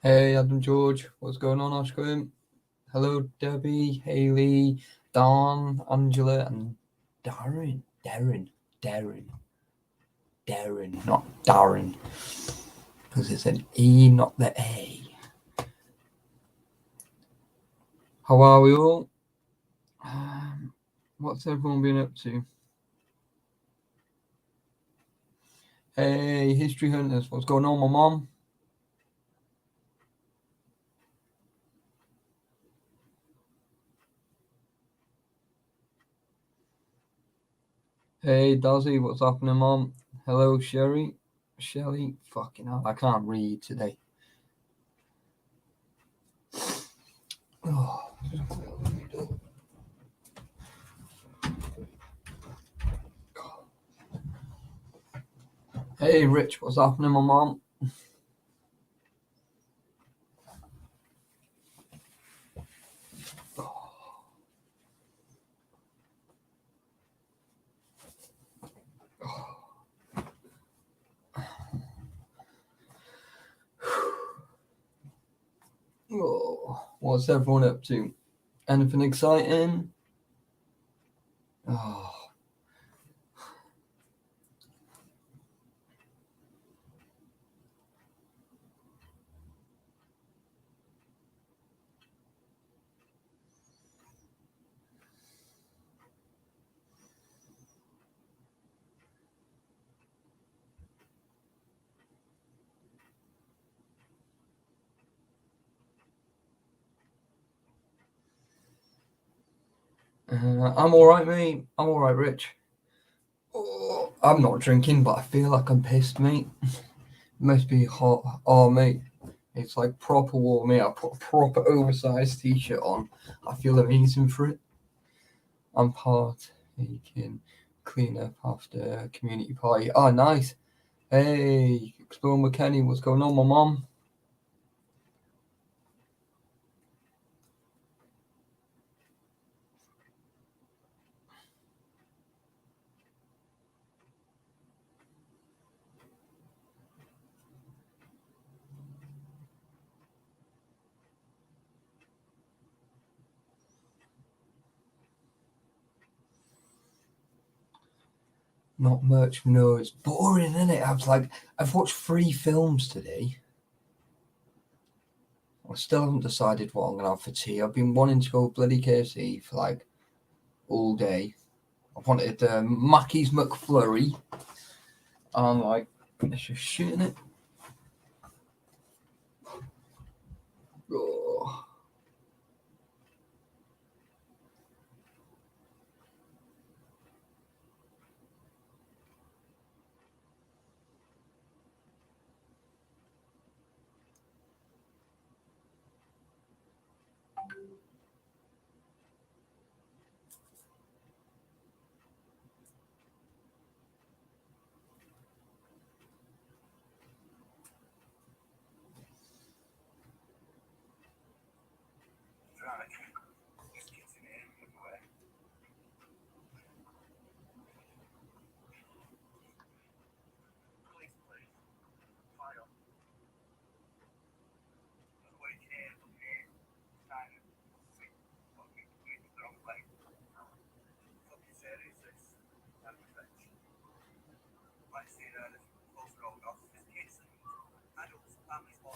Hey, Adam George, what's going on, Oscar? Hello, Debbie, Haley, Don, Angela, and Darren. Darren, not Darren, because it's an E, not the A. How are we all? What's everyone been up to? Hey, History Hunters, what's going on, my mom? Hey, Dazzy, what's happening, mom? Hello, Shelly, fucking hell, I can't read today. Oh. Hey, Rich, what's happening, my mom? Oh, what's everyone up to? Anything exciting? Oh, I'm all right, mate. I'm all right, Rich. Oh, I'm not drinking, but I feel like I'm pissed, mate. It must be hot. Oh, mate, it's like proper warm, mate. I put a proper oversized t-shirt on. I feel amazing for it. I'm partaking, clean up after community party. Oh, nice. Hey, exploring with Kenny. What's going on, my mom? Not much. No, it's boring, isn't it? I've watched 3 films today. I still haven't decided what I'm gonna have for tea. I've been wanting to go bloody KFC for like all day. I wanted Mackey's McFlurry. And like, it's just shooting it. Oh.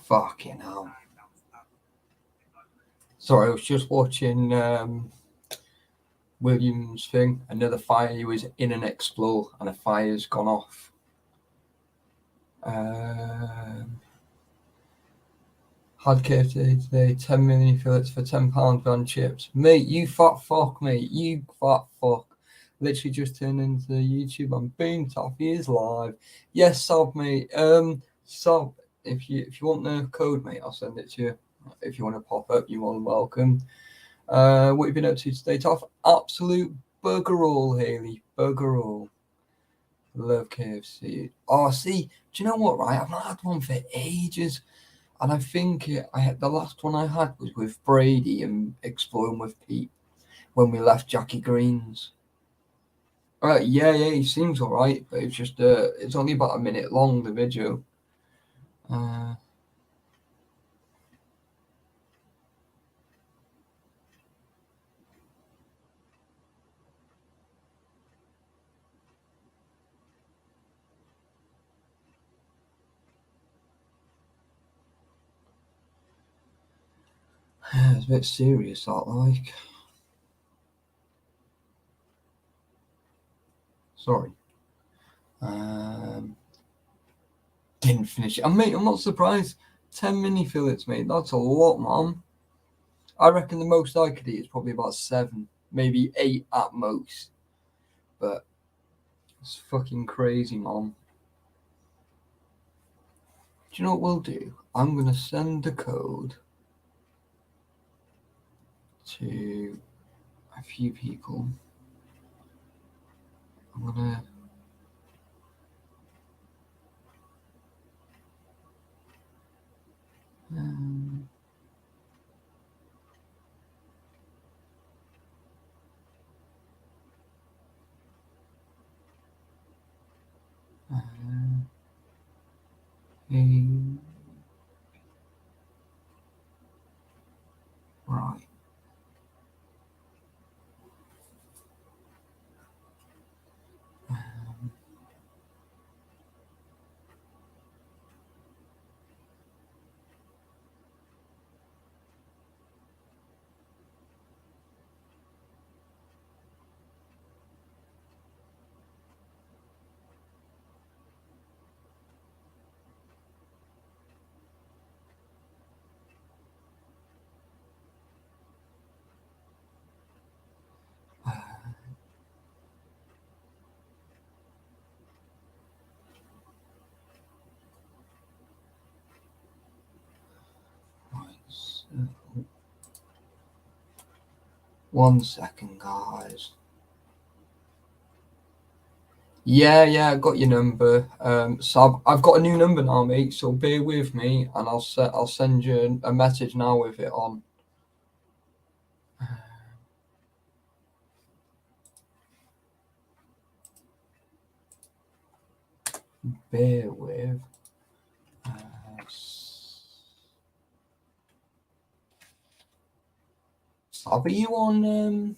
Fucking hell. Sorry, I was just watching Williams' thing. Another fire. He was in an explore and a fire's gone off. Had KFC today, 10 million fillets for £10 on chips. Mate, you fat fuck, mate. You fat fuck. Literally just turned into YouTube and boom, Toffee is live. Yes, Sob, mate. Sob, if you want the code, mate, I'll send it to you. If you want to pop up, you're more than welcome. What have you been up to today, Toff? Absolute burger roll, Haley. Burger roll. Love KFC. Oh, see, do you know what, right? I've not had one for ages. And I think the last one I had was with Brady and exploring with Pete when we left Jackie Green's. Yeah, he seems all right, but it's just it's only about a minute long, the video. It's a bit serious, that like. Sorry. Didn't finish it. And mate, I'm not surprised. 10 mini fillets, mate. That's a lot, man. I reckon the most I could eat is probably about 7, maybe 8 at most. But it's fucking crazy, man. Do you know what we'll do? I'm going to send the code to a few people. I'm going to... right. So, 1 second, guys. Yeah, I got your number. So I've got a new number now, mate. So bear with me, and I'll send you a message now with it on. Bear with. Are you on?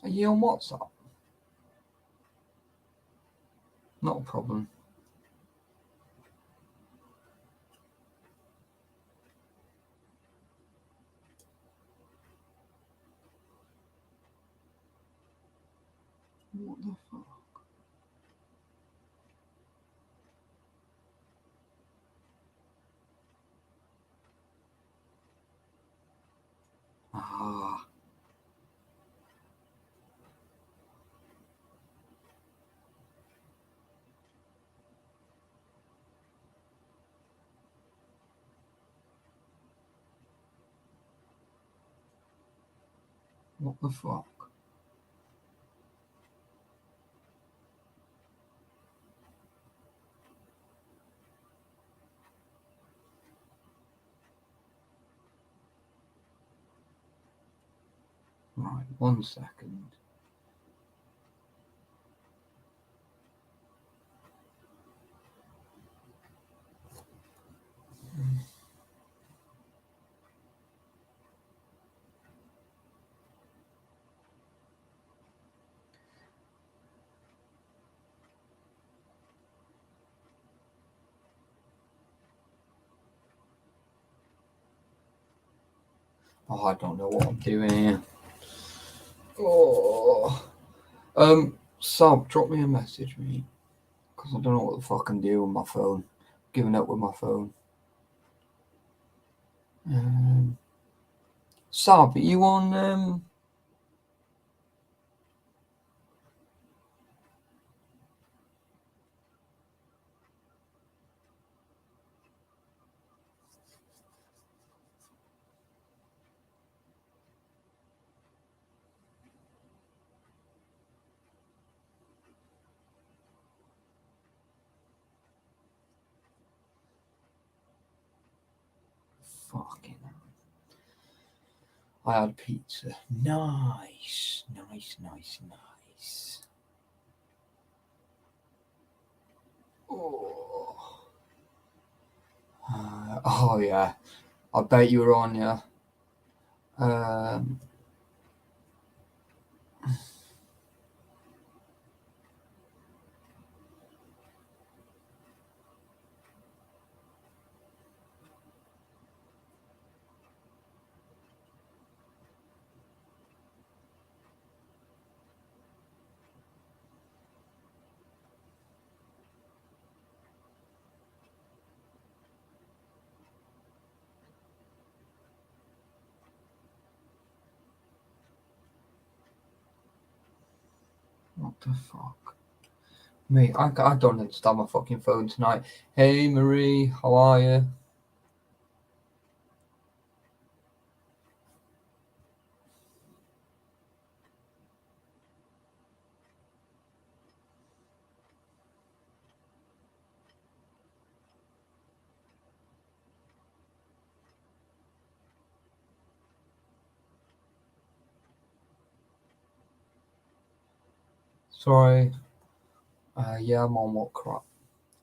Are you on WhatsApp? Not a problem. What the fuck? Ah. What the fuck? Right, 1 second. Oh, I don't know what I'm doing here. Oh. Sab, drop me a message, mate. Because I don't know what the fuck I'm doing with my phone. Giving up with my phone. Sab, are you on? Fucking hell. I had pizza. Nice. Oh. Oh yeah. I bet you were on, yeah. Um. What the fuck? Mate, I don't understand my fucking phone tonight. Hey Marie, how are you? Sorry. Yeah, I'm on what crap?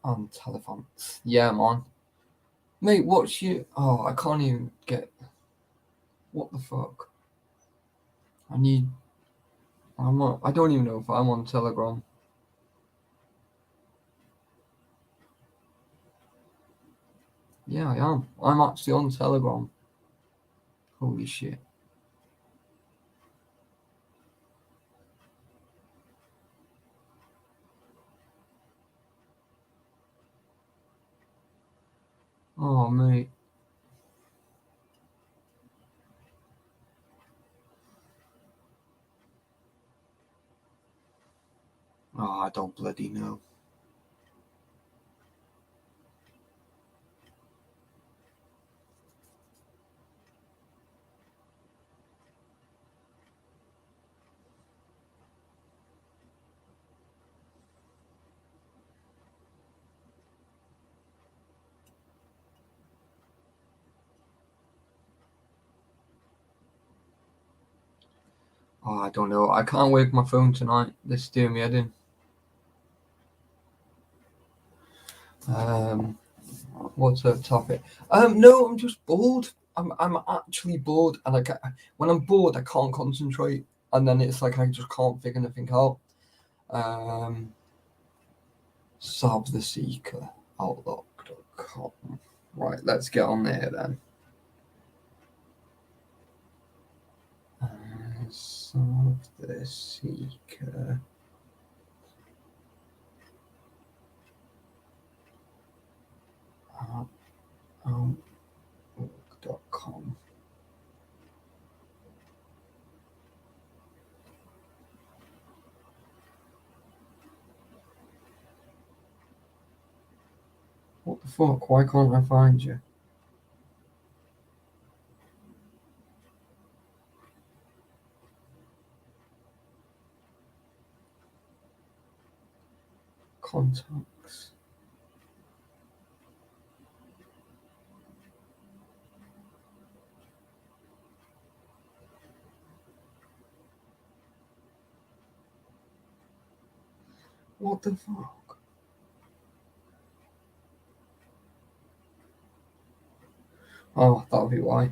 On telephone. Yeah, I'm on. Mate, what's you? Oh, I can't even get. What the fuck? I need. I'm on. I don't even know if I'm on Telegram. Yeah, I am. I'm actually on Telegram. Holy shit. Oh, mate. Oh, I don't bloody know. Oh, I don't know. I can't work my phone tonight. This is doing me head in. What's the topic? No, I'm just bored. I'm actually bored, and when I'm bored, I can't concentrate, and then it's like I just can't figure anything out. Sab the Seeker, Outlook.com. Right, let's get on there then. Sab the Seeker. Outlook.com. What the fuck? Why can't I find you? Contacts. What the fuck? Oh, that'll be why.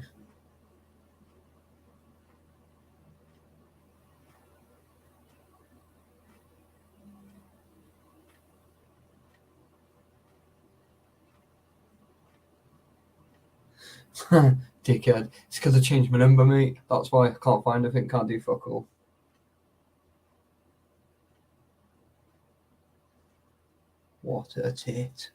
Dickhead. It's because I changed my number, mate. That's why I can't find anything, can't do fuck all. What a tit.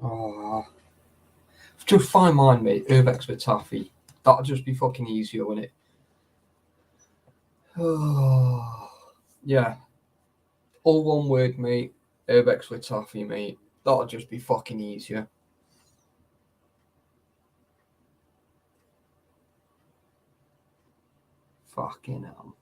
Oh. Just find mine, mate. Urbex with Taffy. That'll just be fucking easier, won't it? Oh. Yeah. All one word, mate. Urbex with Taffy, mate. That'll just be fucking easier. Fucking hell.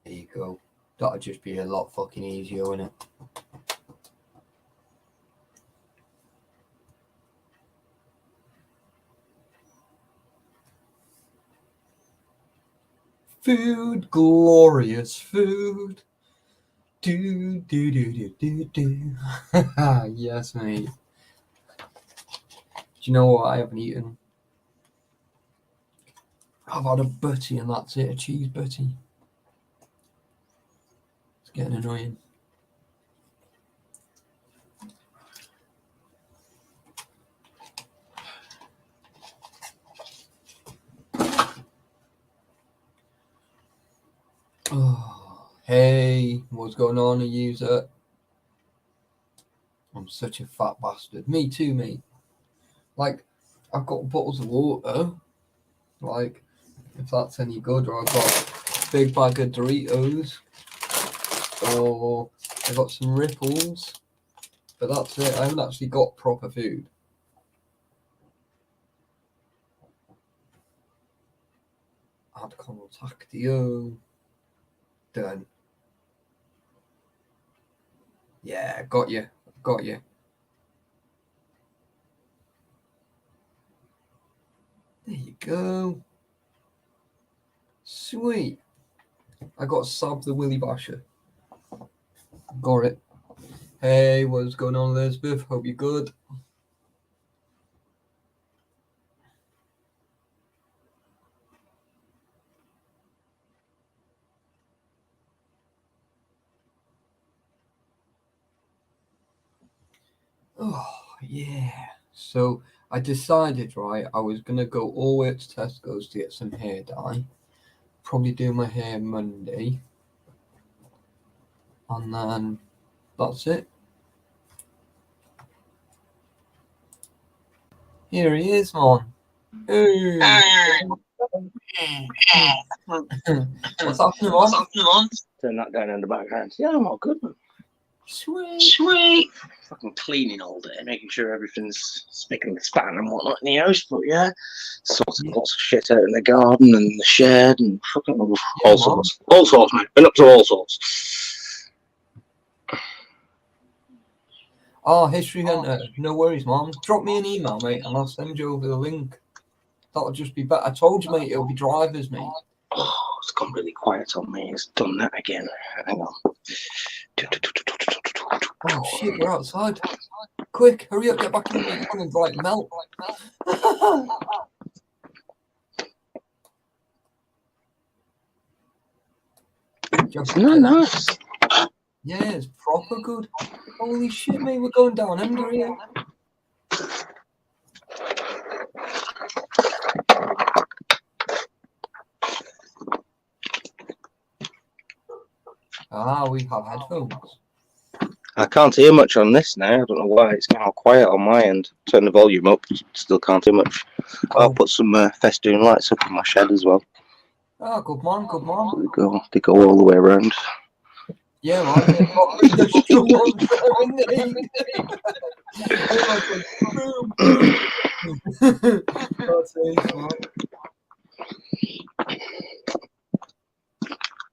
There you go. That'll just be a lot fucking easier, won't it? Food, glorious food. Do. Yes, mate. Do you know what I haven't eaten? I've had a butty and that's it, a cheese butty. It's getting annoying. Oh, hey, what's going on, user? I'm such a fat bastard. Me too, mate. Like, I've got bottles of water. Like, if that's any good, or I've got a big bag of Doritos. Or I got some Ripples. But that's it. I haven't actually got proper food. Add contactio. Done. Yeah, got you. Got you. There you go. Sweet. I got Sab the Willy Basher. Got it. Hey, what's going on, Elizabeth? Hope you're good. Oh, yeah. So I decided, right, I was going to go all the way to Tesco's to get some hair dye. Probably do my hair Monday. And then that's it. Here he is, man. Hey. What's happening, man? Turn that down in the background. Yeah, I'm all good, man. Sweet. Fucking cleaning all day, making sure everything's spick and span and whatnot in the house. But yeah, sorting lots of shit out in the garden and the shed and fucking all sorts. All sorts, man. Been up to all sorts. Oh, History Hunter. No worries, man. Drop me an email, mate, and I'll send you over the link. That'll just be better. I told you, mate, it'll be drivers, mate. Oh, it's gone really quiet on me. It's done that again. Hang on. Oh shit, we're outside. Quick, hurry up, get back in the phone and like melt. No, nice. Yeah, it's proper good. Holy shit, mate, we're going down under here. Ah, we have headphones. I can't hear much on this now. I don't know why. It's getting all quiet on my end. Turn the volume up. Still can't hear much. I'll put some festoon lights up in my shed as well. Oh, good man, good man. They go all the way around. Yeah, man.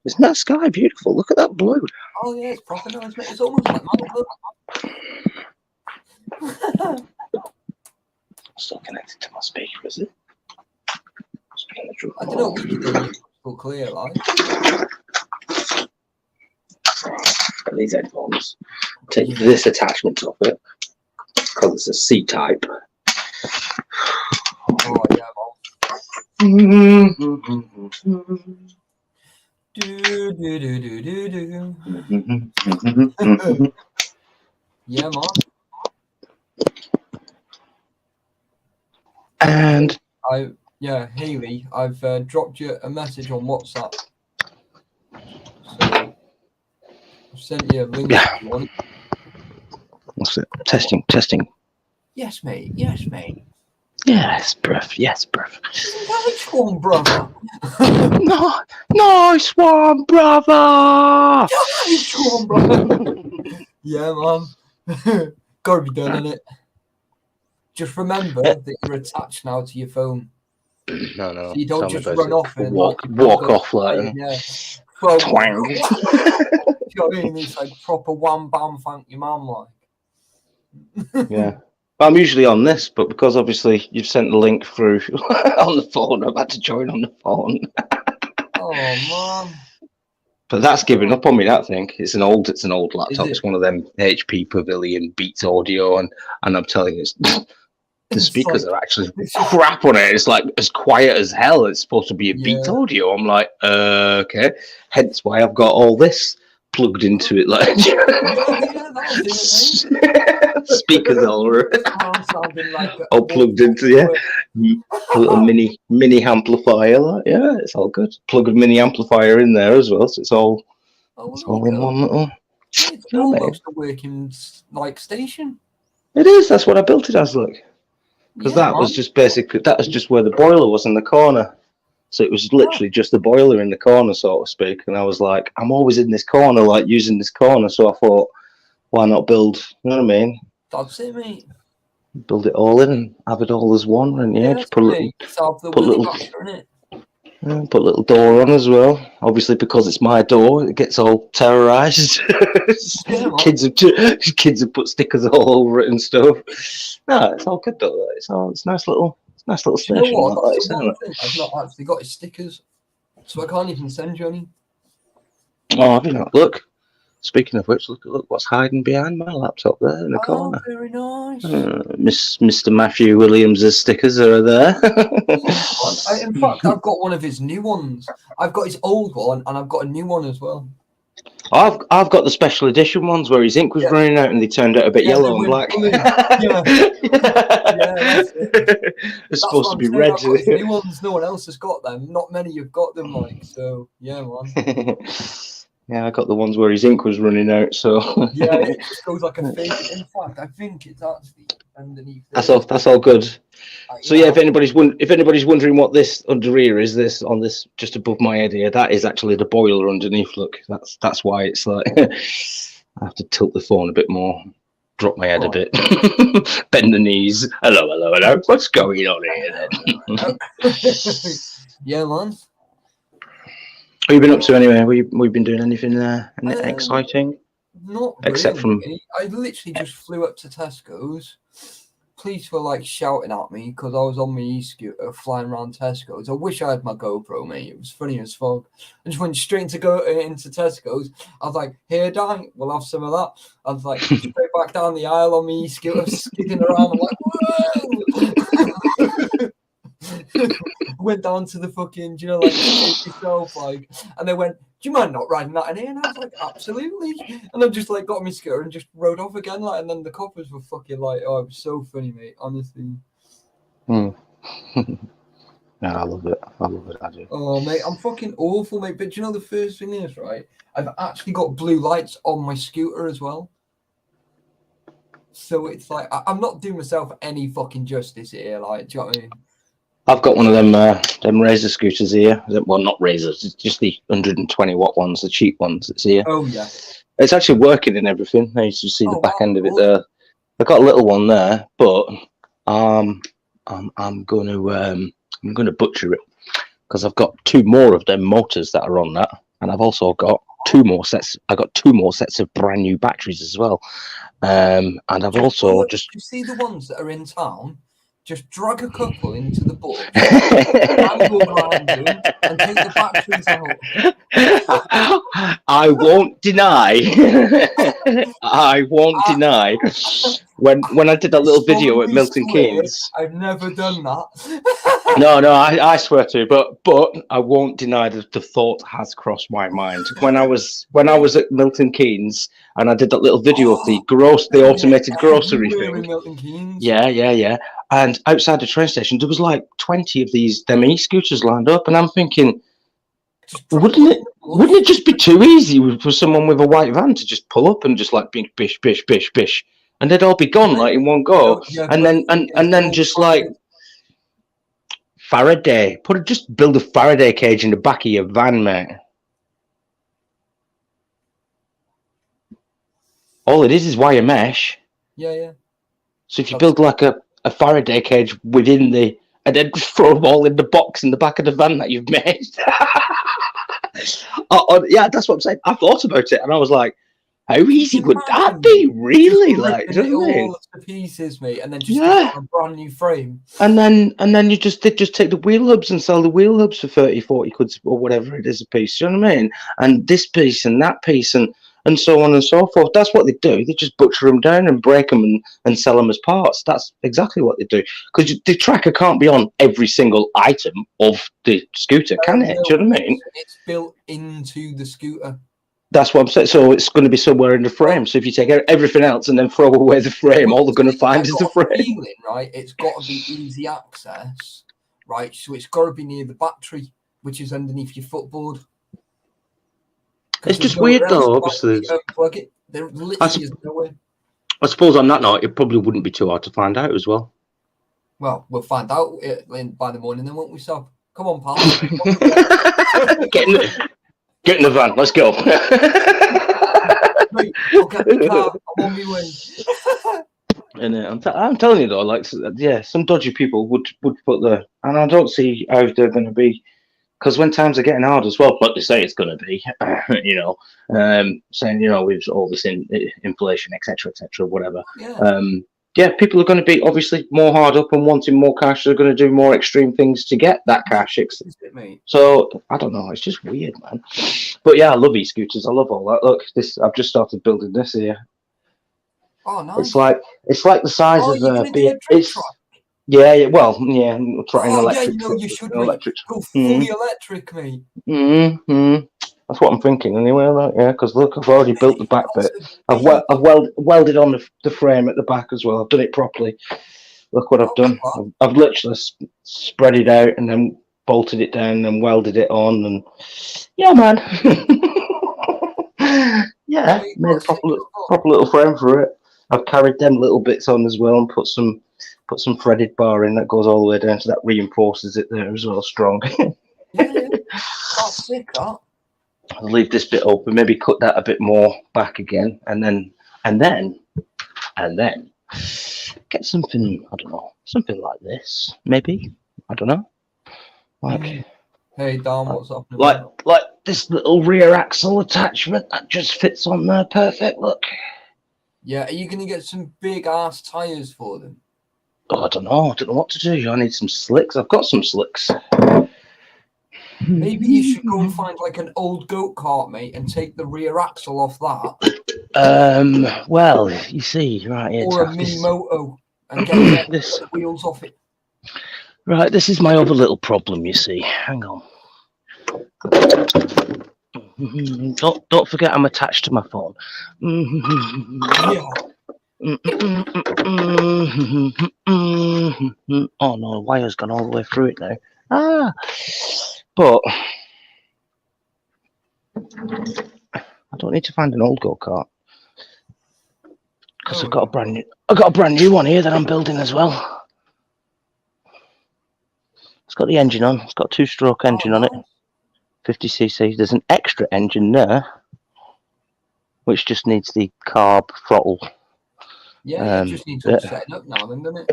Isn't that sky beautiful? Look at that blue. Oh yeah, it's proper nice, mate. It's almost like Malcolm. Still connected to my speaker, is it? I don't know. We can hear you still clear, like. Got these headphones. Take this attachment off it because it's a C type. Oh yeah, yeah, man. And Haley, I've dropped you a message on WhatsApp. So I've sent you a link if you want. What's it? Testing. Yes, mate. Yes, mate. Yes, bruv. Yes, bruv. Nice one, brother. No, nice one, brother. Nice one, brother. Yeah, man. Gotta be done, innit? Just remember that you're attached now to your phone. No. So you don't just run off and walk off like yeah. twang. You know what I mean? It's like proper wham bam thank you man like. Yeah. I'm usually on this, but because obviously you've sent the link through on the phone, I've had to join on the phone. Oh man. But that's giving up on me. That thing. It's an old laptop. it? It's one of them HP Pavilion Beats Audio, and I'm telling you, the It's speakers like- are actually crap on it. It's like as quiet as hell. It's supposed to be a Beats Yeah. Audio. I'm like, okay. Hence why I've got all this plugged into it. Like Yeah, that'll do it, speakers all sounding like all plugged into, yeah. A little mini amplifier. Like, yeah, it's all good. Plug a mini amplifier in there as well, so it's all in one little. It's No, almost a working like station. It is. That's what I built it as, like. Because Yeah, that was just basically where the boiler was in the corner. So it was literally just the boiler in the corner, so to speak. And I was like, I'm always in this corner, like using this corner. So I thought, why not build? You know what I mean? That's it, mate. Build it all in and have it all as one. And yeah, just put a little, put a little door on as well. Obviously, because it's my door, it gets all terrorized. Yeah, kids have put stickers all over it and stuff. No, it's all good though. It's nice little station. You know what? Like That's that, the isn't one it? thing. I've not actually got his stickers, so I can't even send you any. Oh, have you not? Look. Speaking of which, look what's hiding behind my laptop there in the corner. Very nice. Mr. Matthew Williams' stickers are there. In fact, I've got one of his new ones. I've got his old one, and I've got a new one as well. I've got the special edition ones where his ink was running out and they turned out a bit yellow and black. Yeah, that's it. It's supposed to be red. I've got his new ones. No one else has got them. Not many have got them, like, so yeah, man. Yeah, I got the ones where his ink was running out. So yeah, it just goes like a fake. In fact, I think it's actually underneath. That's all good. So yeah, if anybody's wondering what this under here is, this on this just above my head here, that is actually the boiler underneath. Look, that's why it's like I have to tilt the phone a bit more, drop my head a bit, bend the knees. Hello. What's going on here then? Yeah, man. What have you been up to anyway? We've been doing anything there? Exciting? Not except really. I literally just flew up to Tesco's. Police were like shouting at me because I was on my e-scooter flying around Tesco's. I wish I had my GoPro, mate. It was funny as fuck. I just went straight into Tesco's. I was like, "Here, Dan, we'll have some of that." I was like, straight back down the aisle on my e-scooter, skidding around. I'm like, whoa! Went down to the fucking, like, yourself, like, and they went, "Do you mind not riding that in here?" And I was like, "Absolutely." And I just like got my scooter and just rode off again, like, and then the coppers were fucking like, "Oh, it was so funny, mate, honestly." Yeah, I love it. I do. Oh, mate, I'm fucking awful, mate. But do you know the first thing is, right? I've actually got blue lights on my scooter as well. So it's like I'm not doing myself any fucking justice here, like, do you know what I mean? I've got one of them Razor scooters here. Well, not Razors, it's just the 120 watt ones, the cheap ones that's here. Oh yeah. It's actually working and everything. I used to see the back end of it cool. there. I've got a little one there, but I'm gonna butcher it because I've got two more of them motors that are on that, and I've also got two more sets. I got two more sets of brand new batteries as well, and I've also just. You see the ones that are in town. Just drag a couple into the box, angle around them, and take the batteries out. I won't deny. I won't deny. When I did that little video at Milton Keynes, I've never done that. No, I swear to, but I won't deny that the thought has crossed my mind. When I was at Milton Keynes and I did that little video of the automated grocery thing. Milton Keynes. Yeah. And outside the train station, there was like 20 of them e-scooters lined up, and I'm thinking, wouldn't it just be too easy for someone with a white van to just pull up and just like bish, and they'd all be gone like in one go, and then just like Faraday, just build a Faraday cage in the back of your van, mate. All it is wire mesh. Yeah. So if you build like a Faraday cage within and then just throw them all in the box in the back of the van that you've made. Yeah, that's what I'm saying. I thought about it and I was like, How easy would that be, really? Like, do you know what I mean? all to pieces, mate, and then just Yeah. stick on a brand new frame. And then you just take the wheel hubs and sell the wheel hubs for 30, 40 quid or whatever it is a piece. Do you know what I mean? And this piece and that piece and so on and so forth. That's what they do. They just butcher them down and break them and sell them as parts. That's exactly what they do. Because the tracker can't be on every single item of the scooter, can it? Do you know what I mean? It's built into the scooter. That's what I'm saying. So it's going to be somewhere in the frame. So if you take everything else and then throw away the frame, all they're going to find is the frame. Feeling, right? It's got to be easy access, right? So it's got to be near the battery, which is underneath your footboard. It's just weird, though. Obviously, plug it. There literally is no way. I suppose on that note, it probably wouldn't be too hard to find out as well. Well, we'll find out by the morning, then, won't we, Sob? Come on, pal. Get in the van. Let's go. Mate, I'll get the car. I'm on my way. And I'm telling you though, like, yeah, some dodgy people would put the, and I don't see how they're going to be, because when times are getting hard as well, what they say it's going to be, you know, saying, you know, with all this inflation, etc., whatever. Yeah. Yeah, people are going to be obviously more hard up and wanting more cash. They're going to do more extreme things to get that cash. So I don't know. It's just weird, man. But yeah, I love e-scooters. I love all that. Look, this I've just started building this here. Oh, nice. It's like the size of it's. Yeah, well, yeah. I'm trying electric. Yeah, you know, you should go fully electric, mate. That's what I'm thinking anyway. Like, yeah, because look, I've already built the back bit. I've welded on the frame at the back as well. I've done it properly. Look what I've done. I've literally spread it out and then bolted it down and welded it on. And yeah, man. Yeah, made a proper little frame for it. I've carried them little bits on as well and put some threaded bar in that goes all the way down, so that reinforces it there as well, strong. Yeah. That's sick, that. I'll leave this bit open, maybe cut that a bit more back again, and then get something, I don't know, something like this, maybe. I don't know. Like, hey, Dom, what's up? Like this little rear axle attachment that just fits on there, perfect. Look. Yeah, are you going to get some big ass tires for them? Oh, I don't know what to do. I need some slicks. I've got some slicks. Maybe you should go and find like an old go-kart, mate, and take the rear axle off that. Well, you see, right here. Or a mini moto and get the wheels off it. Right, this is my other little problem, you see. Hang on. Don't forget I'm attached to my phone. Yeah. Oh no, the wire's gone all the way through it now. But I don't need to find an old go-kart because I've got a brand new one here that I'm building as well. It's got the engine on. It's got a 2-stroke engine on it, 50cc. There's an extra engine there, which just needs the carb throttle. Yeah, you just need to set it up now, doesn't it?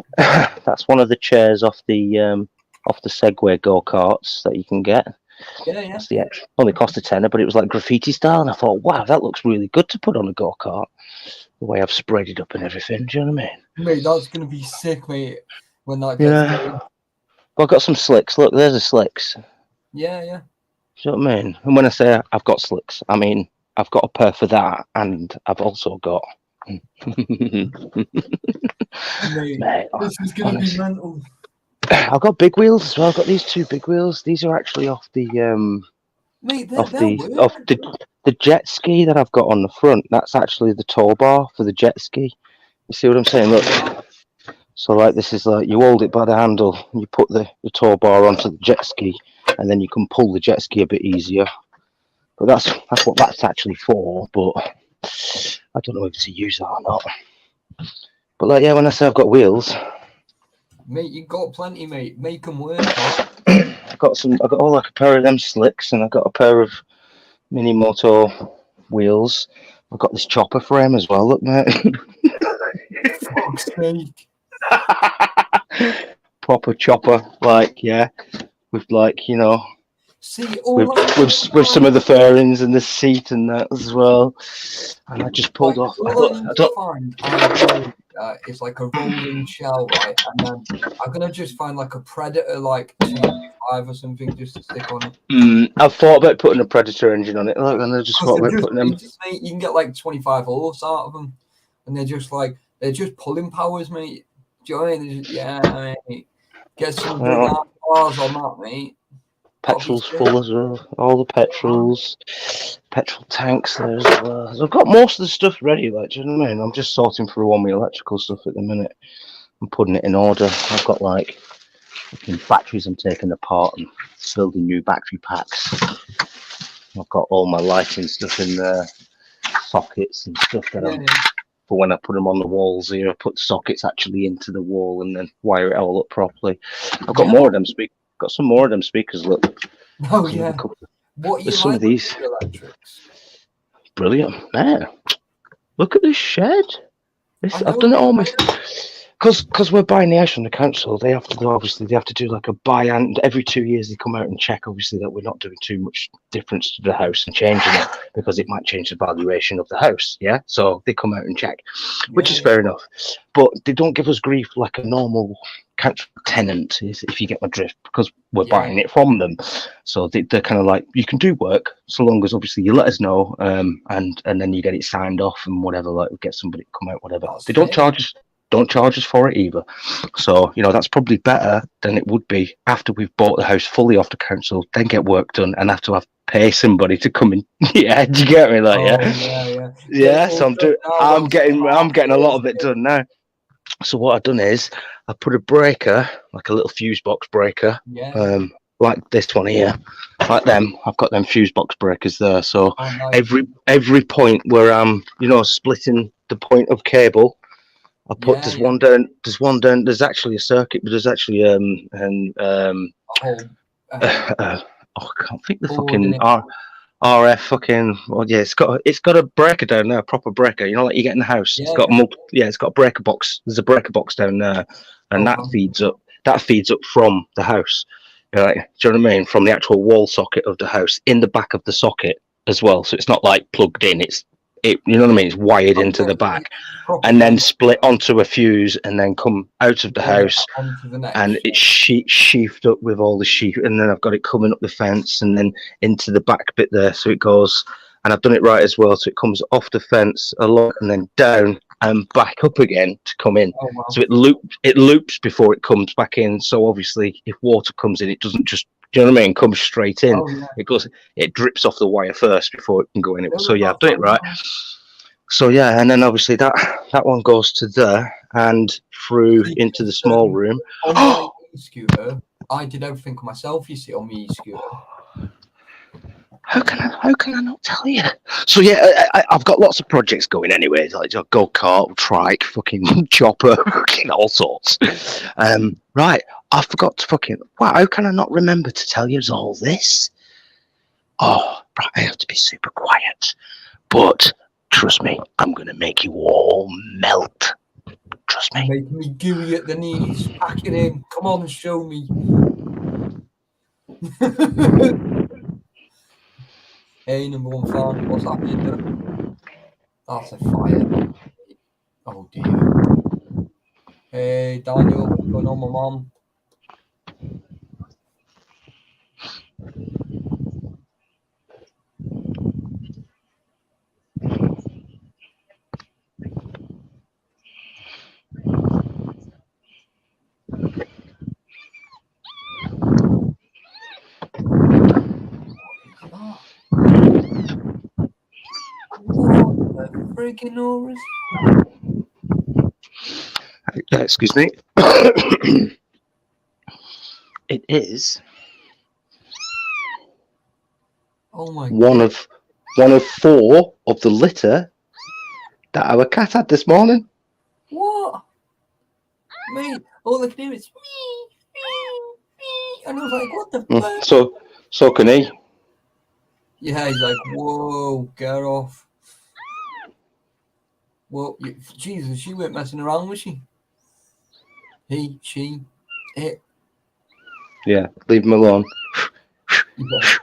That's one of the chairs off the Segway go-karts that you can get. Yeah. That's the extra. Only cost a tenner, but it was like graffiti style, and I thought, wow, that looks really good to put on a go-kart. The way I've sprayed it up and everything. Do you know what I mean? Mate, that's gonna be sick, mate. When that gets going. Well, I've got some slicks. Look, there's the slicks. Yeah. Do you know what I mean? And when I say I've got slicks, I mean I've got a pair for that, and I've also got. Mate, this is gonna be mental. I've got big wheels as well. I've got these 2 big wheels. These are actually off the Mate, the jet ski that I've got on the front. That's actually the tow bar for the jet ski. You see what I'm saying? Look. So like this is like you hold it by the handle, you put the tow bar onto the jet ski, and then you can pull the jet ski a bit easier. But that's what that's actually for. But I don't know whether to use that or not. But like, yeah, when I say I've got wheels, mate, you got plenty, mate. Make them work. I got all like a pair of them slicks, and I got a pair of mini moto wheels. I've got this chopper frame as well. Look, mate. Fuck's sake. Proper chopper, like, yeah, with like, you know. See, all with some of the fairings and the seat and that as well. And I just pulled off. All I need to find ideally is like a rolling shell, right? And then I'm gonna just find like a Predator, like 225 or something, just to stick on it. I've thought about putting a Predator engine on it. Look, and I just thought about putting them. Mate, you can get like 25 horse out of them, and they're just pulling powers, mate. Do you know what I mean? Yeah, mate. Get some big bars on that, mate. Petrol's full as well. All the petrols, petrol tanks there as well. So I've got most of the stuff ready. Like, do you know what I mean? I'm just sorting through all my electrical stuff at the minute. I'm putting it in order. I've got like batteries I'm taking apart and building new battery packs. I've got all my lighting stuff in there, sockets and stuff that for when I put them on the walls here. I put sockets actually into the wall and then wire it all up properly. I've got more of them speakers. Got some more of them speakers. Look. Oh yeah. What you some like of these electrics? Brilliant, man. Look at this shed. I've done it almost because we're buying the house from the council. They have to do like a buy, and every 2 years they come out and check obviously that we're not doing too much difference to the house and changing it because it might change the valuation of the house. Yeah, so they come out and check, which is fair enough, but they don't give us grief like a normal council tenant, if you get my drift, because we're buying it from them. So they're kind of like, you can do work so long as obviously you let us know, and then you get it signed off and whatever, like we get somebody to come out, whatever. They don't charge us for it either. So that's probably better than it would be after we've bought the house fully off the council, then get work done and have to pay somebody to come in. Yeah, do you get me? Like, yeah. So I'm getting a lot of it done now. So what I've done is I put a breaker, like a little fuse box breaker, like this one here, like them. I've got them fuse box breakers there. So every point where I'm, splitting the point of cable, I put there's one down. There's actually a circuit, but there's actually I can't think the fucking RF fucking. Well, yeah, it's got a breaker down there, a proper breaker. Like you get in the house. It's got it's got a breaker box. There's a breaker box down there, and that feeds up. That feeds up from the house. Like, do you know what I mean? From the actual wall socket of the house, in the back of the socket as well. So it's not like plugged in. You know what I mean? It's wired into the back, and then split onto a fuse, and then come out of the house, and it's sheathed up with all the sheath, and then I've got it coming up the fence, and then into the back bit there, so it goes, and I've done it right as well, so it comes off the fence along, and then down and back up again to come in. Oh, wow. So it loops before it comes back in. So obviously, if water comes in, it doesn't just. Do you know what I mean? Comes straight in. Oh, yeah. It drips off the wire first before it can go in. So yeah, I've done it right. So yeah, and then obviously that one goes to there and through into the small room. On my e-scooter, I did everything myself. You see, on my e-scooter. How can I not tell you? So yeah, I've got lots of projects going anyway, like go kart, trike, fucking chopper, fucking all sorts. Right, I forgot to fucking. Wow, how can I not remember to tell you all this? Oh, right, I have to be super quiet. But trust me, I'm gonna make you all melt. Trust me. Making me gooey at the knees. Pack it in. Come on, show me. Hey, number one fan, what's happening there? That's a fire. Oh dear. Hey, Daniel, what's going on, my mum? What the freaking Norris? Excuse me. It is. Oh my one God. one of 4 of the litter that our cat had this morning. What? Mate, all I can do is me. And I was like, what the fuck? So can he. Yeah, he's like, whoa, get off. Well, Jesus, she weren't messing around, was she? He, she, it. Yeah, leave him alone. Yeah.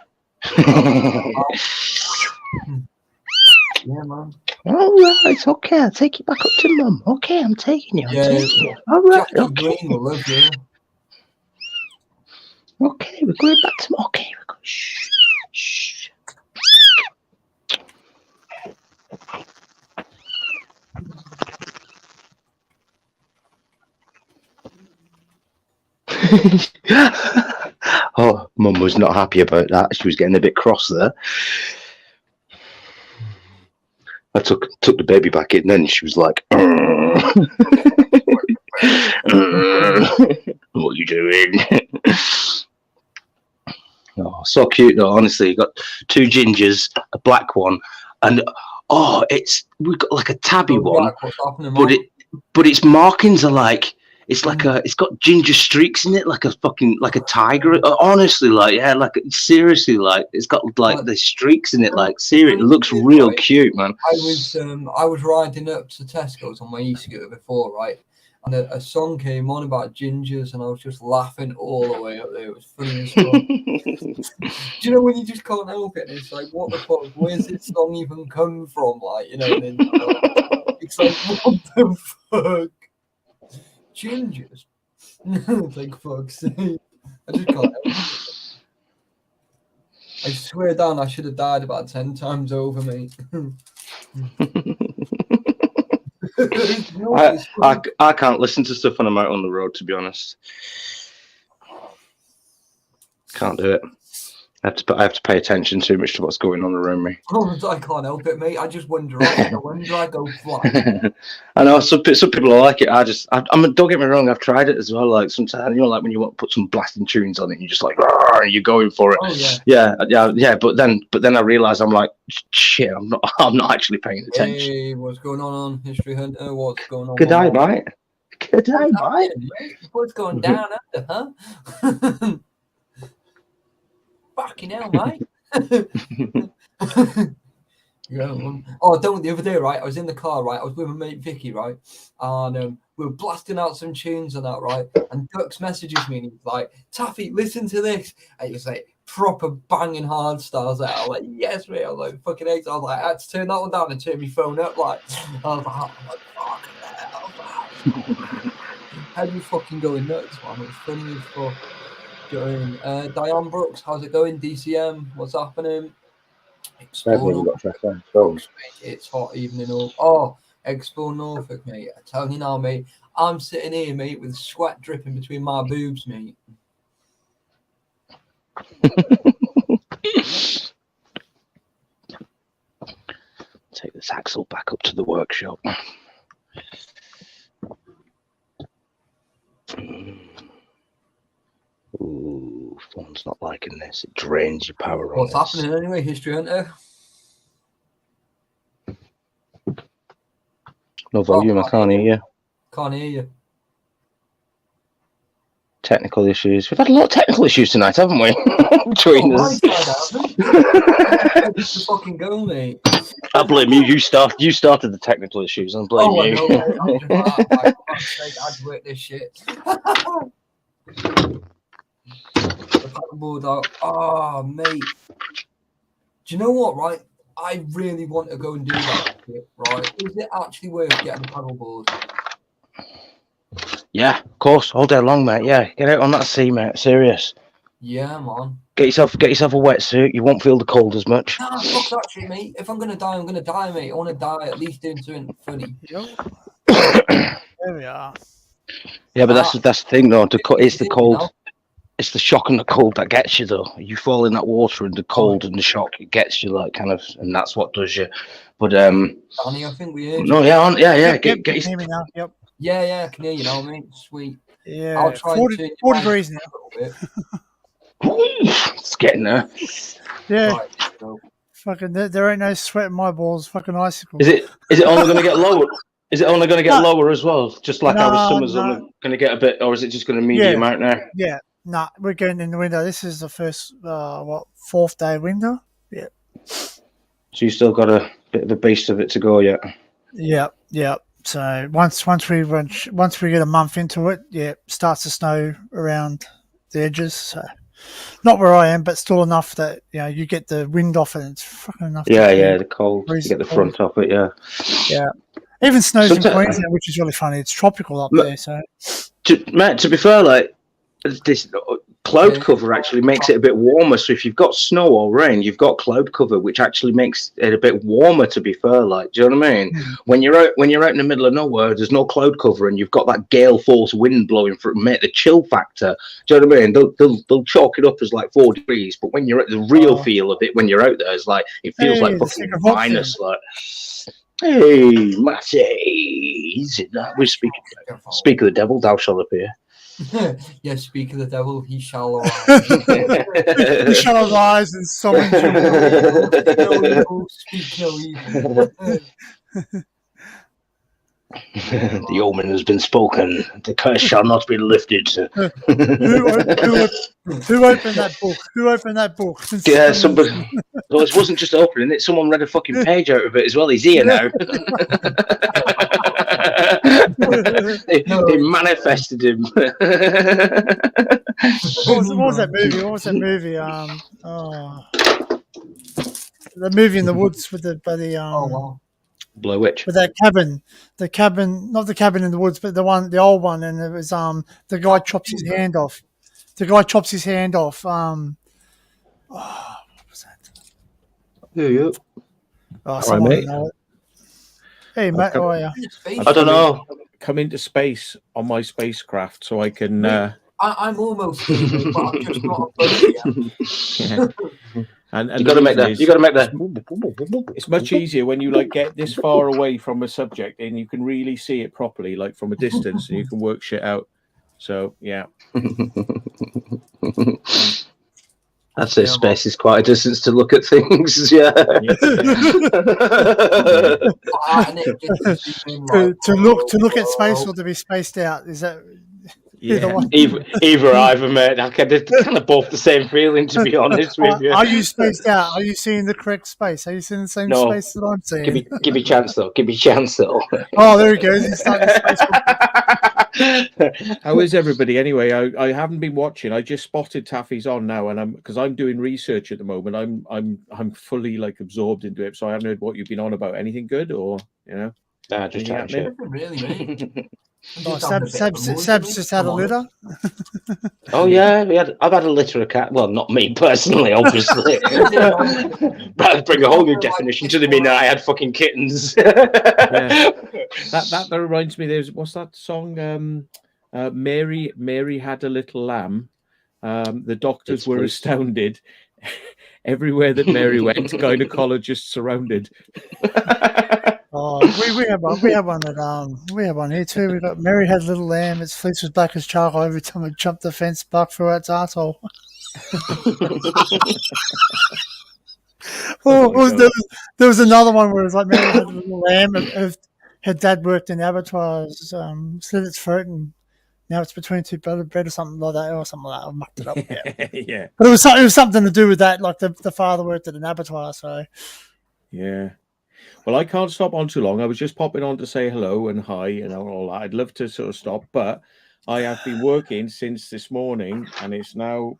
Yeah, man. All right, okay, I'll take you back up to Mum. Okay, I'm taking you. Yeah, All right, Jackie okay. Green will love you. Okay, we're going back to Mum. Okay, we're going. Shh, shh. Oh, Mum was not happy about that. She was getting a bit cross there. I took the baby back in, then she was like, "What are you doing?" Oh, so cute though. Honestly, you got 2 gingers, a black one, and we've got like a tabby one, Jack, what's happening, but man? its markings are like it's got ginger streaks in it, like a tiger. Honestly, like seriously, like it's got like the streaks in it, like seriously, it looks real cute, man. I was riding up to Tesco's on my e-scooter before, right? And a song came on about gingers, and I was just laughing all the way up there. It was funny as fuck. Do you know when you just can't help it? And it's like, what the fuck? Where's this song even come from? Like, you know, and then it's like, what the fuck? Gingers? It's like, fuck's sake. I just can't help it. I swear down, I should have died about 10 times over, mate. I can't listen to stuff when I'm out on the road, to be honest. Can't do it. I have to pay attention too much to what's going on around me. I can't help it, mate. I just wander off. I go fly. I know some people like it. Don't get me wrong. I've tried it as well. Like sometimes, like when you want to put some blasting tunes on it, you're just like, and you're going for it. Oh yeah. Yeah. But then I realise I'm like, shit. I'm not actually paying attention. Hey, what's going on, History Hunter? What's going on? Good day, mate. Good day, mate. What's going down under, huh? Fucking hell, mate. Yeah. The other day, right? I was in the car, right? I was with my mate Vicky, right? And we were blasting out some tunes and that, right? And Dux messages me and he's like, Taffy, listen to this. And he's like, proper banging hard stars out. I was like, yes, mate. I was like, fucking eggs. I was like, I had to turn that one down and turn my phone up. Like, I was like, fucking hell. How do you fucking going nuts, man? It's funny as fuck. Diane Brooks, how's it going? DCM, what's happening? It's hot evening up. Oh, Expo Norfolk, mate. I tell you now, mate. I'm sitting here, mate, with sweat dripping between my boobs, mate. Take this axle back up to the workshop. Ooh, phone's not liking this. It drains your power. What's happening anyway, History Hunter? No volume, I can't hear you. Can't hear you. Technical issues. We've had a lot of technical issues tonight, haven't we? Between us. Just fucking go, mate. I blame you. You started the technical issues. I blame you. I I'd work this shit. The paddleboard out. Oh, mate. Do you know what, right? I really want to go and do that shit, right? Is it actually worth getting a paddleboard? Yeah, of course, all day long, mate. Yeah, get out on that sea, mate. Serious. Yeah, man. Get yourself a wetsuit. You won't feel the cold as much. Nah, fuck that shit, mate. If I'm gonna die, I'm gonna die, mate. I want to die at least doing something funny. There we are. Yeah, but that's the thing, though. It's the cold. It's the shock and the cold that gets you, though. You fall in that water, and the cold and the shock, it gets you, like, kind of, and that's what does you. But Danny, I think we heard. No, you. yeah. Get hear me now. Yep. Yeah, I can hear you now, mate. Sweet. Yeah. I'll try 40 degrees now. It's getting there. Yeah. Right, so. Fucking, there ain't no sweat in my balls. Fucking icicle. Is it only going to get lower? Is it only going to get lower as well? Just like our summer's only going to get a bit, or is it just going to medium out now? Yeah. Nah, we're getting in the window. This is the first, fourth day window. Yeah. So you still got a bit of a beast of it to go yet? Yeah. So once we get a month into it, starts to snow around the edges. So Not where I am, but still enough that you get the wind off it. And it's fucking enough. Yeah, the cold. You freeze get the cold. front off it, yeah. Yeah. Even snows in Sometimes- Queensland, which is really funny. It's tropical up there, so To be fair, like this cloud cover actually makes it a bit warmer. So if you've got snow or rain, you've got cloud cover, which actually makes it a bit warmer. To be fair, like, do you know what I mean? When you're out in the middle of nowhere, there's no cloud cover, and you've got that gale force wind blowing through, make the chill factor. Do you know what I mean? They'll chalk it up as like 4 degrees, but when you're at the real feel of it, when you're out there, it's like it feels like fucking minus. Like, hey, Matty, easy now. We speak of the devil, thou shalt appear. Yeah, speak of the devil, he shall arise. you shall arise and summon you. Speak no evil. The omen has been spoken. The curse shall not be lifted. Who opened that book? Who opened that book? Yeah, somebody. Well, it wasn't just opening it. Someone read a fucking page out of it as well. He's here now. They manifested him. What was that movie? What was that movie? The movie in the woods with the Oh wow. Blair Witch. with that cabin, not the cabin in the woods, but the old one, and it was the guy chops his hand off. The guy chops his hand off. What was that? Yeah. Oh, someone mate. know it. Hey, Matt, how are you? I don't know. Come into space on my spacecraft so I can. I'm almost there, but I'm just not a Yeah. And You got to make that. You got to make that. It's much easier when you like get this far away from a subject and you can really see it properly, like from a distance, and you can work shit out. So yeah. I'd say space is quite a distance to look at things. Yeah. To look at space or to be spaced out, is that Yeah. Either, mate. They're kind of both the same feeling, to be honest with you. Are you spaced out? Are you seeing the correct space? Are you seeing the same No. space that I'm seeing? Give me a chance though. Give me a chance though. Oh, there he goes. He's starting space. How is everybody anyway? I haven't been watching. I just spotted Taffy's on now, and because I'm doing research at the moment. I'm fully like absorbed into it, so I haven't heard what you've been on about. Anything good or Nah, just anything chatting happening? shit. Really, mate. Oh, Sab's just had a litter. Oh yeah, I've had a litter of cat. Well, not me personally, obviously. But bring a whole new definition to the meaning that I had fucking kittens. Yeah. That reminds me. What's that song? Mary had a little lamb. The doctors were astounded. Everywhere that Mary went, gynecologists surrounded. Oh, we have one. We have one here too. We got Mary had a little lamb. Its fleece was black as charcoal. Every time it jumped the fence, barked through its asshole. There was another one where it was like Mary had a little lamb. Her dad worked in abattoirs, slit its throat, and now it's between two bread or something like that. I mucked it up. Yeah. Yeah. But it was something to do with that. Like the father worked at an abattoir, so Yeah. Well, I can't stop on too long. I was just popping on to say hello and hi and all that. I'd love to sort of stop, but I have been working since this morning, and it's now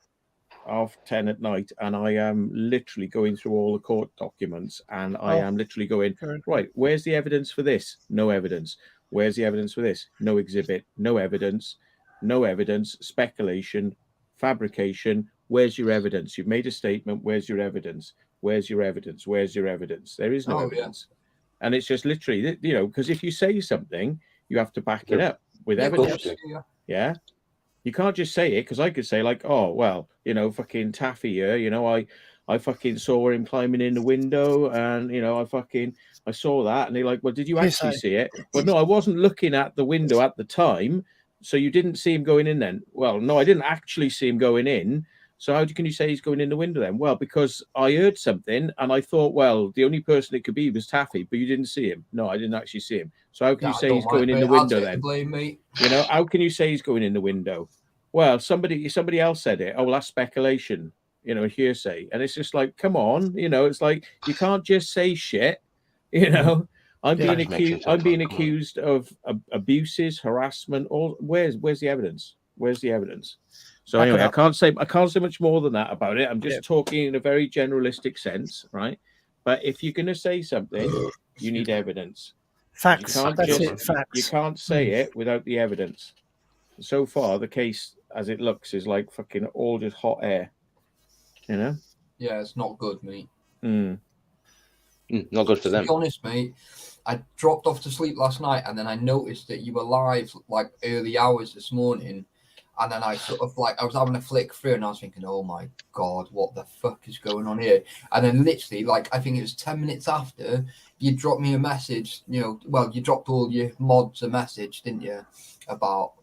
10:30 at night, and I am literally going through all the court documents, and I am literally going, right, where's the evidence for this? No evidence. Where's the evidence for this? No exhibit. No evidence. No evidence. Speculation. Fabrication. Where's your evidence? You've made a statement. Where's your evidence? Where's your evidence? Where's your evidence? There is no evidence. Yeah. And it's just literally, because if you say something, you have to back it up with evidence. Yeah. You can't just say it, because I could say like, oh, well, fucking Taffy here, I fucking saw him climbing in the window, and, I saw that. And they're like, well, did you actually see it? Well, no, I wasn't looking at the window at the time. So you didn't see him going in then? Well, no, I didn't actually see him going in. So how can you say he's going in the window then? Well, because I heard something and I thought, well, the only person it could be was Taffy, but you didn't see him. No, I didn't actually see him. So how can you say he's going in the window then? Blame, how can you say he's going in the window? Well, somebody else said it. Oh, well, that's speculation, hearsay. And it's just like, come on, it's like you can't just say shit, I'm being accused of abuses, harassment. Where's the evidence? Where's the evidence? So Back it anyway, I up. can't say much more than that about it. I'm just talking in a very generalistic sense, right? But if you're going to say something, you need evidence. Facts. You can't That's just it. Facts. you can't say it without the evidence. So far, the case as it looks is like fucking all just hot air. You know? Yeah, it's not good, mate. Not good for To them. be honest, mate, I dropped off to sleep last night and then I noticed that you were live like early hours this morning. And then I sort of like, I was having a flick through and I was thinking, oh my God, what the fuck is going on here? And then literally, like, I think it was 10 minutes after, you dropped me a message, you know, well, you dropped all your mods a message, didn't you? About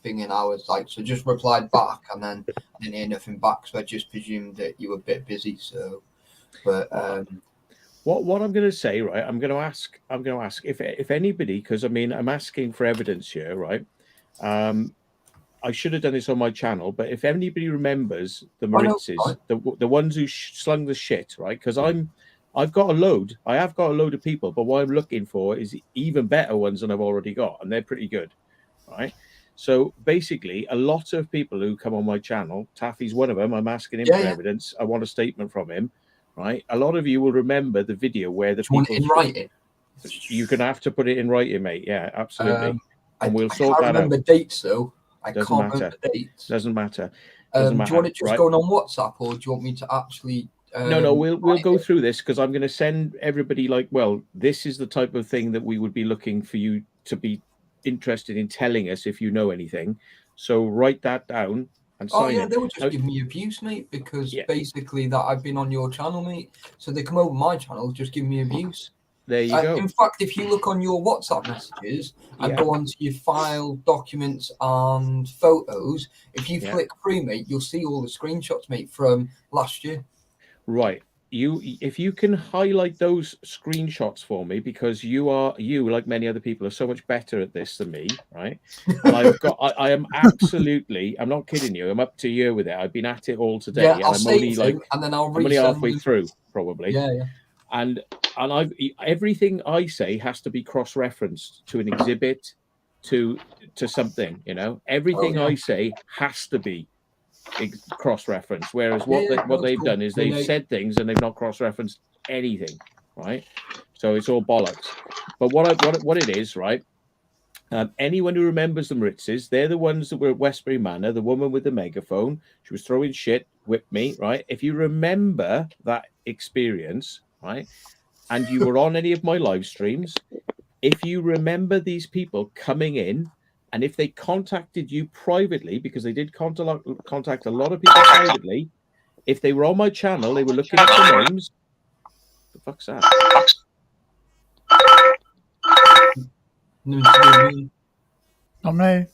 thinking I was like, so just replied back and then I didn't hear nothing back. So I just presumed that you were a bit busy. So, but what I'm going to say, right? I'm going to ask if anybody, because I mean, I'm asking for evidence here, right? I should have done this on my channel, but if anybody remembers the Maritzes, the ones who slung the shit, right? Because I've got a load. I have got a load of people, but what I'm looking for is even better ones than I've already got, and they're pretty good, right? So basically, a lot of people who come on my channel, Taffy's one of them. I'm asking him for evidence. I want a statement from him, right? A lot of you will remember the video where the people in writing. You're gonna have to put it in writing, mate. Yeah, absolutely. And we'll I sort can't that out. remember dates though. I Doesn't can't matter. remember dates. Doesn't matter. Do you want it just right? going on WhatsApp, or do you want me to actually? No. We'll go through this because I'm going to send everybody like, well, this is the type of thing that we would be looking for you to be interested in telling us if you know anything. So write that down and sign it. They would just give me abuse, mate, because basically that I've been on your channel, mate. So they come over my channel, just give me abuse. There you go. In fact, if you look on your WhatsApp messages and go onto your file, documents, and photos, if you flick through, mate, you'll see all the screenshots, mate, from last year. Right. If you can highlight those screenshots for me, because you, like many other people, are so much better at this than me, right? And I am absolutely, I'm not kidding you, I'm up to you with it. I've been at it all today, and I'm only and then I'm only halfway through, probably. Yeah. And everything I say has to be cross-referenced to an exhibit, to something, you know. Everything I say has to be cross-referenced. Whereas what they've done is they've said things and they've not cross-referenced anything, right? So it's all bollocks. But what it is, right? Anyone who remembers the Maritzes, they're the ones that were at Westbury Manor. The woman with the megaphone, she was throwing shit, whipped me, right? If you remember that experience, right, and you were on any of my live streams, if you remember these people coming in, and if they contacted you privately, because they did contact a lot of people privately, if they were on my channel, they were looking at the names. What the fuck's that? Not me.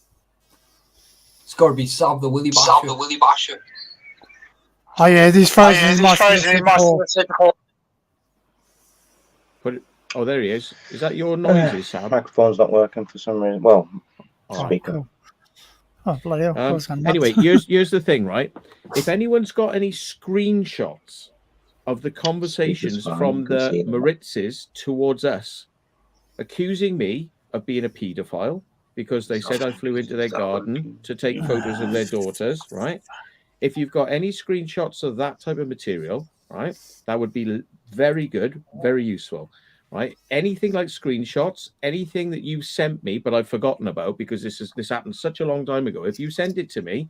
It's got to be Sav the Willy Basher. Oh yeah, these phrases must Oh, there he is. Is that your noises, Sam? Microphone's not working for some reason. Well, speaker. Cool. Oh, bloody hell. Anyway, here's the thing, right? If anyone's got any screenshots of the conversations from the Maritzes towards us, accusing me of being a paedophile because they said I flew into their garden to take photos of their daughters, right? If you've got any screenshots of that type of material, right, that would be very good, very useful. Right, anything like screenshots, anything that you sent me, but I've forgotten about because this happened such a long time ago. If you send it to me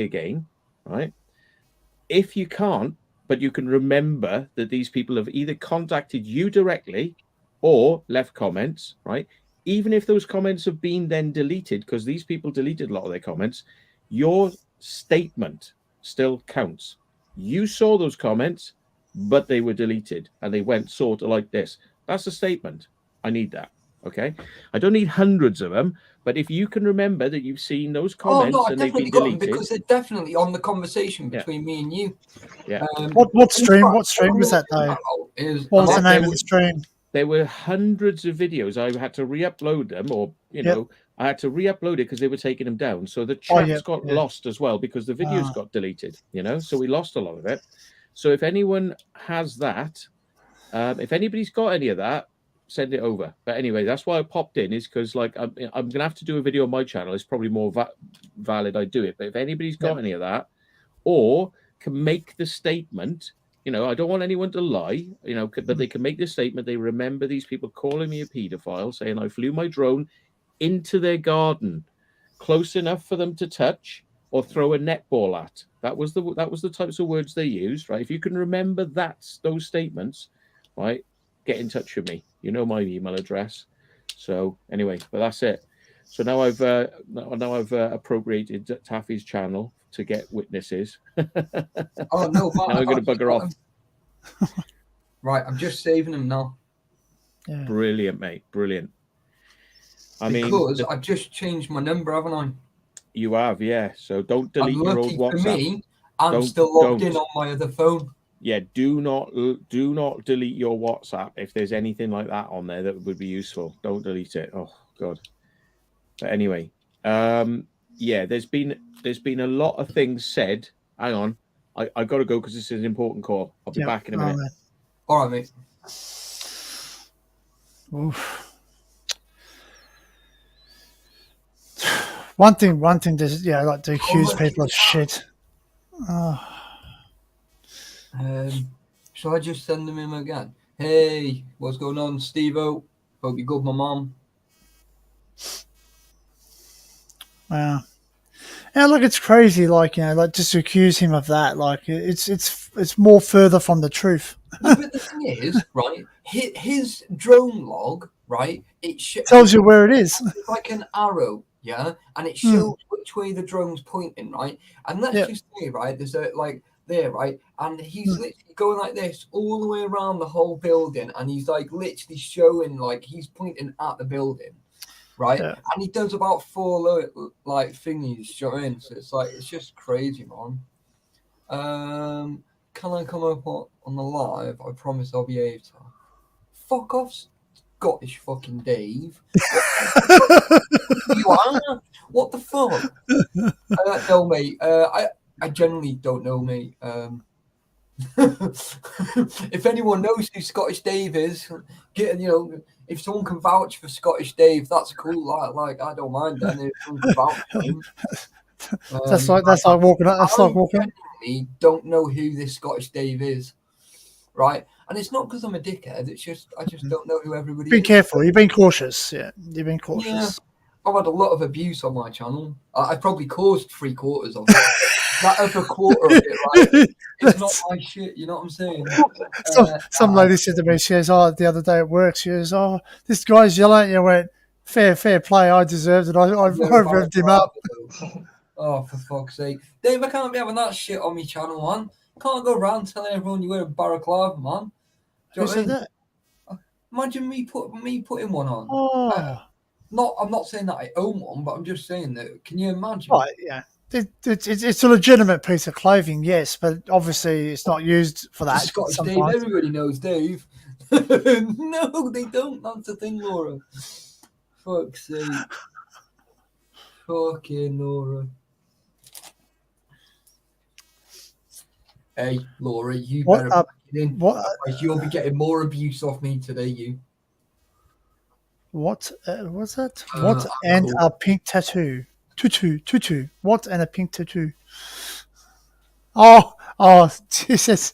again, right? If you can't, but you can remember that these people have either contacted you directly or left comments, right? Even if those comments have been then deleted, because these people deleted a lot of their comments, your statement still counts. You saw those comments, but they were deleted and they went sort of like this. That's a statement. I need that. Okay. I don't need hundreds of them, but if you can remember that you've seen those comments and they've been deleted, because they're definitely on the conversation between me and you. Yeah. What stream was that though? What was the name of the stream? There were hundreds of videos. I had to re-upload them, or know, I had to re-upload it because they were taking them down. So the chats got lost as well because the videos got deleted. You know, so we lost a lot of it. So if anyone has that, if anybody's got any of that, send it over. But anyway, that's why I popped in, is because like I'm gonna have to do a video on my channel. It's probably more valid I do it. But if anybody's got any of that, or can make the statement, you know, I don't want anyone to lie, you know, but they can make the statement. They remember these people calling me a paedophile, saying I flew my drone into their garden, close enough for them to touch or throw a netball at. That was the types of words they used, right? If you can remember those statements, right, get in touch with me. You know my email address. So anyway, but that's it. So now I've appropriated Taffy's channel to get witnesses. Oh no, Now I'm going to bugger off. Right, I'm just saving them now. Yeah. Brilliant, mate. Brilliant. Because I've just changed my number, haven't I? You have, yeah. So don't delete your old WhatsApp. For me, I'm still logged in on my other phone. Yeah, do not delete your WhatsApp if there's anything like that on there that would be useful. Don't delete it. Oh God. But anyway, yeah, there's been a lot of things said. Hang on, I got to go because this is an important call. I'll be back in a minute. All right, mate. Oof. One thing is, yeah, I like to accuse people of shit. Shall I just send them in again? Hey, what's going on, Steve-O? Hope you're good, my mom. Wow. Yeah, look, it's crazy. Like, you know, like just to accuse him of that, like it's more further from the truth. But the thing is, right? His drone log, right? It tells you where it is. It's like an arrow, yeah, and it shows which way the drone's pointing, right? And let's just say, right, there's a like there, right, and he's literally going like this all the way around the whole building, and he's like literally showing like he's pointing at the building. Right, and he does about 4 like thingies showing, so it's like it's just crazy, man. Can I come up on the live? I promise I'll be able to. Fuck off, Scottish fucking Dave. You are? What the fuck? No, mate. I generally don't know, mate. If anyone knows who Scottish Dave is, if someone can vouch for Scottish Dave, that's cool. Like I don't mind then if someone can vouch for him. That's like walking up. That's like walking. I don't know who this Scottish Dave is, right? And it's not because I'm a dickhead. It's just I just don't know who everybody is. Be careful. You've been cautious. Yeah, you've been cautious. Yeah, I've had a lot of abuse on my channel. I probably caused 3/4 of it. That other quarter of it, right? It's not my shit. You know what I'm saying? Some lady said to me, she goes, the other day at work, she goes, this guy's yelling at you. I went, fair play. I deserved it. I revved him up. Oh, for fuck's sake. Dave, I can't be having that shit on my channel, man. Can't go around telling everyone you wear a balaclava, man. Who said that? Imagine me putting one on. Oh. I'm not saying that I own one, but I'm just saying that. Can you imagine? Right, yeah. It's a legitimate piece of clothing, yes, but obviously it's not used for that. Scottish Dave, everybody knows Dave. No, they don't. That's the thing, Laura. Fuck's sake. Fucking Laura. Hey, Laura, you better back it in. You'll be getting more abuse off me today, you. What was that? What and cool. A pink tattoo? Tutu. What and a pink tattoo? Oh, Jesus.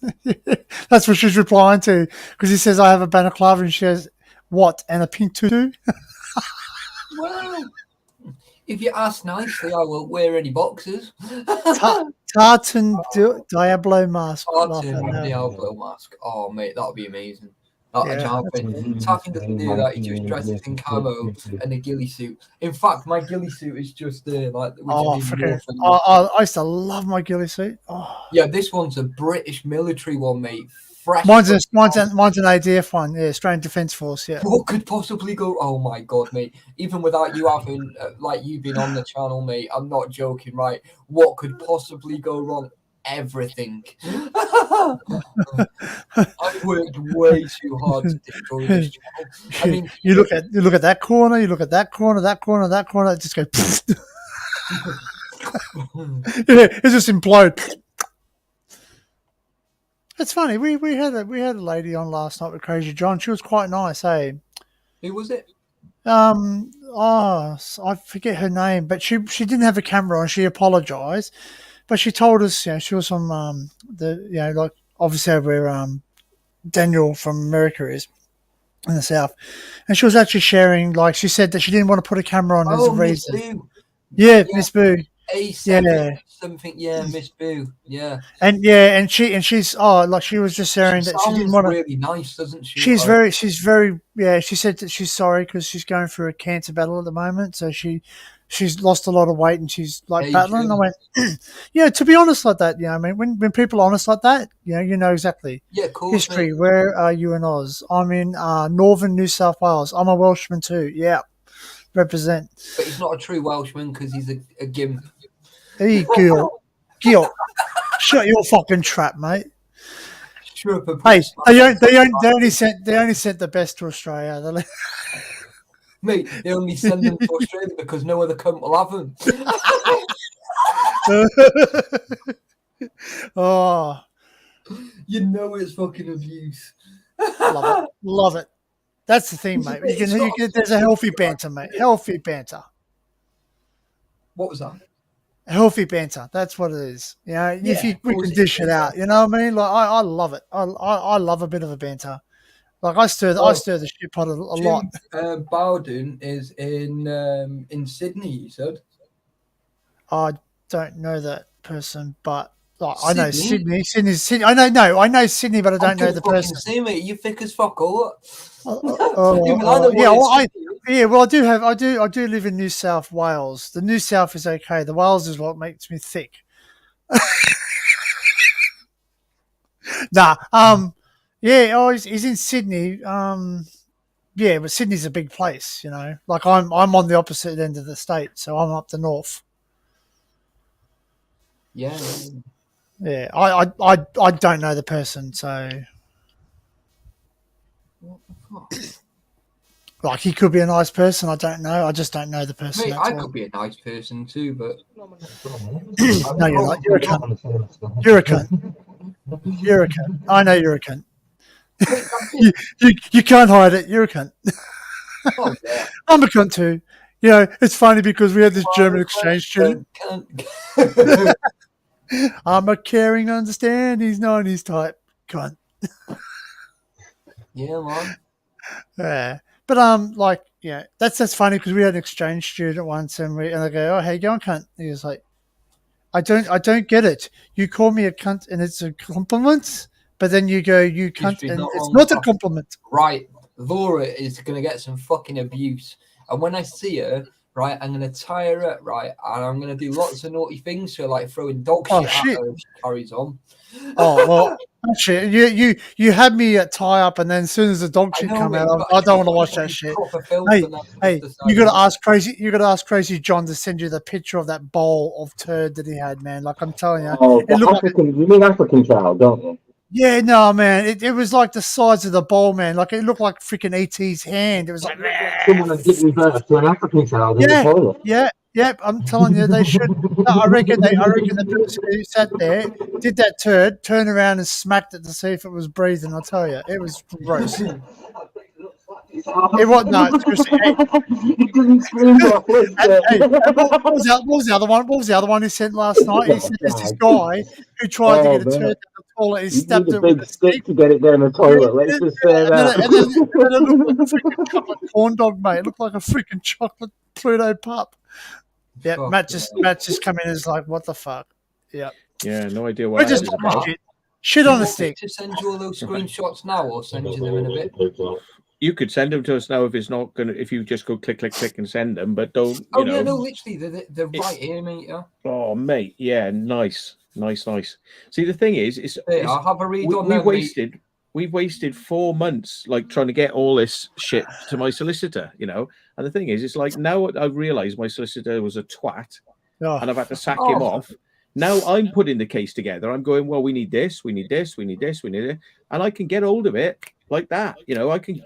That's what she's replying to. Because he says, I have a balaclava, and she says, what and a pink tutu? Well, if you ask nicely, I won't wear any boxes. Tartan Diablo mask. Tartan Diablo mask. Oh, mate, that would be amazing. Taffy doesn't do that. He just dresses in camo and a ghillie suit. In fact, my ghillie suit is just like. I used to love my ghillie suit. Oh. Yeah, this one's a British military one, mate. Fresh. Mine's an ADF one. Yeah, Australian Defence Force. Yeah. What could possibly go? Oh my god, mate! Even without you having you been on the channel, mate, I'm not joking, right? What could possibly go wrong? Everything. I've worked way too hard to destroy this channel. I mean, you look at that corner, you look at that corner, it just goes. It just implodes. It's funny. We had a lady on last night with Crazy John. She was quite nice, hey. Who was it? I forget her name, but she didn't have a camera on. She apologized, but she told us, she was from like obviously where Daniel from America is in the south, and she was actually sharing, like she said that she didn't want to put a camera on as a Oh, Miss reason. Boo. Yeah, Miss Boo. A7 something. Yeah, Miss Boo. Yeah. And she's like she was just sharing She that she didn't sounds want to. really nice, doesn't she? She's very she said that she's sorry because she's going through a cancer battle at the moment, so she's lost a lot of weight and she's like battling. I went, yeah, to be honest like that, I mean, when people are honest like that, you know exactly. Yeah, of course. History, Mate. where are you in Oz? I'm in northern New South Wales. I'm a Welshman too. Yeah, represent. But he's not a true Welshman because he's a gimp. Hey, Gil, shut your fucking trap, mate. Sure, Hey, they only sent the best to Australia. Mate, they only send them to Australia because no other cunt will have them. Oh, you know it's fucking abuse. Love it. That's the thing, mate. There's a healthy banter, mate. Healthy banter. What was that? Healthy banter. That's what it is. We can dish it out. You know what I mean? Like I love it. I love a bit of a banter. Like I stir the shit pot a lot. Bowden is in Sydney. You said. I don't know that person, but I know Sydney. Sydney. I know Sydney, but I don't know the person. See me, you thick as fuck. All. Well, I do live in New South Wales. The New South is okay. The Wales is what makes me thick. He's in Sydney. But Sydney's a big place, Like I'm on the opposite end of the state, so I'm up the north. Yeah. Yeah, I don't know the person, so what the fuck? Like he could be a nice person. I don't know. I just don't know the person. Mate, I could be a nice person too, but no, you're not. You're a cunt. You're a cunt. You're a cunt. I know you're a cunt. you can't hide it. You're a cunt. Oh, yeah. I'm a cunt too. It's funny because we had this German exchange student. I'm a caring, understand. He's not his type. Cunt. Yeah, man. Yeah. But that's funny because we had an exchange student once, and I go, "Oh, how you going, cunt?" He was like, "I don't get it. You call me a cunt, and it's a compliment, but then you go, you cunt, and it's not a compliment." Right, Laura is gonna get some fucking abuse, and when I see her, right, I'm gonna tie her up, right, and I'm gonna do lots of naughty things to her, like throwing dog shit at her if she carries on. Oh well, actually, you had me tie up, and then as soon as the dog shit come out, I don't want to watch that shit. Hey, you got to ask Crazy John to send you the picture of that bowl of turd that he had, man. Like I'm telling you, you mean African child, don't you? Yeah, no, man, it was like the size of the bowl, man. Like it looked like freaking ET's hand. It was like someone had given birth to an African child in the toilet. Yeah, I'm telling you, they should. I reckon the person who sat there did that turd, turned around and smacked it to see if it was breathing. I'll tell you, it was gross. It was no. What was the other one? What was the other one he sent last night? He said there's this guy who tried to get a turd in the toilet. He stabbed it with a stick to get it down the toilet. Let's just say that. And then it looked like a freaking chocolate corn dog, mate. It looked like a freaking chocolate Pluto pup. Yeah, Matt just come in and is like, what the fuck? Yeah. Yeah, no idea what just shit on the stick. To send you all those screenshots now, or send you them in a bit. You could send them to us now if it's not gonna. If you just go click and send them, but don't. Yeah, no, literally, they're right here, mate. Yeah. Oh, mate, yeah, nice. See, the thing is, I'll have a read on them. We've wasted 4 months like trying to get all this shit to my solicitor, And the thing is, it's like now I've realised my solicitor was a twat, and I've had to sack him off. Now I'm putting the case together. I'm going, well, we need this, we need this, we need this, we need it, and I can get hold of it like that.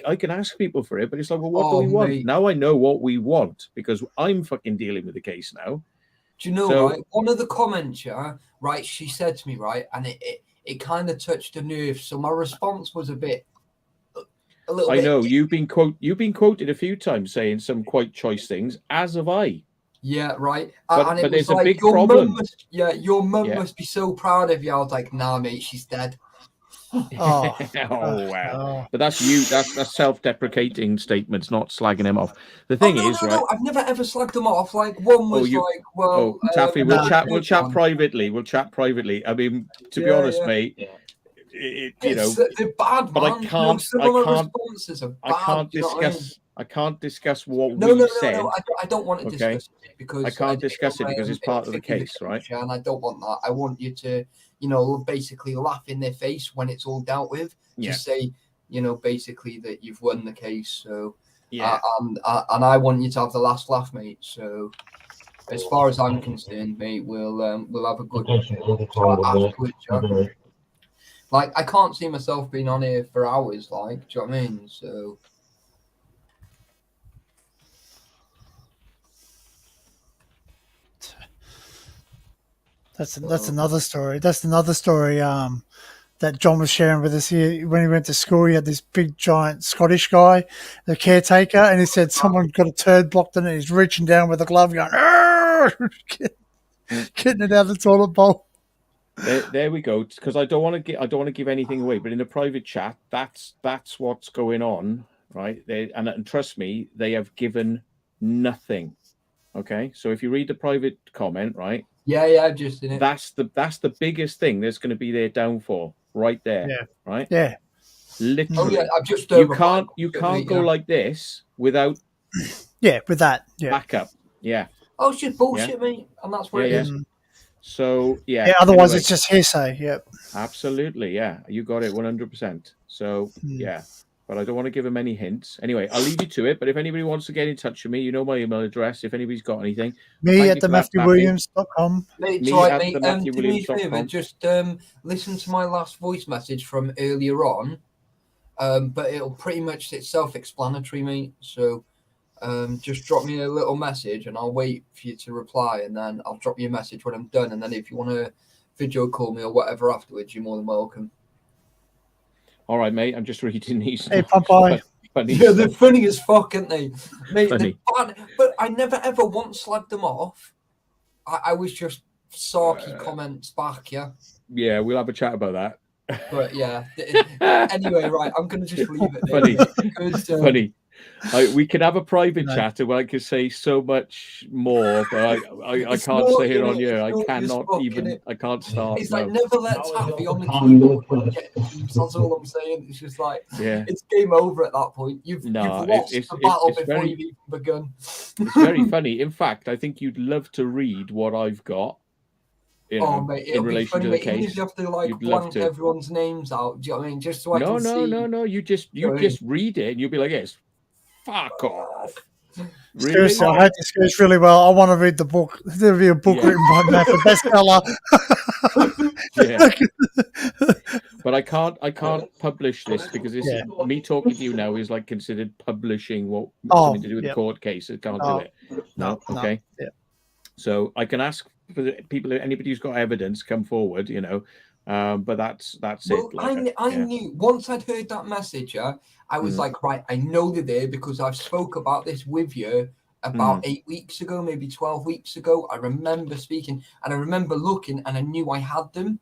I can ask people for it, but it's like, well, what do we want? Mate. Now I know what we want because I'm fucking dealing with the case now. Do you know, right? One of the comments, right, she said to me, right, and it kind of touched a nerve. So my response was a bit a little I bit. know you've been quoted a few times saying some quite choice things, as have I. Yeah, right. But- And it but was there's a like, big your problem. mum must, your mum Yeah. must be so proud of you. I was like, nah, mate, she's dead. Oh, Oh wow! oh. But that's you. That's self-deprecating statements, not slagging him off. The thing no, is, no, right? no, I've never ever slagged them off. Like, one was you- like, well, Taffy, we'll no. chat. We'll chat one. privately. We'll chat privately. I mean, to be Yeah, honest, yeah. mate, you know, They're bad, but I man. can't- Some I of my can't- responses are bad. I can't you know what I mean? discuss. I can't discuss what No, we've said. no. I don't want to Okay. discuss it because I can't discuss it because it's part of the case, right? And I don't want that. I want you to, basically laugh in their face when it's all dealt with. Yeah. Just say, basically that you've won the case. So, Yeah. and I want you to have the last laugh, mate. So, as far as I'm concerned, mate, we'll have a good chat afterwards. Yeah? Like, I can't see myself being on here for hours. Like, do you know what I mean? So. That's another story. That's another story. That John was sharing with us here when he went to school. He had this big giant Scottish guy, the caretaker, and he said someone got a turd blocked in it. He's reaching down with a glove, going, getting it out of the toilet bowl. There we go. Because I don't want to give anything away, but in a private chat, that's what's going on, right? And trust me, they have given nothing. Okay, so if you read the private comment, right? Yeah, I've just seen it. That's the biggest thing that's going to be their downfall right there. Yeah. Right. Yeah. Literally. Oh yeah, I've just. You can't go like this without. Yeah, with that. Yeah. Backup. Yeah. Oh, it's just bullshit, mate, and that's what it is. So yeah. Yeah. Otherwise, anyway, it's just hearsay. Yep. Absolutely. Yeah. You got it 100%. So yeah. But I don't want to give them any hints. Anyway, I'll leave you to it. But if anybody wants to get in touch with me, you know my email address. If anybody's got anything, me at thematthewwilliams.com. Mate, Me right, at mate. Do me a favour, just listen to my last voice message from earlier on. But it'll pretty much it's self-explanatory, mate. So just drop me a little message and I'll wait for you to reply, and then I'll drop you a message when I'm done. And then if you want to video call me or whatever afterwards, you're more than welcome. All right, mate. I'm just reading these. Hey, Popeye. Yeah, they're funny as fuck, aren't they? Mate, Funny. But I never ever once slagged them off. I was just sarky comments back, yeah. Yeah, we'll have a chat about that. But yeah. Anyway, right, I'm gonna just leave it Funny. there. Because, Funny. We can have a private chat where I could say so much more, but I can't say it on here. I cannot even. I can't start. It's like never let Taffy on the keyboard. That's all I'm saying. It's just like it's game over at that point. You've lost the battle before you've even begun. It's very funny. In fact, I think you'd love to read what I've got. Mate, in relation to the case, even if you have to like blank everyone's names out. Do you know what I mean? Just so I can see. No. You just read it and you'll be like, yes, fuck off. Really? Seriously, I hope this goes really well. I want to read the book. There'll be a book written by Matt, the bestseller. But I can't publish this because this is, me talking to you now is like considered publishing something to do with the court case. I can't do it. No. Okay. Yeah. So I can ask for people, anybody who's got evidence, come forward. But that's it. Like, I knew once I'd heard that message. I was like, right, I know they're there because I've spoke about this with you about 8 weeks ago, maybe 12 weeks ago. I remember speaking and I remember looking and I knew I had them.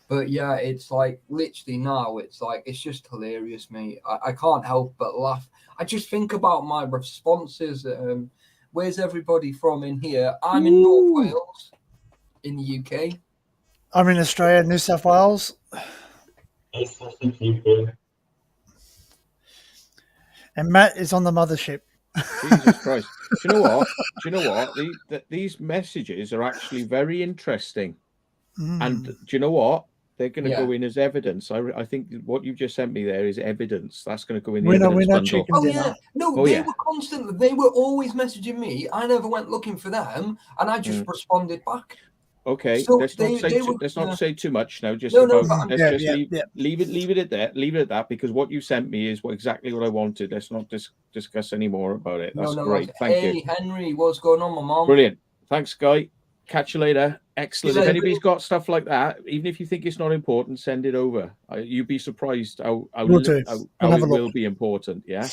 But yeah, it's like literally now it's like it's just hilarious, mate. I can't help but laugh. I just think about my responses. Where's everybody from in here? I'm in North Wales, in the UK. I'm in Australia, New South Wales. And Matt is on the mothership. Jesus Christ. Do you know what? These messages are actually very interesting. And do you know what? They're going to go in as evidence. I think what you've just sent me there is evidence. That's going to go in the evidence bundle. Oh, yeah. No, they were constantly, they were always messaging me. I never went looking for them. And I just responded back. Okay, so let's not say too much now. Just leave it at that. Leave it at that because what you sent me is exactly what I wanted. Let's not discuss any more about it. That's great. Thank you. Hey, Henry, what's going on, my mom? Brilliant. Thanks, Guy. Catch you later. Excellent. See you If later. anybody's got stuff like that, even if you think it's not important, send it over. You'd be surprised how Will do. how We'll have it a look. will be important. Yeah.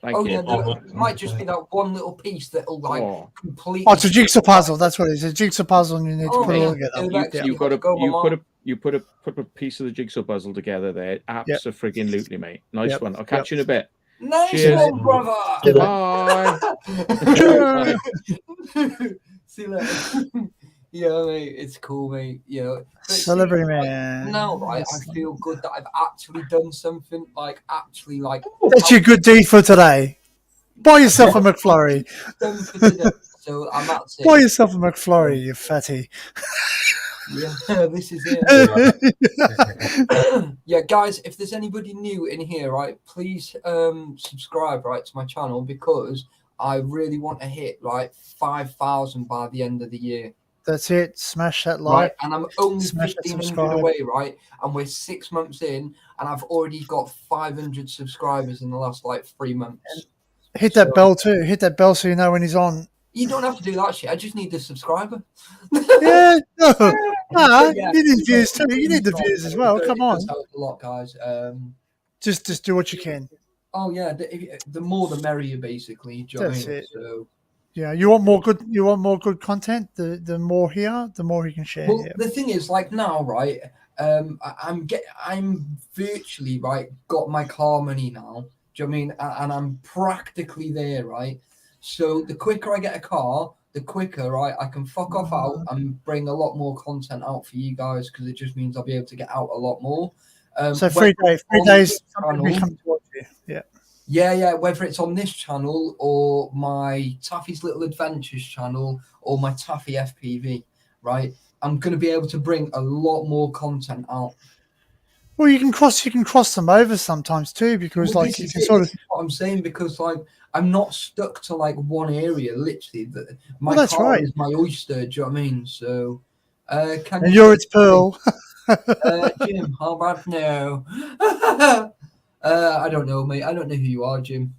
Thank Oh you. yeah, it might just be that one little piece that'll like Oh. completely. Oh, it's a jigsaw puzzle. That's what it is. It's a jigsaw puzzle, and you need to Oh, put it all yeah. together. Yeah, actually, You got to go, Mama. put a piece of the jigsaw puzzle together there. Absolutely, mate. Nice Yep. one. I'll catch you in a bit. Nice Cheers. one, brother. Bye. See you later. Yeah, mate, it's cool, mate. You know, but see, Celebrity like, man. now, right, I feel good that I've actually done something. Like, actually, like That's your good deed for today. Buy yourself a McFlurry. done for today. So I'm at it. Buy yourself a McFlurry, you fatty. Yeah, this is it. Yeah, guys, if there's anybody new in here, right, please subscribe, right, to my channel, because I really want to hit like 5,000 by the end of the year. That's it. Smash that Right, like. and I'm only Smash that 1,500 subscribe. away, right? And we're 6 months in, and I've already got 500 subscribers in the last like 3 months. Hit that bell too. Hit that bell so you know when he's on. You don't have to do that shit. I just need the subscriber. Yeah, no, Yeah. you need views too. You need the views as well. Come on, It does help a lot, guys. just do what you can. Oh yeah, the more the merrier, basically. Do you know what I That's mean? it. So, Yeah, you want more good. You want more good content. The more here, the more you can share. well, Yeah. the thing is, like now, right? I'm virtually right. Got my car money now. Do you know what I mean? And I'm practically there, right? So the quicker I get a car, the quicker, right, I can fuck off out and bring a lot more content out for you guys, because it just means I'll be able to get out a lot more. So 3 days. 3 on days. this Somebody will channel- come to watch you. Yeah. Yeah, whether it's on this channel or my Taffy's Little Adventures channel or my Taffy FPV, right? I'm going to be able to bring a lot more content out. Well, you can cross them over sometimes too, because Well, like this you is can it, sort this of. is what I'm saying, because like I'm not stuck to like one area. Literally, my Well, that's car right. is my oyster. Do you know what I mean? So, can And you you're its pearl. Jim? How about now? I don't know, mate. I don't know who you are, Jim.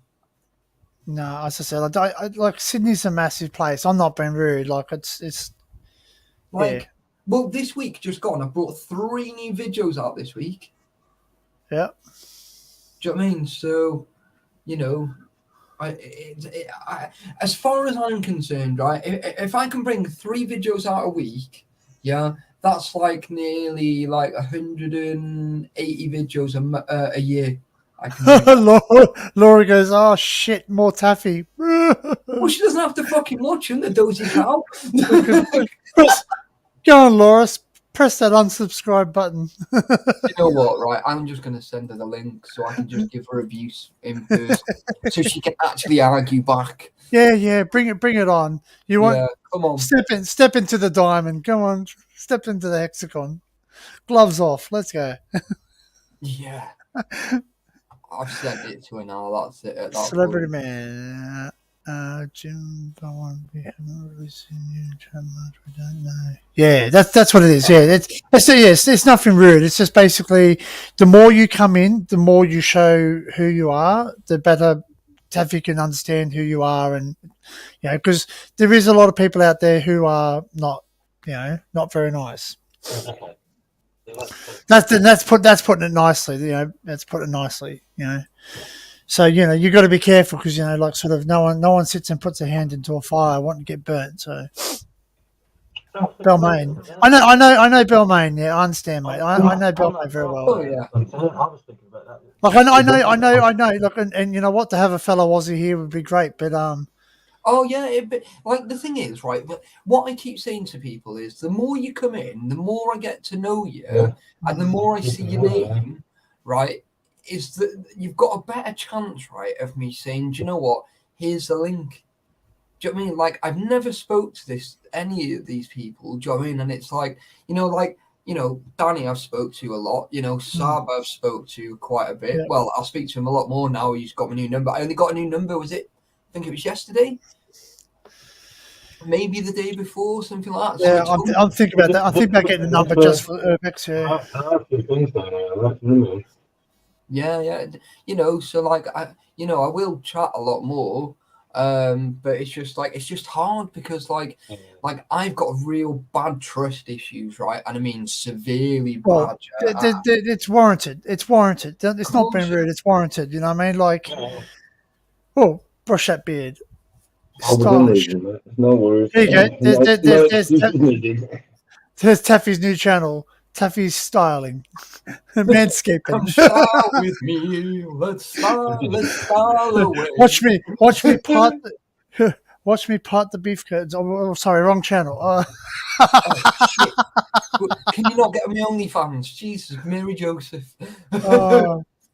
No, as I said, I like Sydney's a massive place. I'm not being rude. Like it's Like, Yeah. well, this week just gone, I brought 3 new videos out this week. yeah. Do you know what I mean? So, you know, as far as I'm concerned, right, if I can bring 3 videos out a week, yeah, that's like nearly like 180 videos a year. I can bring. Laura goes, oh shit, more taffy. Well, she doesn't have to fucking watch him, the dozy cow. Go on, Laura. Press that unsubscribe button. You know what, right? I'm just going to send her the link so I can just give her abuse in person so she can actually argue back. Yeah. Bring it on. You want Yeah, come on. step into the diamond. Come on, step into the hexagon. Gloves off. Let's go. Yeah. I've sent it to her now. That's it. At that Celebrity point. man. Jim Bowen, we haven't really seen you in chat much. We don't know. Yeah, that's what it is. Yeah, it's nothing rude. It's just basically the more you come in, the more you show who you are, the better Taffy can understand who you are, and because there is a lot of people out there who are not very nice. That's putting it nicely. That's putting it nicely. So you got to be careful, because like sort of no one sits and puts a hand into a fire wanting to get burnt. So Belmain, I know Belmain. Yeah, I understand, mate. I know Belmain very well. Oh yeah. Like I know. Look, and you know what? To have a fellow Aussie here would be great. But Oh yeah. But like the thing is, right? But what I keep saying to people is, the more you come in, the more I get to know you, and the more I see your name, right? Is that you've got a better chance, right, of me saying, do you know what? Here's the link. Do you know what I mean? Like, I've never spoke to any of these people. Do you know what I mean? And it's like, Danny I've spoke to a lot. Saab I've spoke to quite a bit. Yeah. Well, I'll speak to him a lot more now. He's got my new number. I only got a new number. I think it was yesterday. Maybe the day before, something like that. yeah, So I'm thinking about that. I'm thinking about getting a number just for Urbex. Yeah. So like I will chat a lot more, But it's just hard because like I've got real bad trust issues, right? And I mean severely Well, bad. it's warranted. It's warranted. It's not being Course. rude. It's warranted. You know what I mean? Like, oh, brush that beard. I was Stylish. amazing, mate. No worries. There you go. There's needed. There's Taffy's new channel. Taffy's styling, Come manscaping. style with me. Let's style away. Watch me part. Watch me part the beef curtains. Oh, sorry, wrong channel. Oh, shit. Can you not get me OnlyFans? Jesus, Mary Joseph.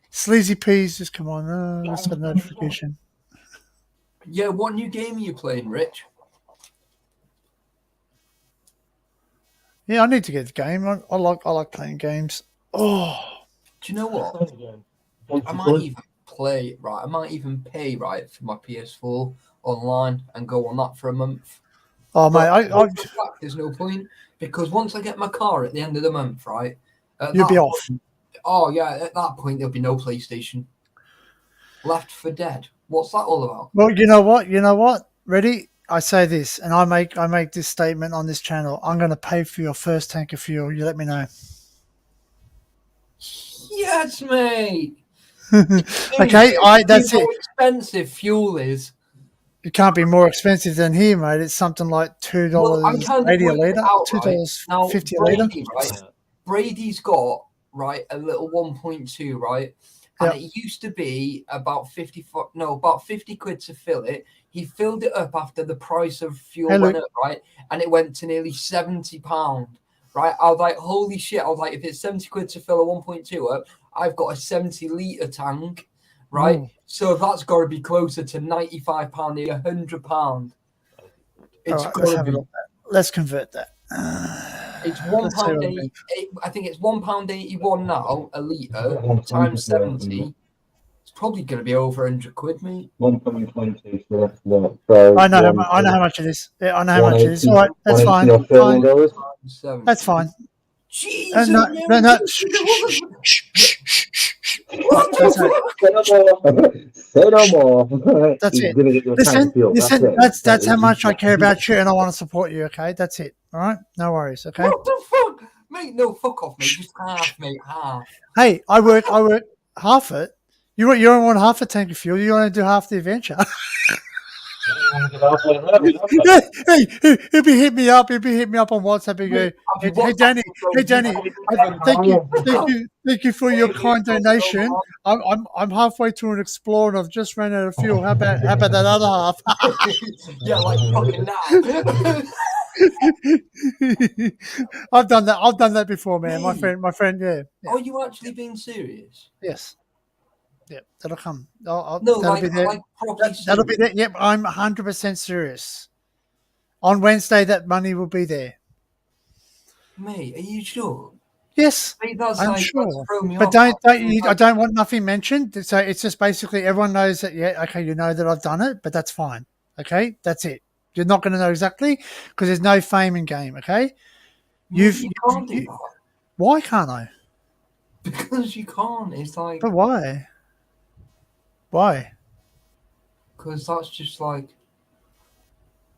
Sleazy peas, just come on. That's a notification. Yeah, what new game are you playing, Rich? Yeah, I need to get the game. I like playing games. Oh, Do you know what? I might even play, right? I might even pay, right, for my PS4 online and go on that for a month. oh mate, There's no point because once I get my car at the end of the month, right? you'll be off. Oh yeah, at that point there'll be no PlayStation. Left for Dead. What's that all about? Well, you know what? Ready? I say this, and I make this statement on this channel. I'm going to pay for your first tank of fuel. You let me know. Yes, mate. Okay, that's You know it. how expensive fuel is. It can't be more expensive than here, mate. It's something like $2.80 a litre, $2.50 a litre. Brady, right? Brady's got right a little 1.2, right? And Yep. it used to be about 50 quid to fill it. He filled it up after the price of fuel Hey, went Luke. up, right? And it went to nearly £70, right? I was like, holy shit. I was like, if it's 70 quid to fill a 1.2 up, I've got a 70-litre tank, right? Ooh. So that's got to be closer to £95, nearly £100. It's All right, got to be. let's convert that. It's Let's see what I £1.80. I think it's £1.81 now a litre times 70. It's probably going to be over 100 quid, mate. 1.20, so that's what. So I know how much it is. Yeah, I know how much it is. All right, that's fine. $7. That's fine. Jesus, No. What the Say no more. That's He's it. gonna get your tank fuel. Listen. That's it. That's how much I care about you, and I want to support you. Okay, that's it. All right, no worries. Okay. What the fuck? Mate, no, fuck off, mate. Just half, mate, half. Hey, I work half it. You don't want half a tank of fuel. You want to do half the adventure. Hey, he'll be hitting me up. He'll be hitting me up on WhatsApp and go, hey Danny, thank you for your kind donation. I'm halfway to an Explorer and I've just ran out of fuel. How about that other half? Yeah, like fucking now. I've done that before, man. My friend, yeah. Are you actually being serious? Yes. Yeah, that'll come. No, that'll be there. That'll be there. Yep, I'm 100% serious. On Wednesday, that money will be there. Mate, are you sure? Yes, Mate, that's I'm like, sure. that's thrown me But off. I don't want nothing mentioned. So it's just basically everyone knows that. Yeah, okay, you know that I've done it, but that's fine. Okay, that's it. You're not going to know exactly because there's no fame in game. Okay, You can't do that. Why can't I? Because you can't. It's like, But why? Why? because that's just like,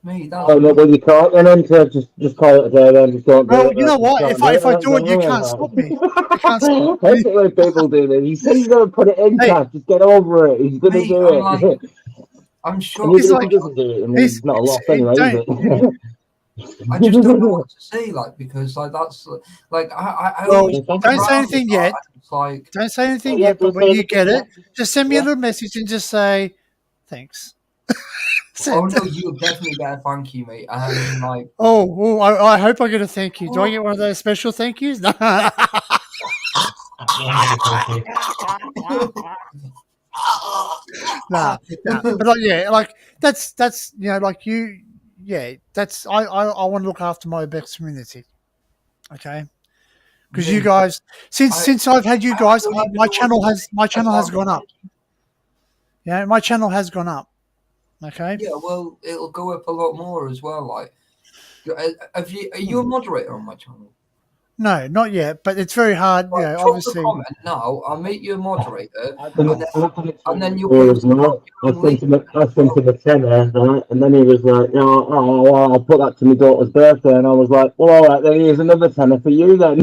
mate, that's. Oh no, but you can't. And then just call it a day. Then just don't do Well, it. you know what? If I do it, you Don't can't worry stop about me. it. You can't stop I me. hate when people do this. He said he's going to put it in, Hey. Cash. Just get over it. He's going to Mate, do I'm it. like, I'm sure. And even He's if like- he doesn't do it, I mean, he's- it's not a loss he's- anyway, is don't- it? I just don't know what to say, like, because like that's like I Well, always don't talk say around anything it, yet. It's like, Don't say anything Yeah, yet, but don't when say you anything get it, yet. just send me a Yeah. little message and just say thanks. oh no, you'll definitely get a thank you, mate. I mean, like, Oh, I hope I get a thank you. Do I get one of those special thank yous? No. Nah. But like, yeah, like that's you know, like you, yeah, that's I want to look after my best community. Okay. Because you guys, since I've had you guys, don't even my know channel what has gone up. Yeah, my channel has gone up. Okay. Yeah, well, it'll go up a lot more as well. Like, are you a moderator on my channel? No, not yet. But it's very hard. Right, You know, drop obviously. the comment now. I'll make you a moderator, And and then you'll I be able to drop your own link. sent him a tenner, right? And then he was like, oh, well, I'll put that to my daughter's birthday. And I was like, well, all right, then here's another tenner for you then.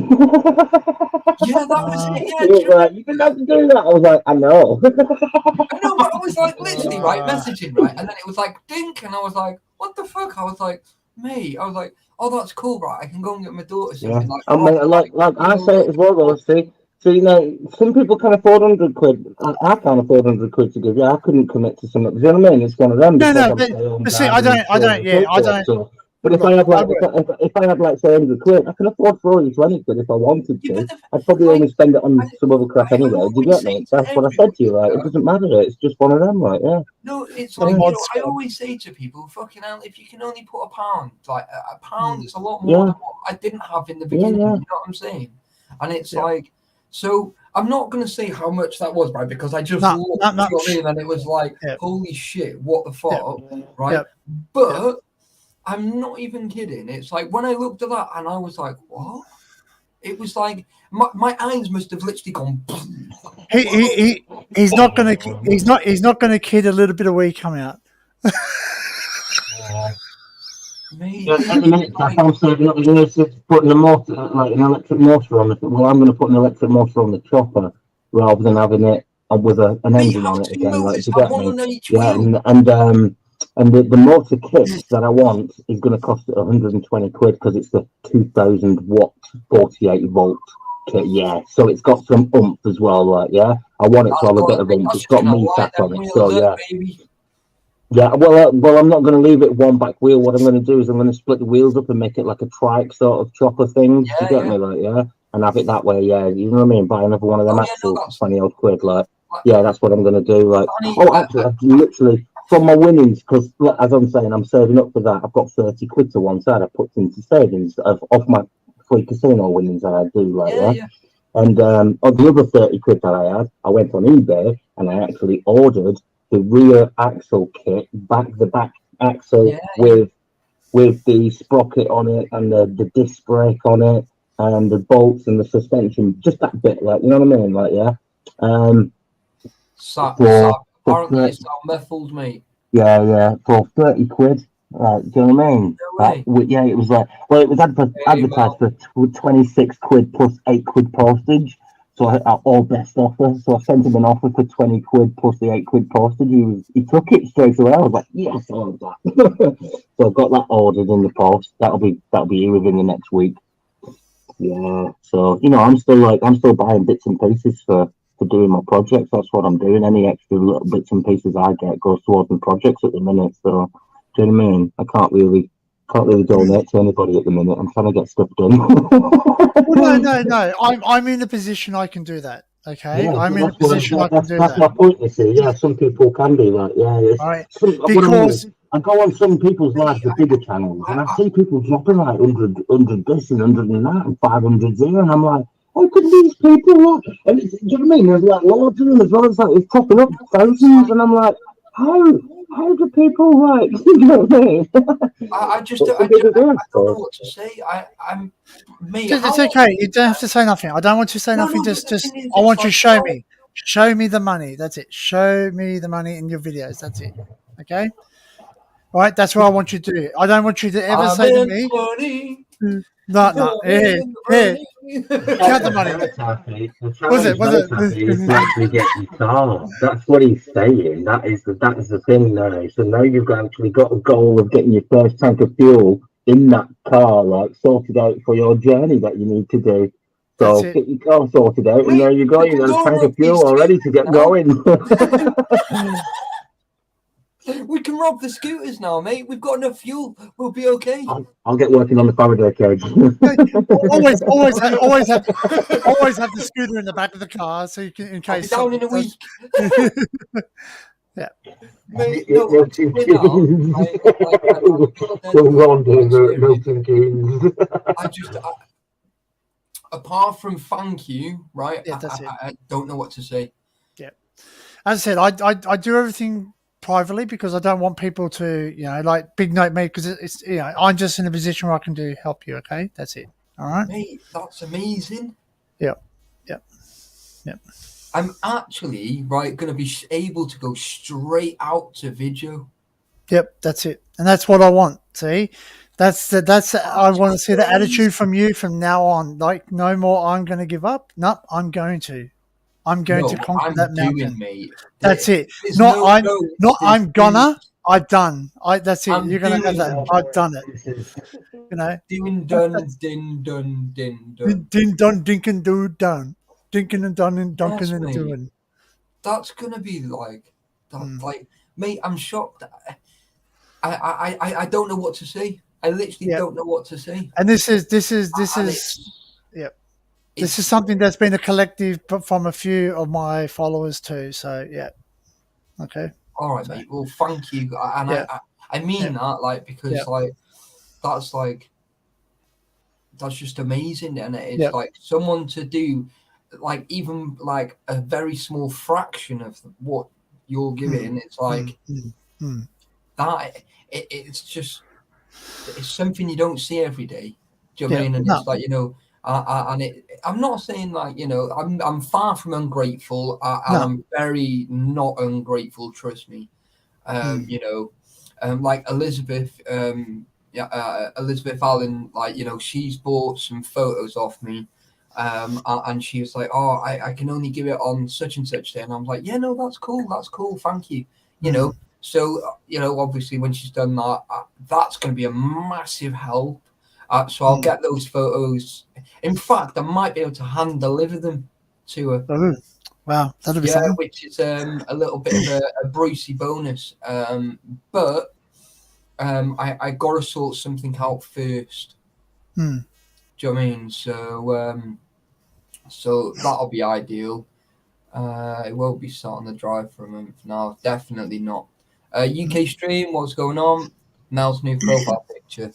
Yeah, that was it. Yeah, He do was you know? like, you didn't have to do that. I was like, I know. I know, but I was like literally right messaging right, and then it was like dink, and I was like, what the fuck? I was like, mate, I was like, oh, that's cool, right? I can go and get my daughter Yeah, something like. I mean, like I say it as well, though. See, you know, some people can afford 100 quid. I can't afford 100 quid to give you. I couldn't commit to something. Do you know what I mean? It's one of them No, because no. I'm stay-home But see, dad I and don't. so on and Yeah, so I forth. don't. So, but if Right, I have I like, would. if I had like say 100 quid, I can afford for you 20 quid if I wanted Yeah, to. but I'd probably like, only spend it on I, some other crap I anyway. Do you always get say me? to That's what I said to you. Right? It everybody, doesn't matter. It's just one of them, right? Yeah. no, it's The like, mod I squad. always say to people, fucking hell, if you can only put a pound, like a pound is a lot more Yeah. than what I didn't have in the Yeah, beginning. yeah. You know what I'm saying? And it's Yeah. like, so I'm not going to say how much that was, right? Because I just No, looked, no, you know what I no. mean? And it was like, Yeah. holy shit, what the fuck, right? Yeah. But I'm not even kidding. It's like when I looked at that and I was like, what? It was like my eyes must have literally gone. He's not gonna kid a little bit of weed come out. Mate, Yeah, at the minute, I'm saving up the putting a motor, like an electric motor on it. Well, I'm going to put an electric motor on the chopper rather than having it with an mate, engine have on it two again. Like, motors, do you have get one me? on each Yeah, wheel. and the motor kit that I want is going to cost 120 quid because it's the 2000 watt 48 volt kit. Yeah, so it's got some oomph as well. Like, yeah, I want it to That's have a got bit to of be. oomph. That's It's just got gonna me light sat on them it, wheels so up, yeah. baby. Yeah, well, I'm not going to leave it one back wheel. What I'm going to do is I'm going to split the wheels up and make it like a trike sort of chopper thing. Do you get me? Like, yeah, and have it that way. Yeah, you know what I mean? Buy another one of them Oh yeah, no, axles for that's 20 odd quid. Like, like, yeah, that's what I'm going to do. Like, Danny, oh, actually, I've literally from my winnings because, as I'm saying, I'm saving up for that. I've got 30 quid to one side. I put into savings of my free casino winnings that I do. Like, yeah. And on the other 30 quid that I had, I went on eBay and I actually ordered the rear axle kit, back axle with the sprocket on it and the disc brake on it and the bolts and the suspension, just that bit, like, you know what I mean? Like, yeah. Apparently you sound muffled, mate. Yeah, for 30 quid. Right, do you know what I mean? No way. Yeah, it was like, well, it was advertised for 26 quid plus 8 quid postage. So all best offer. So I sent him an offer for 20 quid plus the 8 quid postage. He took it straight away. I was like, yes, I want that. So I've got that ordered in the post. That'll be here within the next week. Yeah. So I'm still buying bits and pieces for doing my projects. That's what I'm doing. Any extra little bits and pieces I get goes towards my projects at the minute. So do you know what I mean? I can't really donate to anybody at the minute. I'm trying to get stuff done. Well, no. I'm in a position I can do that. Okay, Yeah, I'm in a position I can do that's that. my point. You see, yeah, some people can be like, yeah, Right, because I go on some people's lives, the bigger channels, and I see people dropping like 100 this and 100 and that and 500 here, and I'm like, how could these people? And do you know what I mean? There's like loads of them as well. It's like it's popping up thousands, and I'm like, how do people like? You know what I mean? I don't know what to say. I'm me. It's okay. You don't have to say nothing. I don't want you to say nothing. Just I want you to show me. Show me the money. That's it. Show me the money in your videos. That's it. Okay. All right. That's what I want you to do. I don't want you to ever say to me, no. Here. Count the money. Was it? Actually get your car. That's what he's saying. That is the thing now. So now you've actually got a goal of getting your first tank of fuel in that car, like sorted out for your journey that you need to do. So get your car sorted out, and there you go. You got a tank of fuel already to get going. We can rob the scooters now, mate. We've got enough fuel. We'll be okay. I'll get working on the Faraday cage. always have the scooter in the back of the car, so you can in case I'll be down in a week. Yeah. Mate, apart from thank you, right? Yeah, that's it. I don't know what to say. Yeah. As I said, I do everything privately because I don't want people to, like big note me because it's I'm just in a position where I can help you. Okay, that's it. All right. Mate, that's amazing. Yep. Yep. Yep. I'm actually going to be able to go straight out to video. Yep. That's it, and that's what I want. See, that's I want to see the crazy. attitude from you from now on. Like, no more. I'm going to give up. No, I'm going to. I'm going to conquer I'm that doing, mountain. mate. That's it. There's Not no I'm. notes, Not there's I'm gonna. do's. I've done. That's it. I'm You're gonna have doing that. it. I've done it. You know. Doing, That- done, that's din, done, din, done. din, din dun dinkin do done. Dinkin and done and dunkin Yes, and mate. doing. That's gonna be like that. Mm. Like, mate, I'm shocked. I don't know what to say. I literally Yeah. don't know what to say. And this is And yep. it's This is something that's been a collective from a few of my followers too. So yeah. Okay. all right, mate. Well, thank you, and Yeah. I mean Yeah. that, like, because Yeah. that's just amazing, and it's Yeah. like someone to do, like, even like a very small fraction of what you're giving. It's like Mm. that. It's just it's something you don't see every day. Do you know what I Yeah. mean? And No. it's like, I'm not saying, like, I'm far from ungrateful, and No. I'm very not ungrateful. Trust me. Like Elizabeth, Elizabeth Allen, like, she's bought some photos off me, and she was like, "Oh, I can only give it on such and such day," and I was like, "Yeah, no, that's cool, thank you," So, obviously, when she's done that, that's going to be a massive help. So I'll get those photos. In fact, I might be able to hand deliver them to her. Oh, wow, that'll be Yeah, something. which is a little bit of a Brucey bonus. But I got to sort something out first. Hmm. Do you know what I mean? So that'll be ideal. It won't be sat on the drive for a month now. Definitely not. UK stream, what's going on? Mel's new profile picture.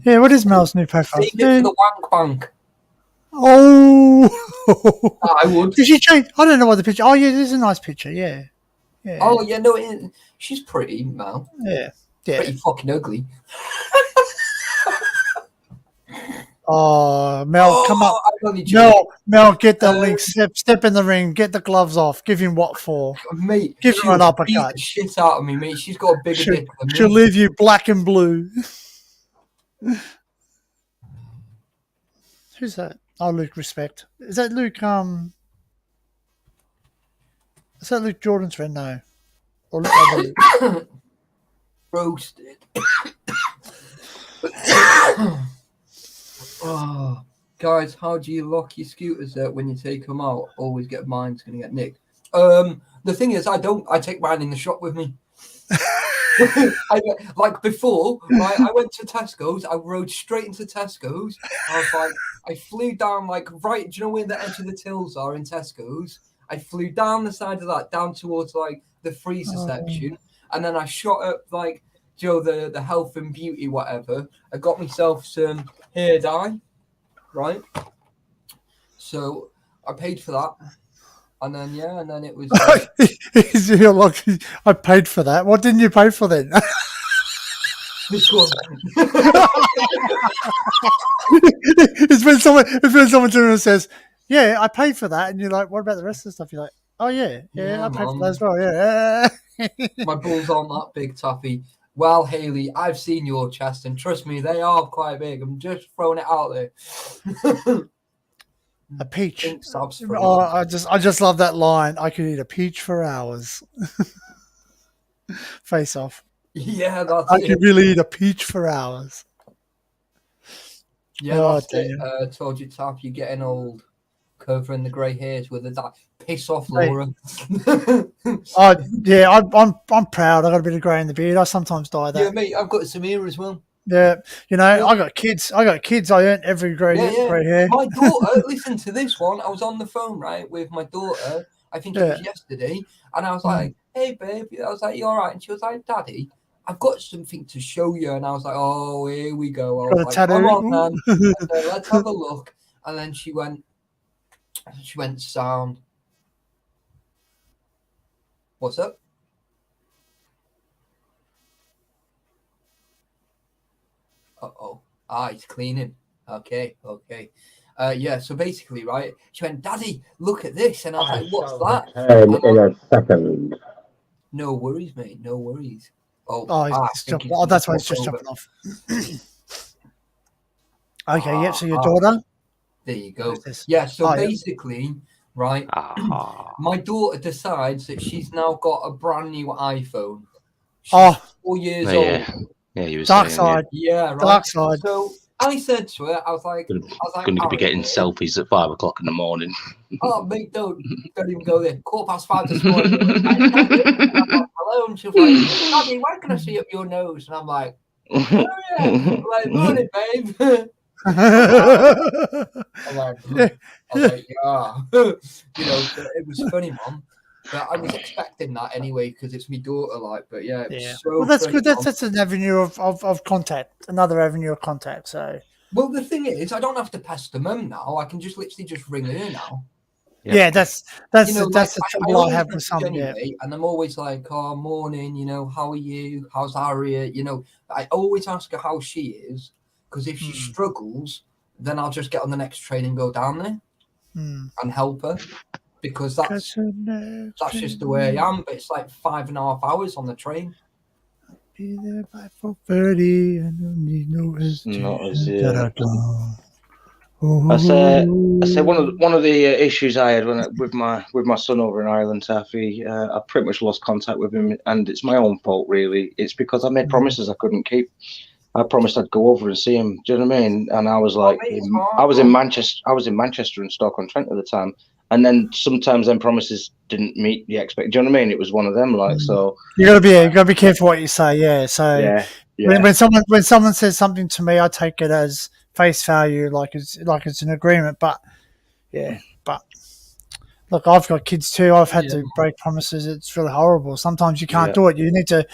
Yeah, what is Mel's new profile? Save it for the wank bank. Oh, I would. did she change? I don't know what the picture. Oh, yeah, this is a nice picture. Yeah, yeah. Oh yeah, no, she's pretty, Mel. Yeah, yeah. Pretty fucking ugly. Oh, Mel, come up. I'm only joking. Mel, get the link. Step in the ring. Get the gloves off. Give him what for? Mate, Give him she'll an uppercut. beat the shit out of me, mate. She's got a bigger dick than She'll me. leave you black and blue. Who's that? Oh, Luke, respect. Is that Luke? Is that Luke Jordan's friend? No. Or Luke, other Luke? Roasted. Oh, guys, how do you lock your scooters out when you take them out? Always get mine's gonna get nicked. The thing is, I take mine in the shop with me. Like before, right? I went to Tesco's. I rode straight into Tesco's. I was like, I flew down, like, right. Do you know where the edge of the tills are in Tesco's? I flew down the side of that, down towards like the freezer section, and then I shot up, like, the health and beauty whatever. I got myself some hair dye, right? So I paid for that. And then it was You're like, I paid for that. What didn't you pay for then? this one. It's when someone turns around and says, "Yeah, I paid for that," and you're like, "What about the rest of the stuff?" You're like, "Oh yeah, I paid for that as well." Yeah. My balls aren't that big, Taffy. Well, Haley, I've seen your chest, and trust me, they are quite big. I'm just throwing it out there. A peach. Oh, I just love that line. I could eat a peach for hours. Face off. Yeah, that's I it. could really eat a peach for hours. Yeah, Oh, that's it. damn. Told you, Taff, you're getting old. Covering the grey hairs with a piss off, Hey. Laura. Yeah, I'm proud. I got a bit of grey in the beard. I sometimes dye that. Yeah, mate, I've got some here as well. Yeah, I got kids. I earn every grey hair. My daughter, listen to this one. I was on the phone, right, with my daughter. I think it was yesterday. And I was like, "Hey, babe." I was like, "You all right?" And she was like, "Daddy, I've got something to show you." And I was like, "Oh, here we go." I was like, tattoo? "Come on, man. I said, let's have a look." And then she went, "Sound. What's up?" Uh-oh. He's cleaning. Okay. Yeah, so basically, right, she went, Daddy, look at this. And I was like, what's that? In a second. No worries, mate. No worries. Oh, I he's think jumping. it's Oh, that's why gonna he's just flip jumping off. Okay, yep. So your Ah, daughter. There you go. Who's this? Yeah, so Oh, yeah. basically, right, Ah. my daughter decides that she's now got a brand new iPhone. She's Oh. 4 years Oh, old. yeah. Yeah, you were Dark saying, side. Yeah, right. Dark side. So I said to her, I was like, Going to be getting selfies at 5 o'clock in the morning. Oh, mate, don't even go there. 5:15 this morning. And I'm like, hello, and she was like, Daddy, why can I see up your nose? And I'm like, oh yeah, I'm like, morning, babe. I'm like, yeah. You know, so it was funny, Mom. But I was expecting that anyway because it's my daughter, like. But yeah, it was so well, that's funny, good. That's an avenue of contact, another avenue of contact. So. Well, the thing is, I don't have to pester Mum now. I can just literally just ring her now. Yeah, that's You know, that's the trouble I always have with message some. anyway, and I'm always like, "Oh, morning. You know, how are you? How's Harriet? You know, I always ask her how she is because if she struggles, then I'll just get on the next train and go down there and help her because that's just the way I am. But it's like 5.5 hours on the train. Be there by 4:30 and don't need no I say one of the issues I had with my son over in Ireland, Taffy. I pretty much lost contact with him, and it's my own fault really. It's because I made promises I couldn't keep. I promised I'd go over and see him. Do you know what I mean? And I was like, I was in Manchester and Stoke-on-Trent at the time, and then sometimes them promises didn't meet the expectation. Do you know what I mean? It was one of them, like so. You gotta be careful what you say. Yeah. So when someone says something to me, I take it as face value, like it's an agreement. But look, I've got kids too. I've had to break promises. It's really horrible. Sometimes you can't do it. You need to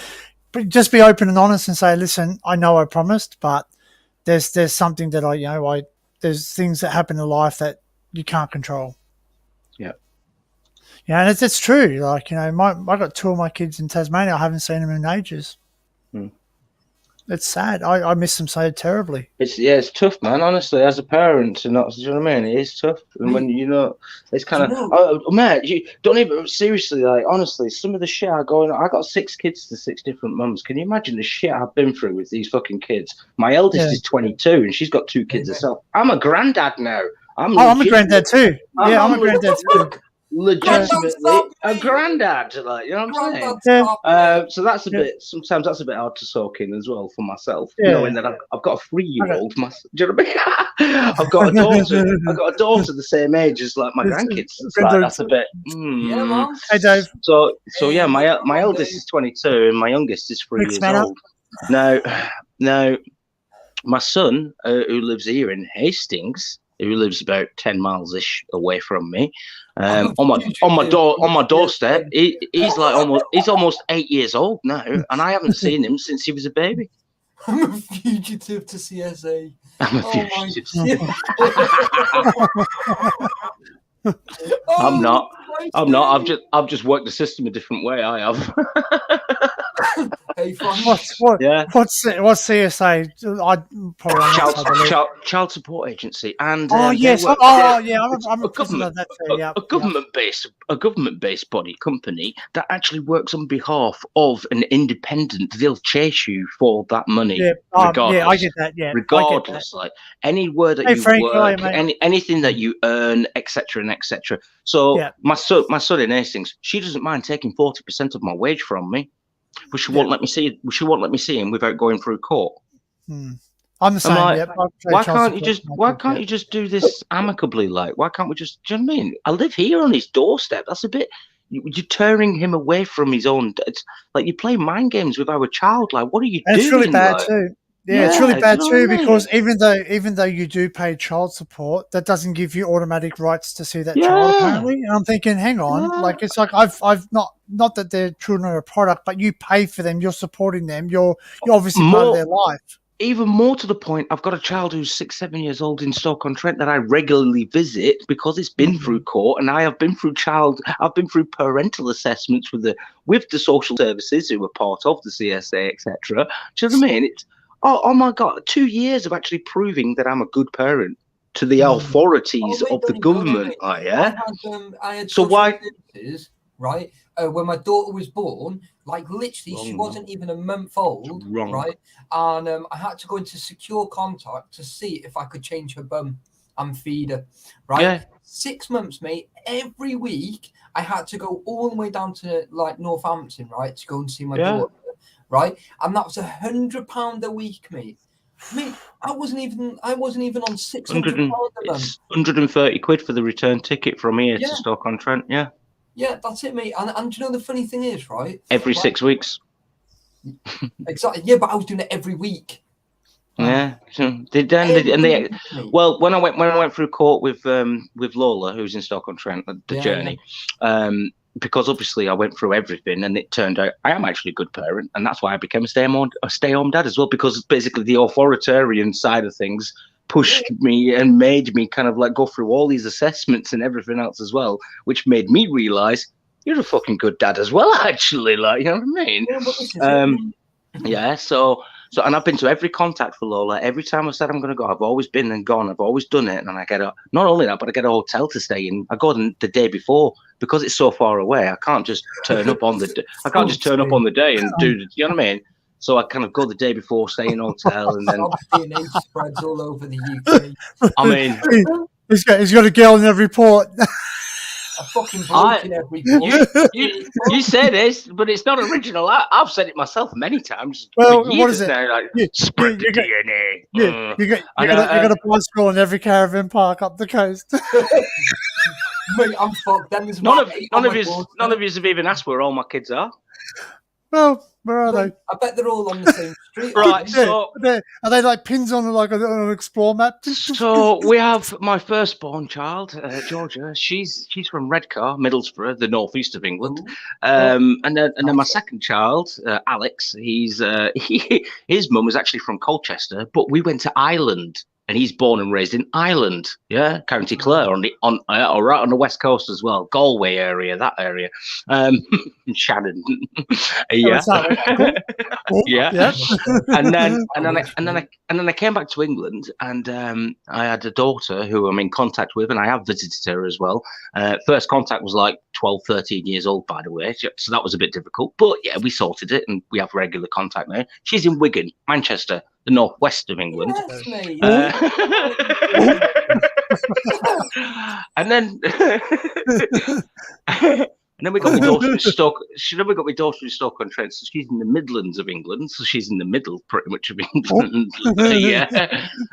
just be open and honest and say, listen, I know I promised, but there's something that there's things that happen in life that you can't control. Yeah, and it's true. Like, I got 2 of my kids in Tasmania. I haven't seen them in ages. It's sad. I miss them so terribly. It's tough, man. Honestly, as a parent, to not, do you know what I mean? It is tough, and when it's kind of, man, you don't even seriously, like, honestly, some of the shit I got 6 kids to 6 different mums. Can you imagine the shit I've been through with these fucking kids? My eldest is 22, and she's got 2 kids herself. I'm a granddad now. I'm a granddad too. Yeah, I'm a granddad too. Legitimately a granddad, like, you know what I'm saying? So that's sometimes that's a bit hard to soak in as well for myself, knowing that I've got a 3-year-old. Do you know what I mean? I've got a daughter the same age as like my grandkids. It's like, that's a bit. Hey, Dave. So yeah, my eldest is 22 and my youngest is 3 years old. Now, my son, who lives here in Hastings, who lives about 10 miles ish away from me, on my doorstep, he's almost 8 years old now, and I haven't seen him since he was a baby. I'm a fugitive to CSA. I'm a fugitive. I'm not. I've just worked the system a different way. I have. Hey, what's CSA? Child Support Agency, and yes, I'm a prisoner of that too. Yeah, a government-based body company that actually works on behalf of an independent. They'll chase you for that money, regardless. I get that. Yeah, regardless, like anywhere that you work, anything that you earn, etc. and etc. So my son in Hastings, she doesn't mind taking 40% of my wage from me. But she won't let me see. She won't let me see him without going through court. I'm the same. Like, why can't you just do this amicably? Like, why can't we just? Do you know what I mean? I live here on his doorstep. That's a bit. You're turning him away from his own. It's like you play mind games with our child. Like, what are you doing? It's really bad too. Yeah, it's really bad too because even though you do pay child support, that doesn't give you automatic rights to see that child apparently. And I'm thinking, hang on, like it's like I've not that their children are a product, but you pay for them, you're supporting them, you're obviously part of their life. Even more to the point, I've got a child who's 6-7 years old in Stoke-on-Trent that I regularly visit because it's been through court, and I've been through parental assessments with the social services who were part of the CSA, etc. Do you know what I mean? Oh my God! 2 years of actually proving that I'm a good parent to the Mm. authorities Oh, of the mate, don't you know, government. mate? Yeah. I had So social why- services, right? When my daughter was born, like literally, she Wrong, wasn't even a month old, Wrong. right? And I had to go into secure contact to see if I could change her bum and feed her, right? Yeah. 6 months, mate. Every week, I had to go all the way down to like Northampton, right, to go and see my Yeah. daughter, right? And that was £100 a week, mate. Mate, I wasn't even on £600 a month. It's 130 quid for the return ticket from here Yeah. to Stoke-on-Trent. Yeah. Yeah, that's it, mate. And do you know the funny thing is, right? Every Right. 6 weeks. Exactly. Yeah, but I was doing it every week. Yeah. So they Every and they week, mate. well, when I went through court with Lola, who's in Stoke-on-Trent, the Yeah, journey, because obviously I went through everything, and it turned out I am actually a good parent, and that's why I became a stay-home dad as well. Because basically the authoritarian side of things pushed me and made me kind of like go through all these assessments and everything else as well, which made me realize you're a fucking good dad as well, actually. Like, you know what I mean? Yeah, but this is it. Yeah. So, and I've been to every contact for Lola. Every time I said I'm going to go, I've always been and gone. I've always done it. And I get not only that, but I get a hotel to stay in. I go the day before because it's so far away. I can't just turn up on the day and do. You know what I mean? So I kind of go the day before, stay in a hotel, and then DNA spreads all over the UK. I mean, he's got a girl in every port. A fucking bloke in every port. you say this, but it's not original. I've said it myself many times. Well, for what years is it? now, like, Yeah, spread you the got- DNA. Yeah, you I got a bicycle in every caravan park up the coast. Mate, I'm fucked. Then there's None about of 8 on my you doorstep. have even asked where all my kids are. Well, where are they? I bet they're all on the same street. Right, aren't they? so Are they like pins on an explore map? So we have my firstborn child, Georgia. She's from Redcar, Middlesbrough, the northeast of England. And then my second child, Alex. His mum was actually from Colchester, but we went to Ireland, and he's born and raised in Ireland. Yeah, County Clare right on the west coast as well, Galway area, that area. Shannon. Yeah. Yeah. And then I came back to England, and I had a daughter who I'm in contact with, and I have visited her as well. First contact was like 12, 13 years old, by the way, so that was a bit difficult. But yeah, we sorted it, and we have regular contact now. She's in Wigan, Manchester, the northwest of England. Yes, mate. And then And then we got my daughter in Stoke. Then we got my daughter in Stoke-on-Trent. So she's in the Midlands of England. So she's in the middle, pretty much, of England. Yeah.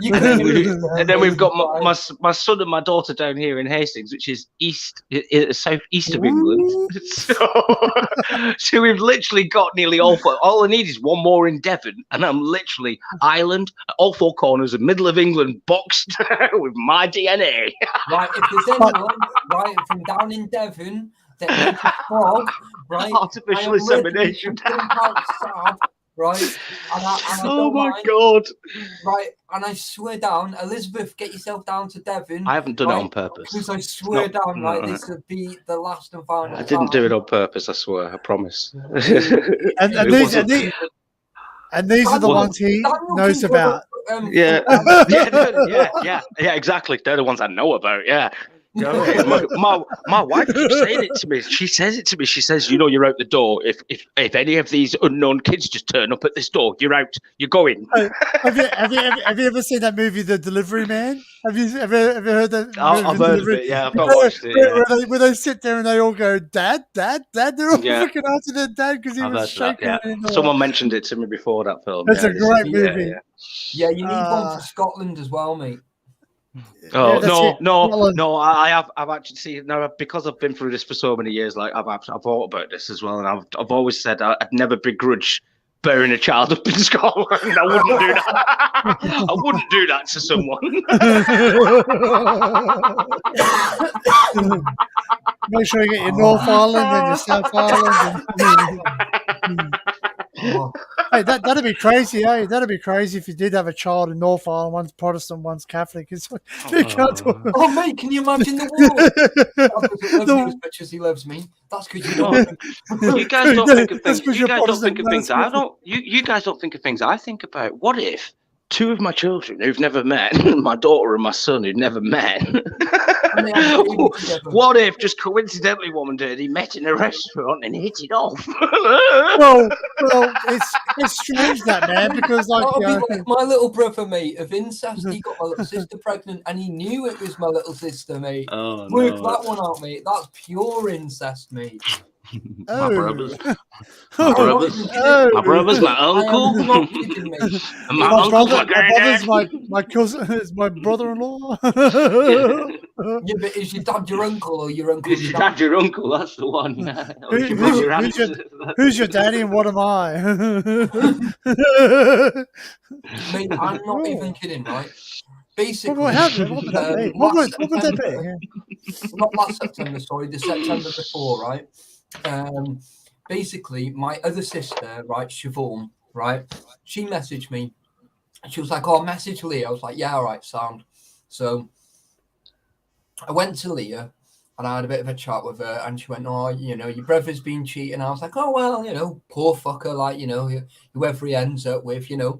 And then we've got my son and my daughter down here in Hastings, which is southeast of England. So we've literally got nearly all four. All I need is one more in Devon, and I'm literally island, all four corners of middle of England, boxed with my DNA. Right, if there's anyone right from down in Devon that makes a frog, right? Artificial insemination. Right, and I oh don't my mind, god! Right, and I swear down, Elizabeth, get yourself down to Devon. I haven't done it on purpose. Because I swear down, right, this would be the last and final. I didn't do it on purpose. I swear. I promise. And these are the ones he knows about. Yeah, exactly. They're the ones I know about. Yeah. You know, my wife keeps saying it to me. She says it to me. She says, you're out the door. If any of these unknown kids just turn up at this door, you're out. You're going. Have you ever seen that movie, The Delivery Man? Have you ever heard that? I've heard of it. Yeah, I've not watched it. Yeah. Where they sit there and they all go, "Dad, Dad, Dad." They're all looking after their dad because he was shaking. That, yeah. Someone mentioned it to me before that film. It's a great movie. Yeah, you need one for Scotland as well, mate. Oh no! I've actually seen because I've been through this for so many years. Like I've thought about this as well, and I've always said I'd never begrudge bearing a child up in Scotland. I wouldn't do that. I wouldn't do that to someone. Make sure you get your North Island and your South Island. Hey, that'd be crazy, eh? That'd be crazy if you did have a child in North Island, one's Protestant, one's Catholic. You can't talk. Oh, mate, can you imagine the world? Dad doesn't love me as much as he loves me. That's because you don't. You guys don't think of That's things. 'cause You you're guys don't think Protestant, of things. that's I don't. You guys don't think of things I think about. What if two of my children who've never met, my daughter and my son who've never met, And they have a baby together. what if just coincidentally one day they met in a restaurant and hit it off? Well, it's strange that, man, because like, That'll you be know, like my little brother, mate, of incest. He got my little sister pregnant, and he knew it was my little sister, mate. Oh, Work that one out, mate. That's pure incest, mate. My brothers, Oh, brothers. oh. my brothers, my I am uncle, not kidding, mate. and my My uncle, brother, my my brother's granddad. my cousin is my brother-in-law. Yeah, but is your dad your uncle or your uncle Is your your dad? dad your uncle? That's the one. Yeah. Or is your Who's- brother your who's your- aunt? Who's your daddy and what am I? Mate, I'm not even kidding, right? Basically, What happened? What would that be? What last would that September- be? not last September, sorry, the September before, right? Basically, my other sister, right, Siobhan, right, she messaged me. She was like, "Oh, message Leah." I was like, "Yeah, all right, sound." So I went to Leah and I had a bit of a chat with her, and she went, "Oh, you know, your brother's been cheating." I was like, "Oh, well, you know, poor fucker, like, you know, whoever he ends up with, you know."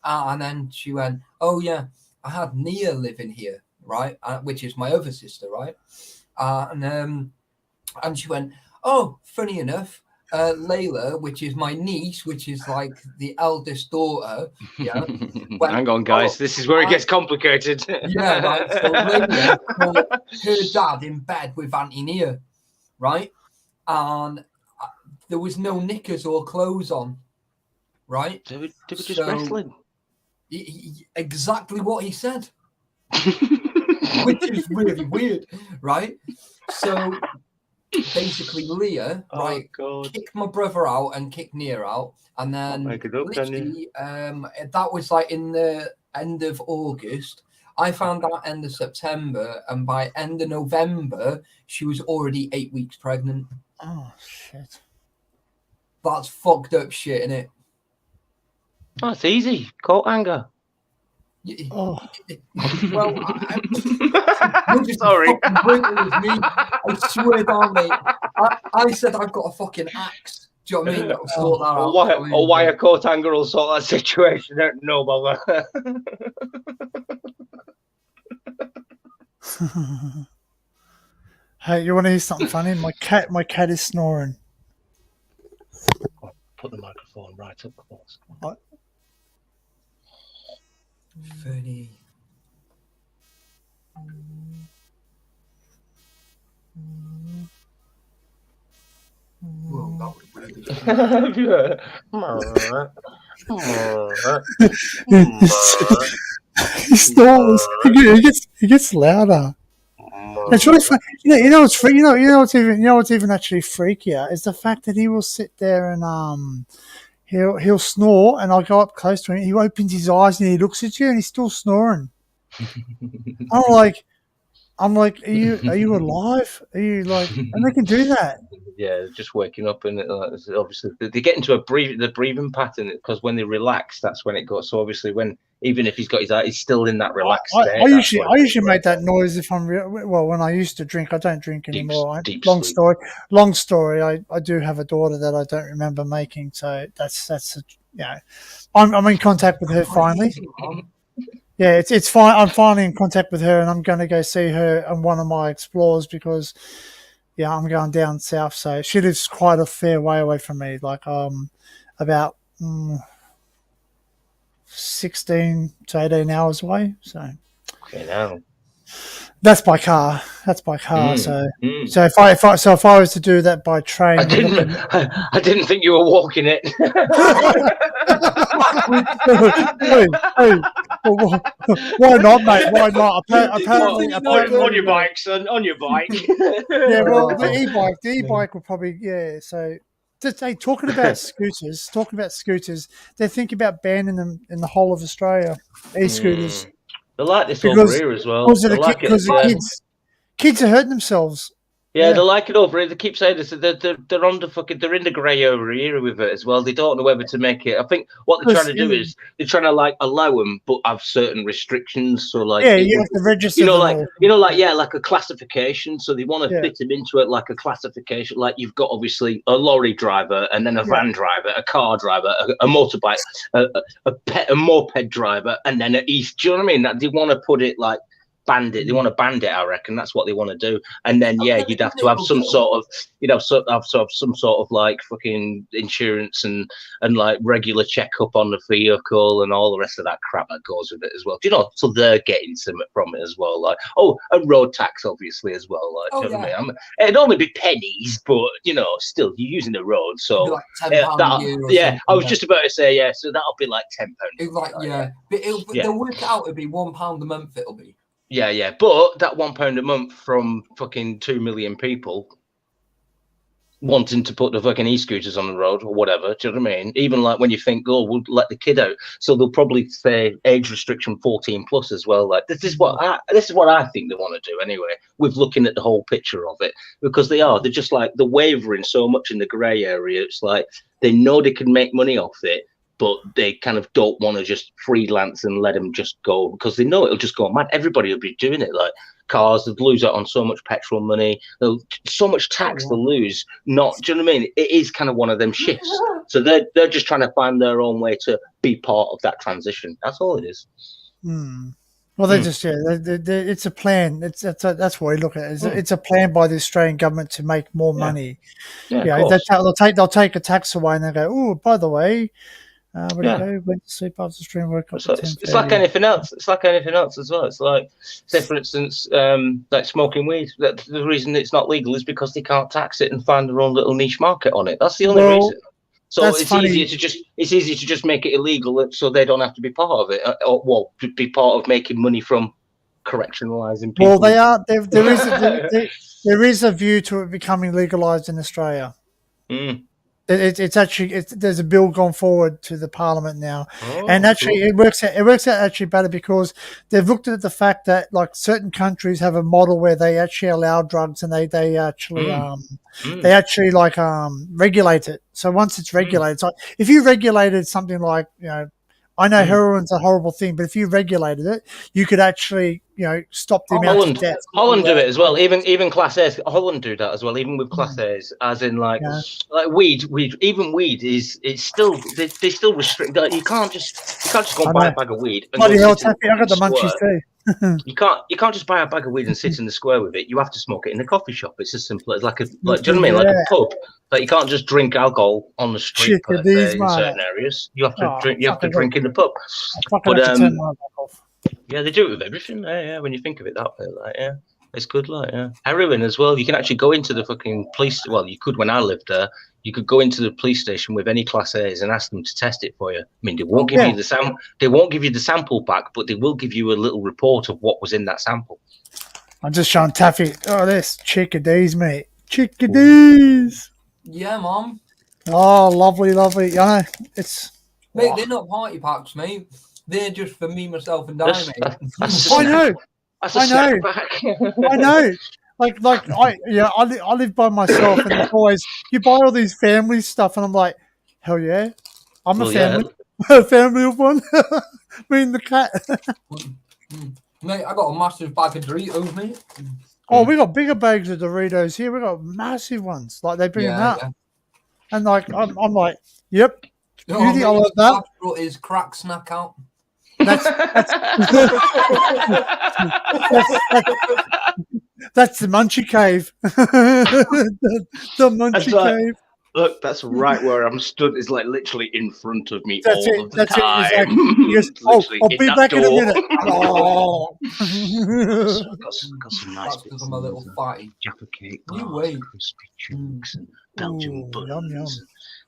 And then she went, "Oh, yeah, I had Nia living here, right, which is my other sister, right?" And she went, "Oh, funny enough, Layla, which is my niece, which is like the eldest daughter." Yeah. Hang on, guys. This is where it gets complicated. Yeah, right. So Layla caught her dad in bed with Auntie Nia, right? And there was no knickers or clothes on, right? They were just So- wrestling. Exactly what he said, which is really weird, right? So basically, Leah, right, God. kicked my brother out and kicked Nia out, and then make it up, can you? literally, that was like in the end of August. I found out end of September, and by end of November, she was already 8 weeks pregnant. Oh shit! That's fucked up shit, innit? Oh, it's easy. Coat hanger. Oh, Well, you're just Sorry. fucking brutal with me. I swear down, mate. I said I've got a fucking axe. Do you know what I mean? That'll sort that out. Or why a coat hanger will sort that situation out. No bother. hey, you want to hear something funny? My cat is snoring. Put the microphone right up close. Funny. Whoa, that was really He snores. He gets louder. It's really fun. You know what's free. You know what's even actually freakier is the fact that he will sit there and he'll snore, and I'll go up close to him. He opens his eyes and he looks at you, and he's still snoring. I'm like, are you alive? Are you like? And they can do that. Yeah, just waking up, and obviously they get into the breathing pattern, because when they relax, that's when it goes. So obviously, even if he's got his eyes, he's still in that relaxed state. I usually make that noise if I'm well. When I used to drink, I don't drink anymore. Deep Long sleep. story. I do have a daughter that I don't remember making, so that's I'm in contact with her finally. Yeah, it's fine. I'm finally in contact with her, and I'm going to go see her on one of my explores because, yeah, I'm going down south. So she lives quite a fair way away from me, like about 16 to 18 hours away. So Okay, now. that's by car. So if I was to do that by train, I didn't think you were walking it. Why not, mate? Why not? Apparently, on your bike, son. On your bike. yeah. Well, the e-bike will probably So, talking about scooters, they're thinking about banning them in the whole of Australia. E-scooters They like this Because- over here as well. because of They the like because it. the kids are hurting themselves. Yeah, Yeah. they like it over. They keep saying this. They're on the fucking. They're in the grey area with it as well. They don't know whether to make it. I think what they're trying to do is they're trying to like allow them, but have certain restrictions. So like, Yeah, it you would- have to register them all. like a classification. So they want to Yeah. fit them into it like a classification. Like you've got obviously a lorry driver, and then a van driver, a car driver, a motorbike, a moped driver, and then a east. Do you know what I mean? That they want to put it like. Bandit. They want to band it, I reckon. That's what they want to do. And then, yeah, you'd have to have some sort of, some sort of like fucking insurance and like regular checkup on the vehicle and all the rest of that crap that goes with it as well. Do you know? So they're getting something from it as well. Like, a road tax, obviously, as well. Like, do you know what I mean? It'd only be pennies, but still, you're using the road, so like £10 a year. Or yeah. I was something, just about to say, yeah. So that'll be like £10. But they'll work it out. It'll be £1 a month. It'll be. Yeah, but that £1 a month from fucking 2 million people wanting to put the fucking e-scooters on the road or whatever, do you know what I mean? Even like when you think, we'll let the kid out, so they'll probably say age restriction 14 plus as well. Like this is what I think they want to do anyway. With looking at the whole picture of it, because they're just like they're wavering so much in the grey area. It's like they know they can make money off it, but they kind of don't want to just freelance and let them just go because they know it'll just go mad. Everybody will be doing it. Like cars, they'll lose out on so much petrol money, so much tax they'll lose. Not, do you know what I mean? It is kind of one of them shifts. So they're just trying to find their own way to be part of that transition. That's all it is. Well, they just it's a plan. That's what we look at. It's a plan by the Australian government to make more money. Yeah, they'll take a tax away and they go, oh, by the way. Went to sleep after stream work. It's like anything else. It's like anything else as well. It's like, say for instance, like smoking weed. The reason it's not legal is because they can't tax it and find their own little niche market on it. That's the only reason. So it's easier to just make it illegal so they don't have to be part of it, or be part of making money from correctionalizing people. Well, they are. There is a view to it becoming legalized in Australia. It's actually there's a bill gone forward to the Parliament now, and actually it works out actually better because they've looked at the fact that like certain countries have a model where they actually allow drugs and they actually regulate it. So once it's regulated, so if you regulated something like I know heroin's a horrible thing, but if you regulated it, you could actually, stop the amount of deaths. Holland do it as well. Even Class A's. Holland do that as well. Even with Class A's, as in like weed. Even weed is still they still restrict. Like, you can't just go and buy a bag of weed. Bloody hell, Taffy! I got the munchies too. You can't just buy a bag of weed and sit in the square with it. You have to smoke it in a coffee shop. It's as simple as do you know what I mean? Like a pub. Like you can't just drink alcohol on the street in certain areas. You have to drink. You have to drink in the pub. Yeah, they do it with everything. Yeah, when you think of it that way, it's good. Heroin as well. You can actually go into the fucking police. Well, you could when I lived there. You could go into the police station with any Class A's and ask them to test it for you. I mean, they won't give you the sample. They won't give you the sample back, but they will give you a little report of what was in that sample. I'm just showing Taffy. Oh, this chickadees, mate. Chickadees. Yeah, Mom. Oh, lovely. I know Mate, they're not party packs, mate. They're just for me, myself, and Di, mate. I know. I know. Like I live by myself, and it's always you buy all these family stuff, and I'm like, hell yeah, I'm a family, a family of one. Me and the cat. Mate, I got a massive bag of Doritos, mate. Oh, we got bigger bags of Doritos here. We got massive ones. Like they bring them out, and like I'm like, yep. You think I love that? Brought his crack snack out. That's the Munchie Cave. the Munchie Cave. Look, that's right where I'm stood. Is like literally in front of me all of the time. I'll be back in a minute. Oh. got some nice bits. I'm a little fatty. Jaffa cake, crispy chunks, and Belgian buns.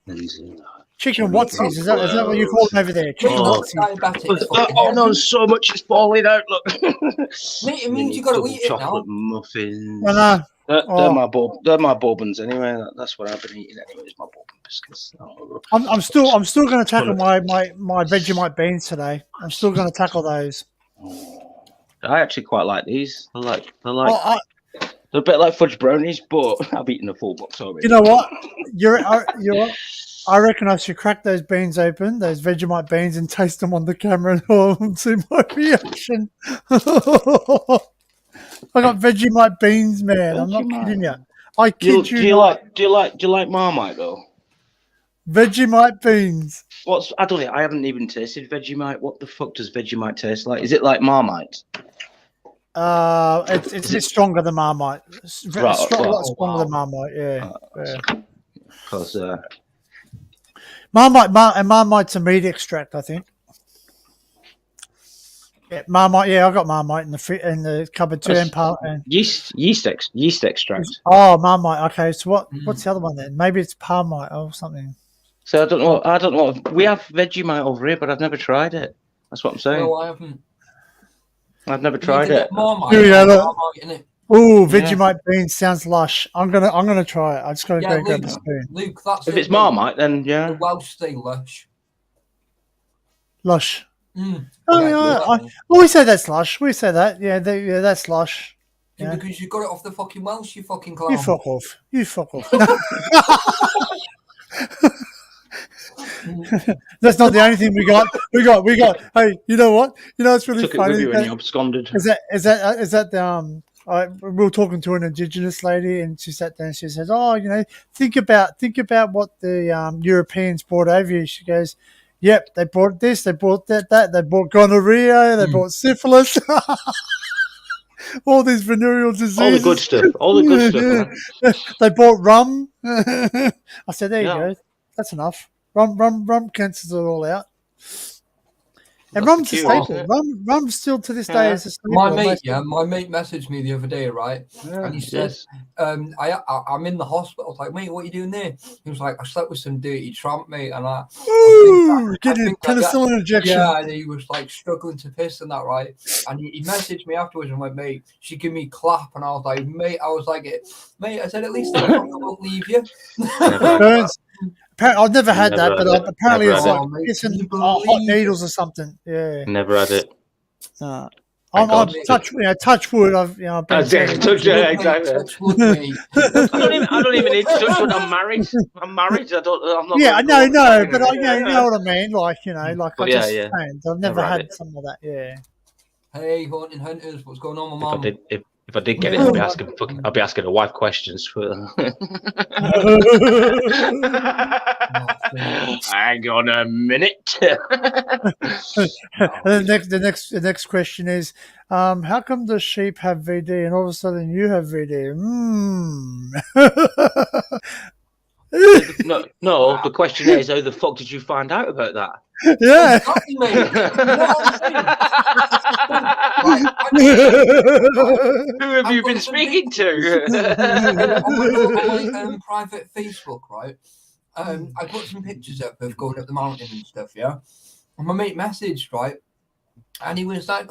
Yum. Chicken whatsies, is that what you call them over there? Chicken whatsies. Oh no, so much is falling out. Look, mate, it means you got to eat it now. Chocolate muffins. They're my bourbons anyway. That's what I've been eating anyway. Is my bourbon biscuits. I'm still going to tackle my Vegemite beans today. I'm still going to tackle those. I actually quite like these. They're like They're a bit like fudge brownies, but I've eaten a full box already. You know what? I reckon I should crack those beans open, those Vegemite beans, and taste them on the camera and see my reaction. I got Vegemite beans, man. I'm not Vegemite. kidding you. I kid Do you you not. like Marmite though? Vegemite beans. I don't know. I haven't even tasted Vegemite. What the fuck does Vegemite taste like? Is it like Marmite? It's a bit stronger than Marmite. A lot stronger than Marmite. Yeah. Because Marmite's a meat extract, I think. Yeah, Marmite. Yeah, I got Marmite in the cupboard too. And yeast extract. oh, Marmite. Okay, so what's the other one then? Maybe it's Parmite or something. So I don't know. We have Vegemite over here, but I've never tried it. That's what I'm saying. No, I haven't. I've never tried it. Marmite, Yeah, Marmite in it. Ooh, Vegemite beans sounds lush. I'm gonna try it. I just gotta go grab a spoon. Luke, that's If it, it's Marmite, then The yeah. Welsh say lush. Lush. Mm. Oh Yeah, yeah, lush. we say that's lush. We say that. Yeah, that's lush. Yeah, Yeah. because you got it off the fucking Welsh, you fucking clown. You fuck off. You fuck off. That's not the only thing we got. We got. Hey, you know what? You know it's really Took it funny. with you when you absconded. Is that we were talking to an Indigenous lady, and she sat there and she says, "Oh, think about what the Europeans brought over here." She goes, "Yep, they brought this, they brought that, they brought gonorrhea, they brought syphilis, all these venereal diseases, All the good stuff. All the good stuff. they brought rum." I said, "There you Yeah. go. That's enough. Rum cancels it all out." And That's rum's a the cure, staple. isn't it? Rum's still to this day Yeah. is a staple. My mate messaged me the other day, right? Yeah, And he said, yes. I'm in the hospital. I was like, mate, what are you doing there? He was like, I slept with some dirty tramp, mate. And Ooh, getting a think that- penicillin injection. yeah, and he was like struggling to piss and that, right? And he messaged me afterwards and went, mate, she give me clap. And I was like, mate, I said, at least I won't leave you. Burns. I've never had that, Never but had it. apparently Never it's had like it. Mate, pissing can you hot believe needles or something. Yeah. Never had it. I'm God. touch wood. I've been Exactly. Touch wood, mate. I don't even need to touch wood. I'm married. I'm not. Yeah, I really know, good. but you know what I mean. Like But I just yeah. saying, I've never Never had had it. something like that. Yeah. Hey, haunting hunters, what's going on, my mum? If I did get it, I'd be asking a wife questions. Hang on a minute. And the next question is, how come the sheep have VD and all of a sudden you have VD? No. The question is, how the fuck did you find out about that? Yeah. Exactly, mate. You know what I'm saying? Who have you been speaking to? on my private Facebook, right? I put some pictures up of going up the mountain and stuff, yeah. And my mate messaged, right, and he was like,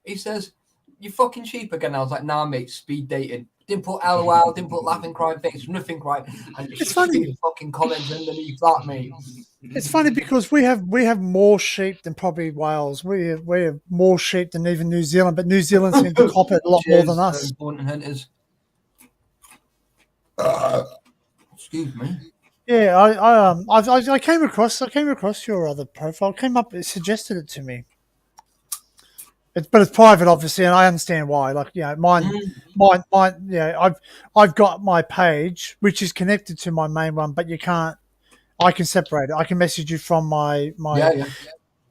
he says, "You fucking sheep again." I was like, "Nah, mate, speed dating." Didn't put LOL, didn't put laughing crying face, nothing, right? And It's funny. fucking comments underneath that, mate. It's funny because we have more sheep than probably Wales. We have more sheep than even New Zealand, but New Zealand seems to cop it a lot more than us. Haunting hunters. Excuse me. Yeah, I came across your other profile. It suggested it to me. But it's private, obviously, and I understand why. Like, mine. I've got my page, which is connected to my main one, but you can't. I can separate it. I can message you from my.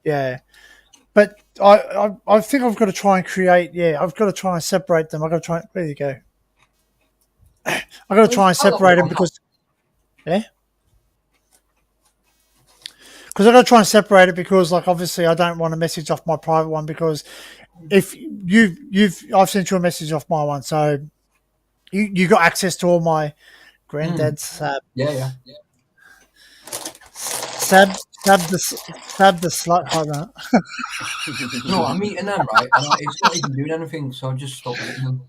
Yeah. But I think I've got to try and create. Yeah, I've got to try and separate them. I've got to try. There you go. I've got to try and separate them because. Yeah. Because I've got to try and separate it because, like, obviously, I don't want to message off my private one because if I've sent you a message off my one, so you got access to all my granddad's Yeah. Sab the slut. Hold on. No, I'm eating them, right? And it's not even doing anything, so I just stopped eating them.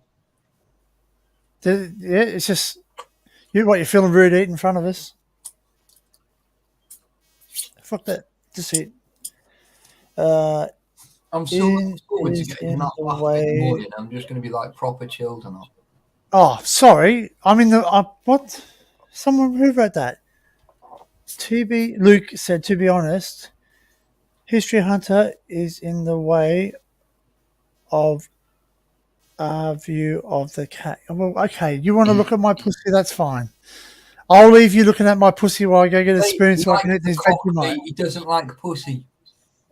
Yeah, it's just you're feeling rude eating in front of us. Fuck that. Just eat. I'm still looking forward to is getting in that the laugh in way. the morning. I'm just going to be like proper chilled and all. Oh, sorry. I'm in the what? Someone who read that? Luke said, to be honest, History Hunter is in the way of our view of the cat. Well, okay, you want to look at my pussy? That's fine. I'll leave you looking at my pussy while I go get a spoon He so I can likes eat the this cock, Vegemite. mate. He doesn't like pussy.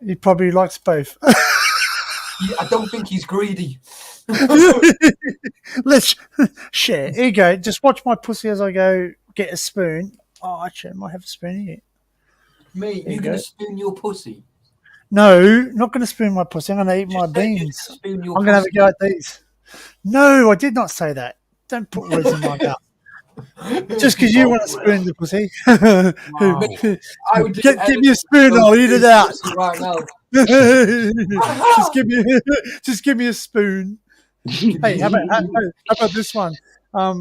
He probably likes both. I don't think he's greedy. Let's share. Here you go. Just watch my pussy as I go get a spoon. Oh, actually, I might have a spoon here. Mate, There you you gonna go. spoon your pussy? No, not going to spoon my pussy. I'm going to eat my Just say you beans. spoon your I'm going to have a pussy. go at these. No, I did not say that. Don't put words in my mouth. Just because you want to spoon the pussy. I would do Give me a spoon, I'll eat it out. pussy right now. just give me a spoon. Hey, how about this one? I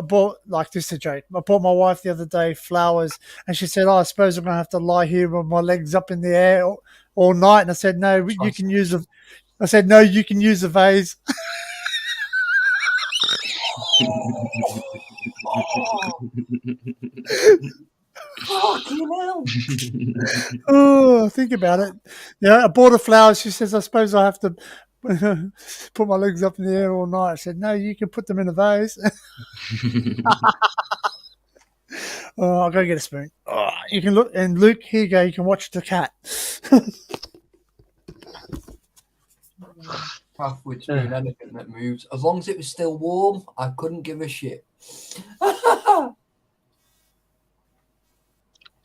bought, like, this is a joke. I bought my wife the other day flowers, and she said, "Oh, I suppose I'm gonna have to lie here with my legs up in the air all night." And I said, "No, you can use the." I said, "No, you can use the vase." Fucking hell. Oh, think about it. Yeah, I bought her flowers. She says, "I suppose I have to put my legs up in the air all night." I said, "No, you can put them in a vase." Oh, I'll go get a spoon. Oh, you can look, and Luke, here you go. You can watch the cat. Half with spoon, anything that moves. As long as it was still warm, I couldn't give a shit. That's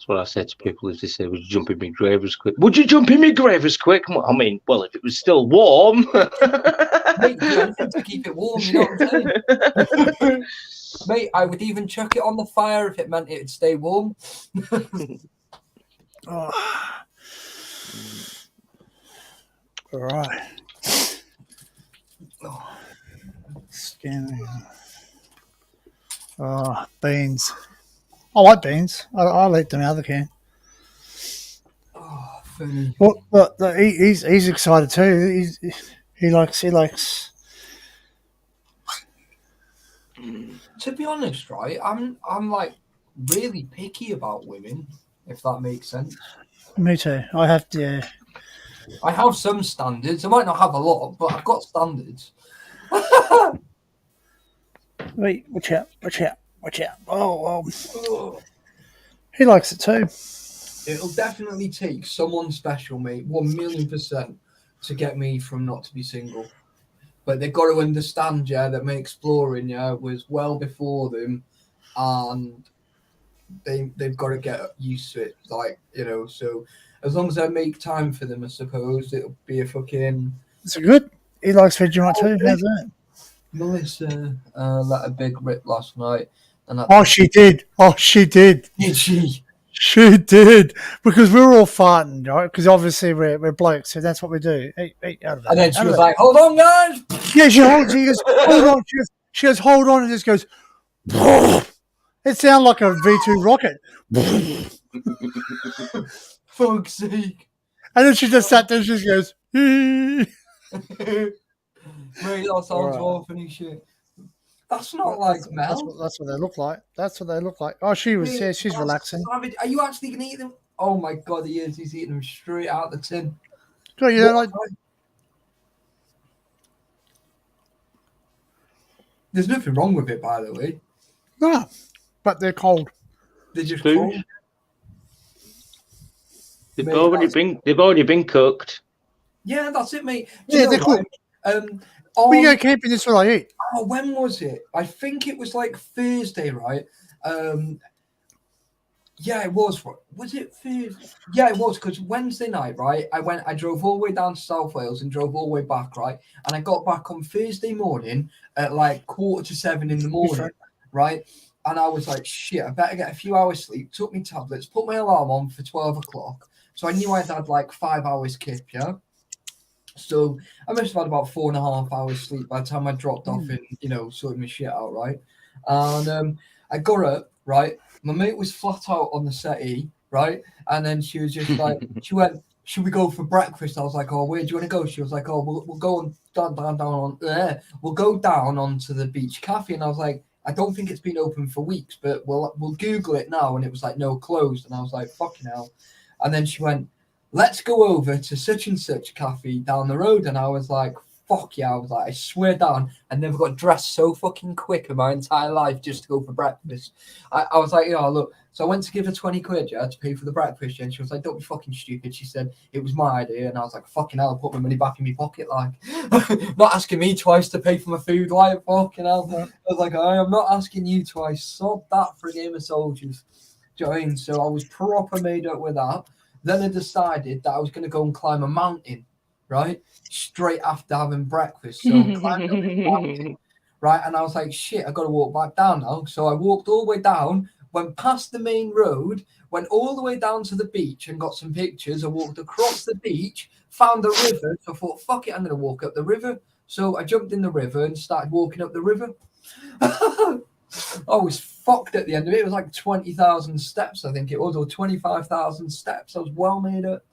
what I said to people if they say, "Would you jump in my grave as quick?" Would you jump in my grave as quick? I mean, well, if it was still warm. Mate, do anything to keep it warm, you know what I'm saying? Mate, I would even chuck it on the fire if it meant it'd stay warm. Oh. All right. Scanning. Oh, beans. I like beans. I'll eat them out of the can. Oh, funny. But he's excited too. He likes. To be honest, right, I'm like really picky about women, if that makes sense. Me too. I have to. I have some standards. I might not have a lot, but I've got standards. Wait, watch out! Oh, Oh, he likes it too. it'll definitely take someone special, mate, 1,000,000% to get me from not to be single. But they've got to understand, yeah, that my exploring, yeah, was well before them, and they've got to get used to it, like, you know. So as long as I make time for them, I suppose it'll be a fucking. It's good. He likes Vegemite too. How's that? Melissa let a big rip last night, and Oh, she did. did she? She did, because we were all farting, right? Because obviously we're blokes, so that's what we do. Eat out of that. And then she Out of was that. like, "Hold on, guys." Yeah, she goes, hold on. She goes, hold on, and just goes, it sounded like a V2 rocket. Fuck's sake. And then she just sat there and she just goes, Mate, that sounds Alright. awful shit. That's not like Mel. That's what they look like. That's what they look like. Oh, she was, yeah, she's That's relaxing. savage. Are you actually going to eat them? Oh my God, he is. He's eating them straight out the tin. So, you know, like, There's nothing wrong with it, by the way. no, but they're cold. They're just Food? cold. They've Mate, already been cooked. Yeah, that's it, mate. Do Yeah, you know they're what? We go camping, this is what I eat. Oh, when was it? I think it was like Thursday, right? Yeah, it was. Was it Thursday? Yeah, it was, because Wednesday night, right? I drove all the way down to South Wales and drove all the way back, right? And I got back on Thursday morning at like 6:45 in the morning, right? And I was like, shit, I better get a few hours sleep. Took me tablets, put my alarm on for 12 o'clock. So I knew I'd had like 5 hours kip, yeah? So I must have had about 4.5 hours sleep by the time I dropped off and, you know, sorting my shit out, right? And I got up, right? My mate was flat out on the settee, right? And then she was just like, she went, should we go for breakfast? I was like, oh, where do you want to go? She was like, oh, we'll go on down on there. We'll go down onto the beach cafe. And I was like, I don't think it's been open for weeks, but we'll Google it now. And it was like, no, closed. And I was like, fucking hell. And then she went, let's go over to such and such cafe down the road. And I was like, fuck yeah. I was like, I swear down, I never got dressed so fucking quick in my entire life just to go for breakfast. I was like, yeah, look. So I went to give her 20 quid, yeah, to pay for the breakfast. And she was like, don't be fucking stupid. She said, it was my idea. And I was like, fucking hell, I put my money back in my pocket, like. Not asking me twice to pay for my food, like, fucking hell. I was like, I am not asking you twice. Sod that for a game of soldiers. Do you know what I mean? So I was proper made up with that. Then I decided that I was going to go and climb a mountain, right? Straight after having breakfast. So I climbed up the mountain, right? And I was like, shit, I got to walk back down now. So I walked all the way down, went past the main road, went all the way down to the beach and got some pictures. I walked across the beach, found the river. So I thought, fuck it, I'm going to walk up the river. So I jumped in the river and started walking up the river. I was fucked at the end of it. It was like 20,000 steps, I think it was, or 25,000 steps. I was well made up.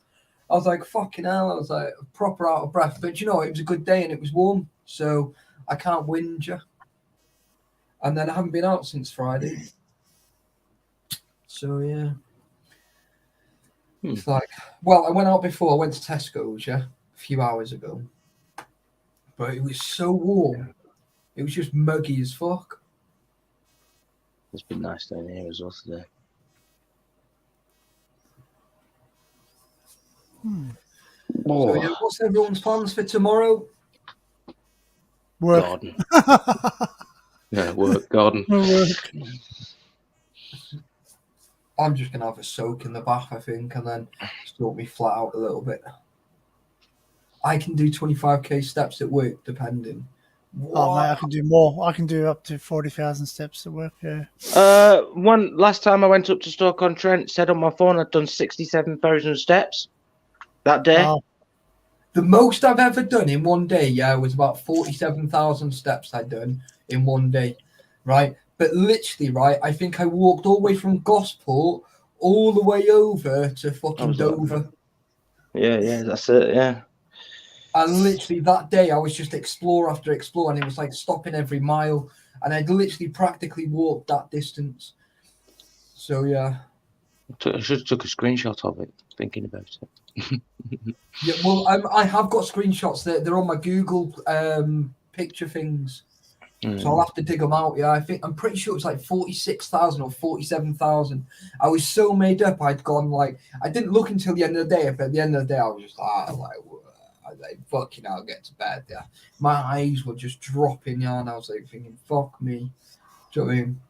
I was like, fucking hell. I was like proper out of breath. But you know, it was a good day and it was warm. So I can't whinge you. And then I haven't been out since Friday. So yeah. It's like, well, I went out before. I went to Tesco's, yeah, a few hours ago. But it was so warm. It was just muggy as fuck. It's been nice down here as well today. So, yeah, what's everyone's plans for tomorrow? Work. Garden. Yeah, work, garden. Work. I'm just going to have a soak in the bath, I think, and then sort me flat out a little bit. I can do 25k steps at work, depending. Oh, mate, I can do more. I can do up to 40,000 steps at work, yeah. Last time I went up to Stoke-on-Trent, said on my phone I'd done 67,000 steps that day. Wow. The most I've ever done in one day, yeah, was about 47,000 steps I'd done in one day, right? But literally, right, I think I walked all the way from Gosport all the way over to fucking Dover. Yeah, that's it, yeah. And literally that day, I was just explore after explore, and it was like stopping every mile. And I'd literally practically walked that distance. So, yeah. I should have took a screenshot of it, thinking about it. Yeah, well, I have got screenshots. They're on my Google picture things. So I'll have to dig them out. Yeah, I'm pretty sure it's like 46,000 or 47,000. I was so made up. I'd gone like, I didn't look until the end of the day. But at the end of the day, I was just like, fucking hell, get to bed. Yeah, my eyes were just dropping. Yeah, and I was like thinking, fuck me. Do you know what I mean?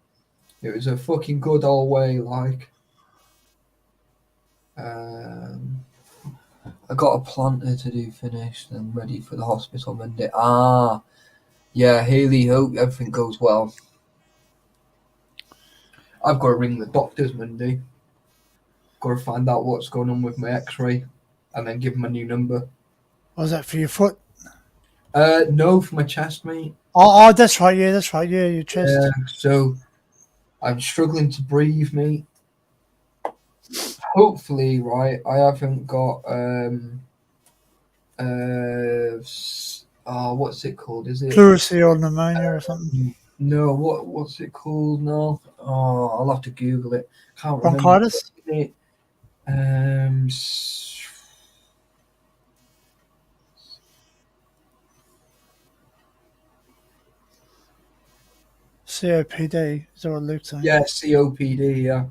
It was a fucking good old way. Like, I got a planter to do finished and ready for the hospital Monday. Yeah, Haley, hope everything goes well. I've got to ring the doctors Monday. Got to find out what's going on with my x-ray and then give them a new number. Was that for your foot? No, for my chest, mate. Oh, that's right. Yeah, your chest. So I'm struggling to breathe, mate. Hopefully, right, I haven't got what's it called? Is it pleurisy or pneumonia or something? No, what's it called now? Oh, I'll have to Google it. Can't remember. Bronchitis? COPD is what Luke's saying. Yeah, COPD, yeah.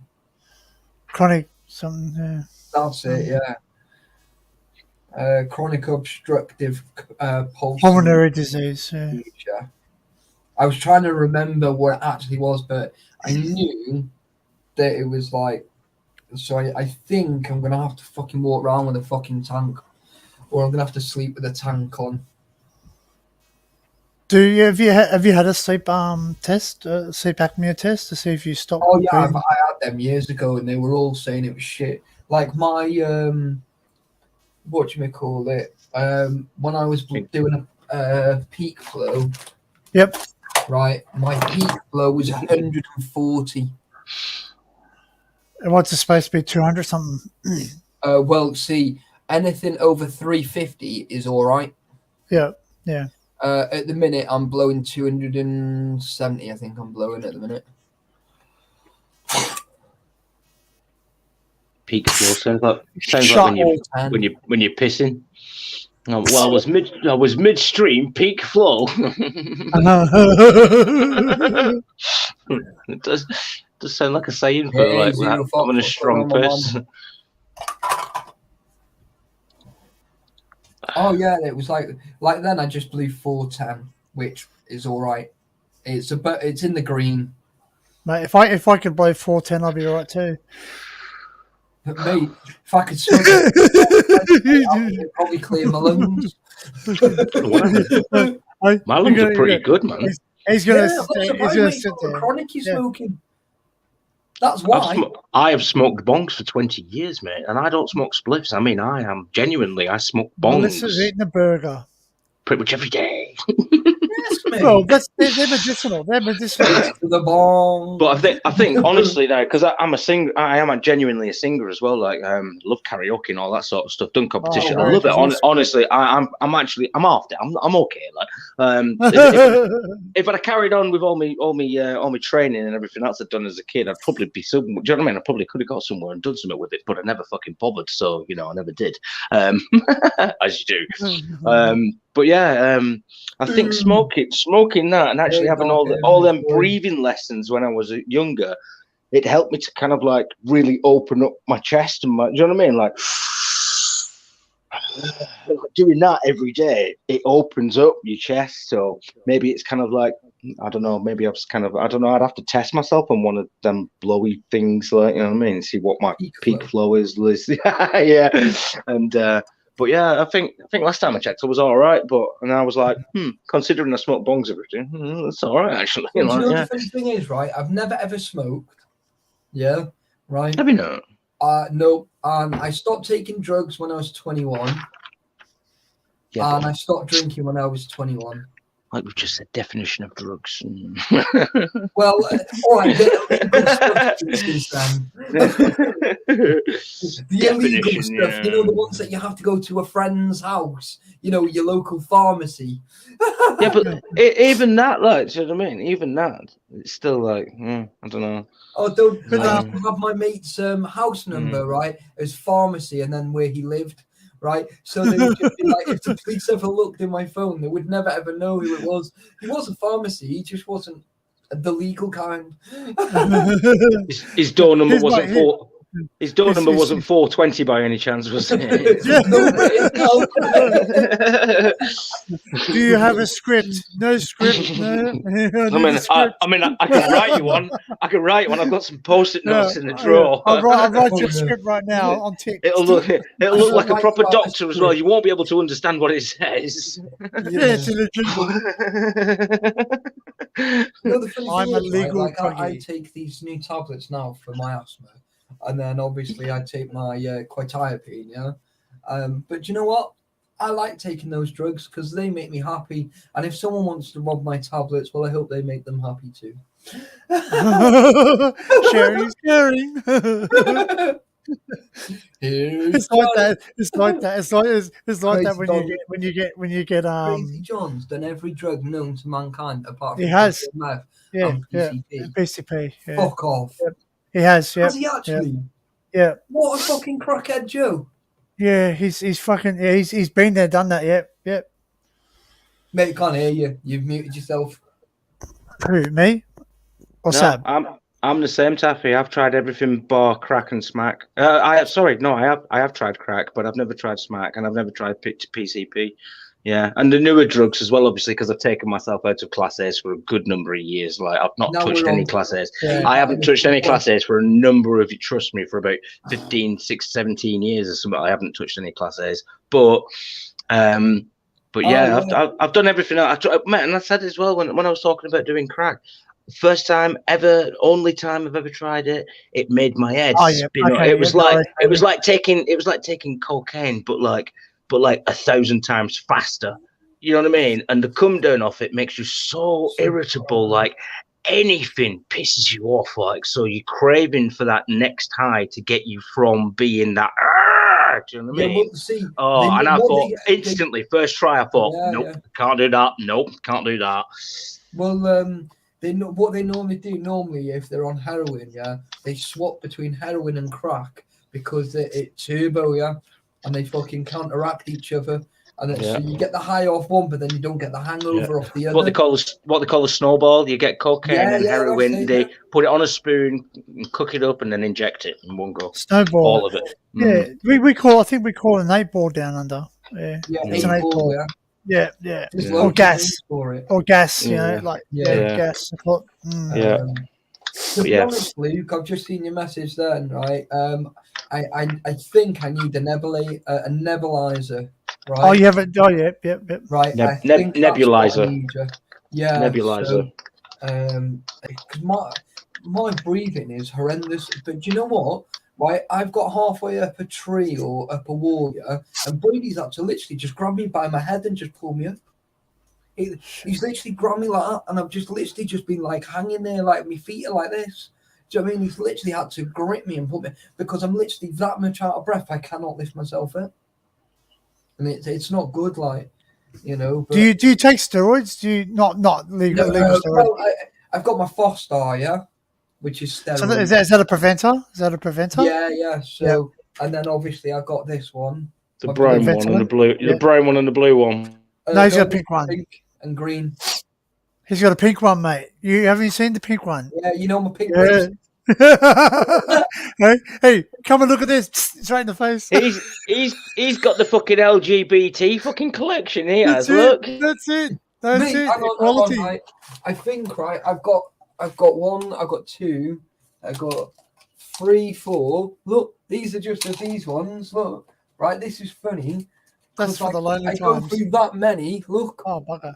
Chronic something, yeah. That's it, yeah. Chronic obstructive pulmonary disease, yeah. I was trying to remember what it actually was, but I knew that it was like, so I think I'm going to have to fucking walk around with a fucking tank, or I'm going to have to sleep with a tank on. Have you had a sleep test, sleep apnea test to see if you stop? Oh yeah, I had them years ago, and they were all saying it was shit. Like my what do you call it? When I was doing a peak flow. Yep. Right, my peak flow was 140. And what's it supposed to be? 200 something. Well, see, anything over 350 is all right. Yeah. At the minute, I'm blowing 270. I think I'm blowing at the minute. Peak flow sounds like Shut when you're pissing. Oh, well, I was midstream peak flow. It does sound like a saying for like having a strong piss. Oh yeah, it was like then I just blew 410, which is all right. It's in the green. Mate, if I could blow 410, I'd be all right too. But mate, if I could smoke it, I'd probably clear my lungs. My lungs are pretty good, man. He's gonna sit there. Chronic you smoking. That's why. I have smoked bongs for 20 years, mate, and I don't smoke spliffs. I mean, I smoke bongs. Melissa's eating a burger. Pretty much every day. Yes, mate. Well, they're medicinal. They're medicinal. The bong. But I think honestly now, because I'm a singer, I am genuinely a singer as well. Like, love karaoke and all that sort of stuff. Done competition, I love it. Honestly, I'm after it. I'm okay. Like, if I'd have carried on with all my training and everything else I'd done as a kid, I'd probably be some. Do you know what I mean? I probably could have got somewhere and done something with it, but I never fucking bothered. So I never did. As you do. But yeah, I think smoking that and actually having all them breathing lessons when I was younger, it helped me to kind of like really open up my chest and do you know what I mean? Like doing that every day, it opens up your chest. So maybe it's kind of like, I don't know, maybe I'd have to test myself on one of them blowy things, like, you know what I mean? See what my peak flow is. Yeah. And but yeah, I think last time I checked, I was all right. And I was like, considering I smoke bongs every day, that's all right actually. The funny thing is, right? I've never ever smoked. Yeah, right. Have you not? No. I stopped taking drugs when I was 21. Yeah. And I stopped drinking when I was 21. Like we just said, definition of drugs. Well, all right. The illegal stuff, the ones that you have to go to a friend's house, your local pharmacy. Yeah, but even that, like, do you know what I mean? Even that, it's still like, I don't know. Oh, don't I used to have my mate's house number, right? As pharmacy, and then where he lived. Right, so they would just be like, if the police ever looked in my phone, they would never ever know who it was. He was a pharmacy, he just wasn't the legal kind. His door number wasn't four. His door number wasn't 420 by any chance, was it? Do you have a script? No script. No. I mean, I can write you one. I've got some post-it notes in the drawer. I'll write you a script right now on TikTok. It'll look like a proper doctor as well. You won't be able to understand what it says. I'm a legal. I take these new tablets now for my asthma. And then obviously I take my quetiapine, yeah. But you know what? I like taking those drugs because they make me happy. And if someone wants to rob my tablets, well, I hope they make them happy too. Sharing's caring. It's like that when you get Crazy John's done every drug known to mankind apart from meth and PCP. PCP. Yeah. Fuck off. Yep. He has, yeah. Has he actually? Yeah. What a fucking crackhead Joe. Yeah, he's fucking. Yeah, he's been there, done that. Yep. Mate, can't hear you. You've muted yourself. Who, me? What's that? I'm the same, Taffy. I've tried everything bar crack and smack. I have tried crack, but I've never tried smack, and I've never tried PCP. Yeah, and the newer drugs as well, obviously, because I've taken myself out of Class A's for a good number of years. Like, I've not touched any Class A's. Yeah. I haven't touched any Class A's for a number of, trust me, for about 15, 16, 17 years or something. I haven't touched any Class A's. But yeah, I've done everything. And I said as well when I was talking about doing crack, first time ever, only time I've ever tried it, it made my head spin. Okay, it was like taking cocaine, but like 1,000 times faster. You know what I mean? And the come down off it makes you so irritable, like anything pisses you off, like, so you're craving for that next high to get you from being that hard. Do you know what I Yeah, mean? well, see, Oh, and I what thought they- instantly, first try, I thought, Yeah, nope, yeah. can't do that. Nope, can't do that. Well, what they normally do if they're on heroin, yeah, they swap between heroin and crack because it turbo, yeah, and they fucking counteract each other, and so you get the high off one, but then you don't get the hangover off the other. What they call a snowball. You get cocaine and heroin. that's it, They put it on a spoon, and cook it up, and then inject it in one go. Snowball. All of it. Yeah, we call it an 8-ball down under. Yeah, Yeah, it's an 8-ball. yeah. Yeah. There's Yeah. loads Or of gas. names for it. Or gas, you Yeah. know, like Yeah. gas. Yeah. To be Yeah. honest, Luke, I've just seen your message then, right? I think I need a nebulizer, right? Oh, you haven't. Oh, yep. Right. Neb- I think that's what I nebulizer. need, yeah. Nebulizer. So, 'cause my breathing is horrendous. But do you know what? Right, I've got halfway up a tree or up a wall, yeah, and Brady's had to literally just grab me by my head and just pull me up. He's literally grabbed me like that, and I've just literally just been like hanging there, like my feet are like this. Do you know what I mean? He's literally had to grip me and put me because I'm literally that much out of breath. I cannot lift myself up, and it's not good, like, you know. But, Do you take steroids? Do you not legal steroids? well, I've got my Foster, yeah, which is steroid. So is that a preventer? Is that a preventer? Yeah. So and then obviously I've got this one. The My brown blue one and the blue. Yeah. The brown one and the blue one. No, he's got a no, pink one. Pink and green. He's got a pink one, mate. You haven't you seen the pink one? Yeah, you know my pink Yeah. lips. hey, come and look at this. It's right in the face. He's got the fucking LGBT fucking collection. He has. That's it. Look. That's it. Mate, it. hang on, Equality. right. I think I've got one. I've got two. I've got 3, 4. Look, these are just these ones. Look, right. This is funny. That's 'cause for the lonely I go times. through that many. Look. Oh, bugger.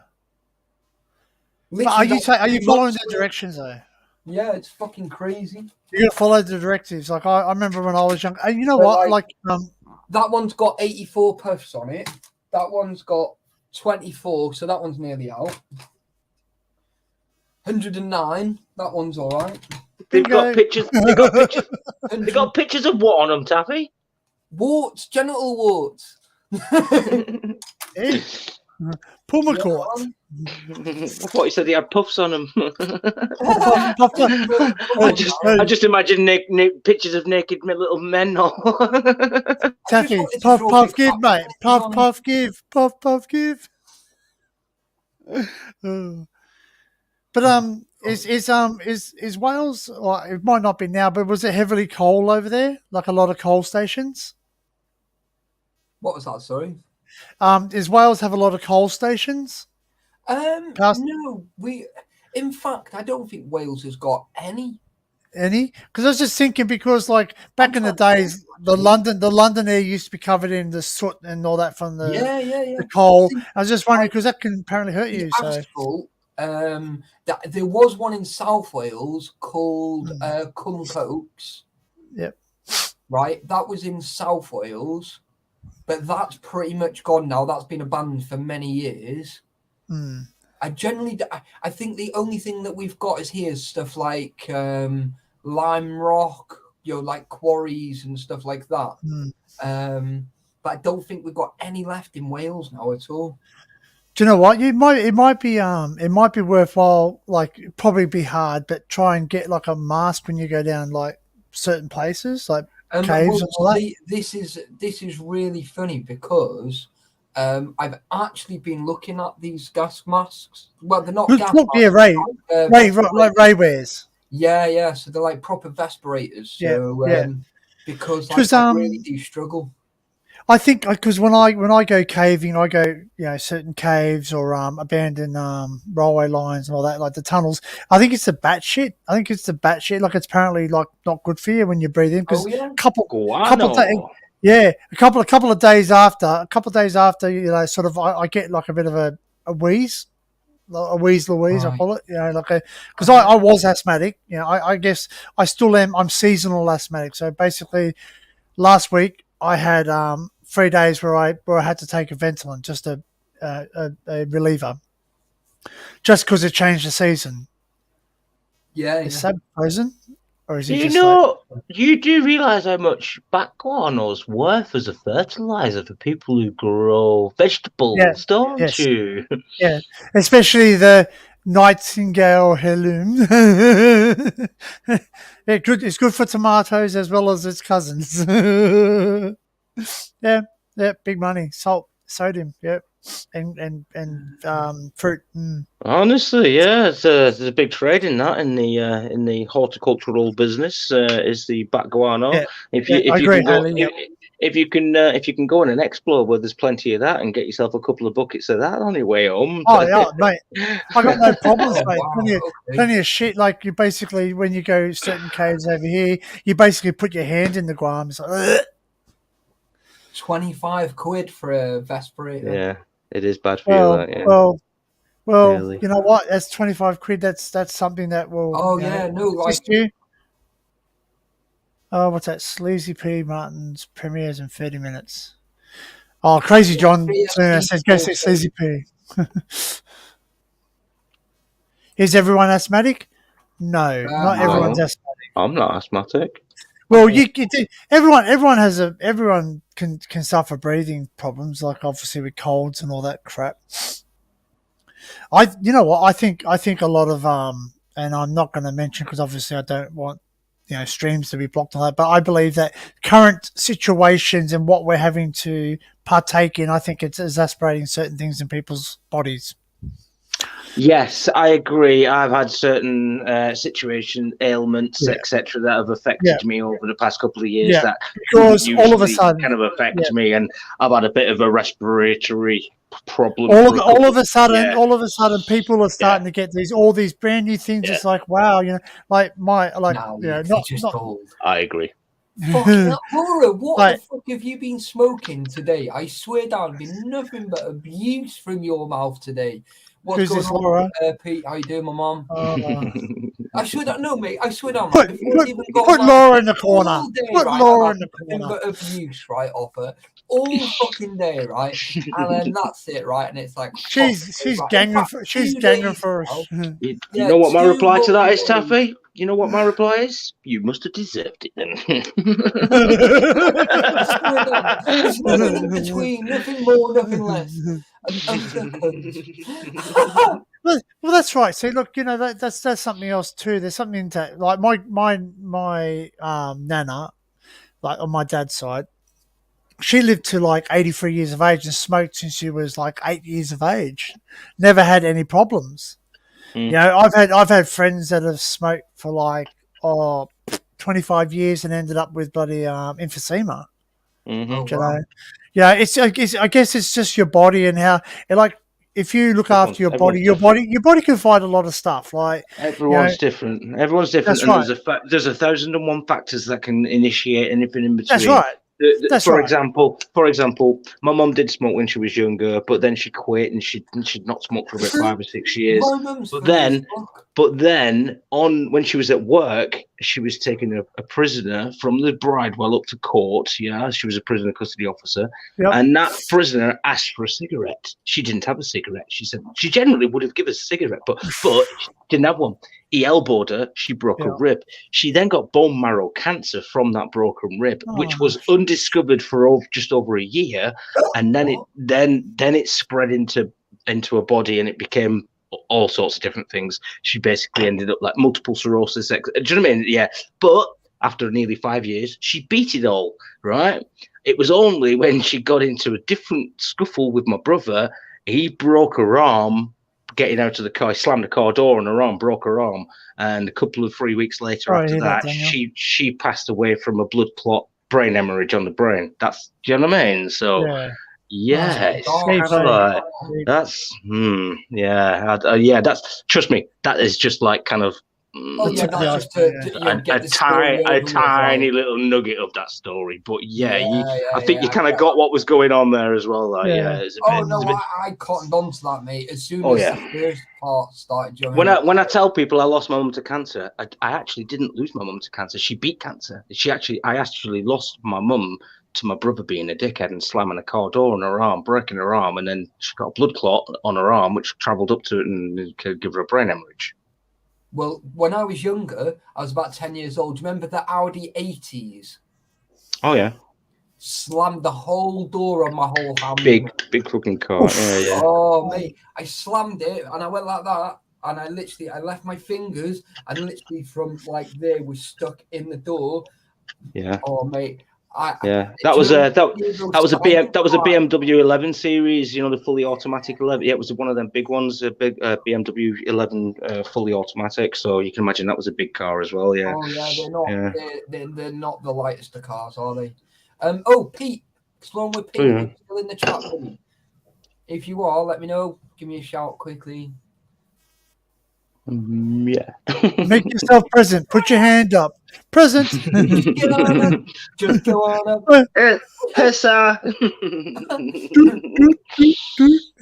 But literally are you that- following the directions though? Yeah, it's fucking crazy. You got to follow the directives. Like I remember when I was young. And you know But, what? like- Like That one's got 84 puffs on it. That one's got 24, so that one's nearly out. 109. That one's all right. They've got pictures. They've got pictures. 100 They got pictures of what on them, Taffy? warts, genital warts. hey, Pulmicort. I thought you said he had puffs on them. Puff. I just imagine pictures of naked little men. Taffy, wanted to puff, draw puff, big give, puff mate. Puff, on. puff, give. Puff, puff, give. But is Wales? Well, it might not be now, but was it heavily coal over there? Like a lot of coal stations. What was that? Sorry. Is Wales have a lot of coal stations? Past- No, in fact, I don't think Wales has got any. Any? Because I was just thinking, because like back in the trying to days, the London air used to be covered in the soot and all that from the Yeah. the coal. I was just wondering because that can apparently hurt The you. So asphalt. There was one in South Wales called Cumcokes. Yep. Right, that was in South Wales, but that's pretty much gone now. That's been abandoned for many years. mm, I think the only thing that we've got is here stuff like lime rock, like quarries and stuff like that. mm. But I don't think we've got any left in Wales now at all. Do you know what? It might be worthwhile. Like it'd probably be hard, but try and get like a mask when you go down like certain places, like caves and all that. This is really funny because I've actually been looking at these gas masks. Well, they're not gas masks. Yeah, Ray wears. Yeah. So they're like proper respirators. So Yeah. because Because, I really do struggle. I think because when I go caving, I go certain caves or abandoned railway lines and all that, like the tunnels. I think it's the bat shit. Like it's apparently like not good for you when you breathe in because Oh, yeah? a couple Guano. a couple of days after, sort of I get like a bit of a wheeze. A wheeze Louise, I Right. call it, because I was asthmatic. I guess I still am. I'm seasonal asthmatic. So basically, last week I had 3 days where I had to take a Ventolin, just a reliever, just because it changed the season. Yeah. Is Sab frozen? or is Do it you just know, you do realise how much guano's worth as a fertilizer for people who grow vegetables, don't yes. you? Yeah, especially the Nightingale heirloom. It's good for tomatoes as well as its cousins. yeah, big money. Salt, sodium, yeah, and fruit. Honestly, yeah, there's a big trade in that in the horticultural business. Is the bat guano? Yeah, If yeah, you I if you agree, can go Haley. Yep. if you can go on an explore where there's plenty of that and get yourself a couple of buckets of that on your way home. Oh yeah, mate. I got no problems, Oh, mate. wow. Plenty Okay. of shit. Like you basically, when you go certain caves over here, you basically put your hand in the ground. It's like, ugh. 25 quid for a Vesperator. Yeah, it is bad for you. That, yeah. Well, Really. you know what? That's 25 quid. That's something that will. Oh, yeah, no, like, assist you. Oh, what's that? Sleazy P Martin's premieres in 30 minutes. Oh, Crazy John says, go see Sleazy P. Is everyone asthmatic? No, not No. everyone's asthmatic. I'm not asthmatic. Well, everyone can suffer breathing problems, like obviously with colds and all that crap. You know what? I think a lot of and I'm not going to mention because obviously I don't want streams to be blocked on that. But I believe that current situations and what we're having to partake in, I think it's exacerbating certain things in people's bodies. Yes, I agree. I've had certain situations, ailments, Yeah. etc., that have affected me over the past couple of years. Yeah, That because all of a usually sudden, kind of affect me, and I've had a bit of a respiratory problem. all of a sudden, Yeah. people are starting to get all these brand new things. Yeah. It's like, wow, like No, you know, you're not just old. I agree. Fucking hell, Laura, what Like- the fuck have you been smoking today? I swear down, been nothing but abuse from your mouth today. What's Who's going this, on, Laura? Pete? How you doing, my mum? Oh. I swear down, no, mate. I swear down, Put- man. Before I even got put on Laura in the corner. all day, Put right, Laura I've in the had nothing corner. but abuse, right, off her all fucking day, right? And then that's it, right? And it's like She's right. ganging In fact, for she's 2 ganging days for now, us. You Yeah, know what my 2 reply to that is, whole days. Taffy? You know what my reply is? You must have deserved it then. I swear down, there's nothing in between, nothing more, nothing less. Well, that's right. See, look, that's something else too. There's something that, like my nana, like on my dad's side, she lived to like 83 years of age and smoked since she was like 8 years of age. Never had any problems. I've had friends that have smoked for like 25 years and ended up with bloody emphysema. Mhm. Oh, wow. Yeah, I guess it's just your body and how, like, if you look after your body, your body can fight a lot of stuff. Like Everyone's different. Everyone's different, That's and right. there's 1,001 factors that can initiate anything in between. That's right. That's For right. example, my mum did smoke when she was younger, but then she quit and she'd not smoked for about 5 or 6 years. My mum's But funny as then, fuck. when she was at work, she was taking a prisoner from the Bridewell up to court. Yeah, she was a prisoner custody officer, Yep. and that prisoner asked for a cigarette. She didn't have a cigarette. She said she generally would have given a cigarette, but she didn't have one. He elbowed her. She broke a rib. She then got bone marrow cancer from that broken rib, which was undiscovered for just over a year, and then it spread into her body, and it became all sorts of different things. She basically ended up like multiple sclerosis. Do you know what I mean? Yeah. But after nearly 5 years, she beat it all, right? It was only when she got into a different scuffle with my brother, he broke her arm getting out of the car. He slammed the car door on her arm, broke her arm. And a couple of 3 weeks later after that, she passed away from a blood clot brain hemorrhage on the brain. do you know what I mean? So yeah, it's kind of like, that's that's, trust me, that is just like kind of That's just a tiny little nugget of that story. But I think you kind of got what was going on there as well. Like, it's a bit, I cottoned on to that, mate. As soon as the first part started, when I tell people I lost my mum to cancer, I actually didn't lose my mum to cancer. She beat cancer. I actually lost my mum to my brother being a dickhead and slamming a car door on her arm, breaking her arm, and then she got a blood clot on her arm, which travelled up to it and could give her a brain hemorrhage. Well, when I was younger, I was about 10 years old. Do you remember the Audi 80s? Oh yeah, Slammed the whole door on my whole hand. big fucking car. Yeah. Oh, mate, I slammed it and I went like that. And I left my fingers and literally from like there was stuck in the door. Yeah. Oh, mate. That was a BMW 11 series, you know, the fully automatic 11. Yeah, it was one of them big ones, a big BMW 11 fully automatic. So you can imagine that was a big car as well. Yeah. Oh yeah, they're not. Yeah. They're not the lightest of cars, are they? Oh, Pete, Explore with Pete, Yeah. you're still in the chat room. If you are, let me know. Give me a shout quickly. Yeah. Make yourself present. Put your hand up. Present. Just go on up. Hey, sir.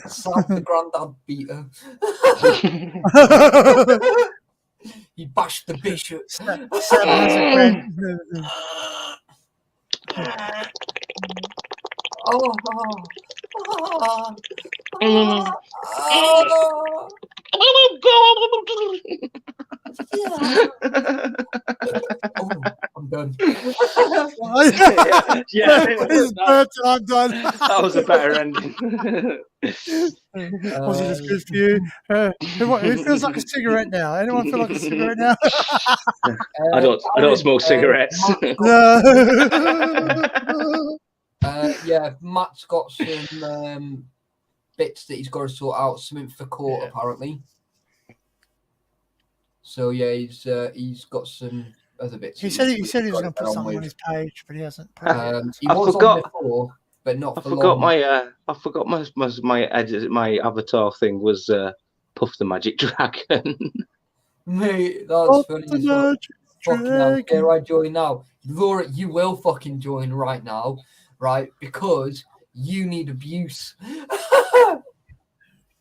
Slap the granddad beater. He bashed the bishop. Sam has a grand. I'm done. Yeah, His bird, I'm done. that was a better ending. Was it as good for you? Who feels like a cigarette now? Anyone feel like a cigarette now? I don't smoke cigarettes. Yeah, Matt's got some bits that he's got to sort out, something for court apparently. So yeah, he's got some other bits. He said he was going to put something on his page, but he hasn't. He was on before, but not for long. I forgot my avatar thing was Puff the Magic Dragon. Mate, that's funny. As well. Fucking hell, dare I join now? Laura, you will fucking join right now, right? Because you need abuse.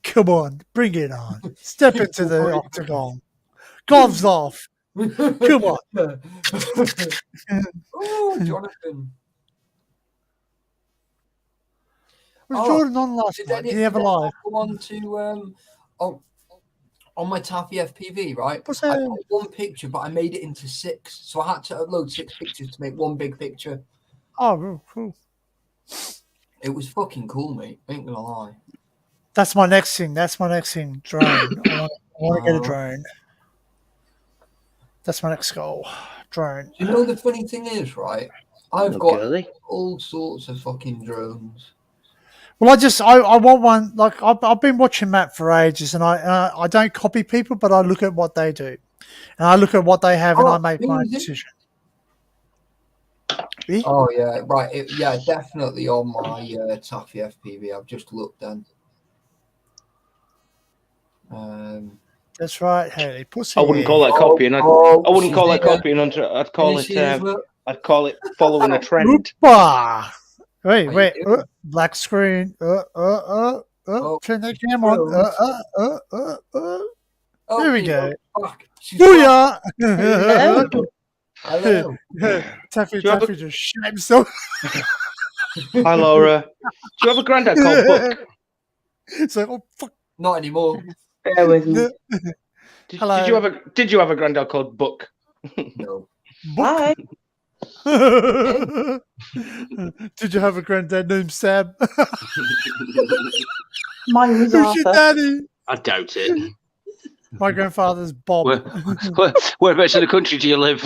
Come on, bring it on. Step into the octagon. Gloves off. Come on. Oh, Jonathan. Was Jordan on last night? Did he have a live? Come on to on my Taffy FPV, right? What's I that? put one picture, but I made it into 6, so I had to upload 6 pictures to make one big picture. Oh, cool. It was fucking cool, mate. Ain't gonna lie. That's my next thing. Drone. I want to get a drone. That's my next goal. Drone. Do you know the funny thing is, right? I've got all sorts of fucking drones. Well, I want one. Like I've been watching Matt for ages, and I don't copy people, but I look at what they do, and I look at what they have, and I make my decision. Oh yeah, right. Yeah, definitely on my Taffy FPV. I've just looked then. That's right, Haley. Pussy. I wouldn't call that copying. I wouldn't call that copying. I'd call it following a trend. Opa! Wait. Black screen. Turn that camera on. There we go. Booyah! Hello. Taffy just shit himself. Hi, Laura. Do you have a granddad called Buck? It's like, oh fuck. Not anymore. Bear with me. Hello. Did you have a granddad called Buck? No. Hi. Did you have a granddad named Sam? Mine was Who's your Arthur. daddy? I doubt it. My grandfather's Bob. Whereabouts in the country do you live?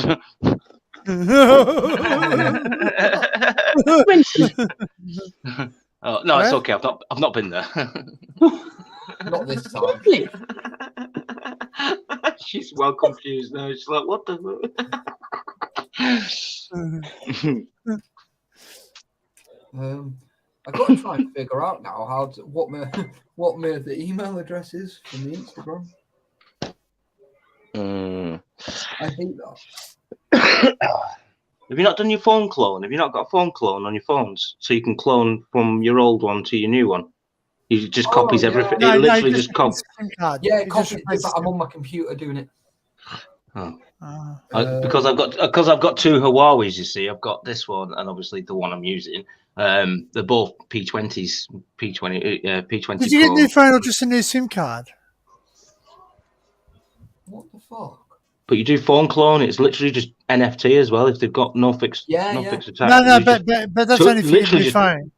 Oh no, it's okay. I've not been there. Not this time. She's well confused now. She's like, what the? I've got to try and figure out now what my the email address is for the Instagram. I hate that. Have you not done your phone clone? Have you not got a phone clone on your phones so you can clone from your old one to your new one? He just copies everything. No, It literally just copies. Yeah, but I'm on my computer doing it. Oh. Because I've got 2 Huawei's. You see, I've got this one and obviously the one I'm using. They're both P20s, P20. Did you get a new phone or just a new SIM card? What the fuck? But you do phone clone, it's literally just NFT as well. If they've got no fixed Yeah. attached, No, you just but that's took- only for your literally new just- phone.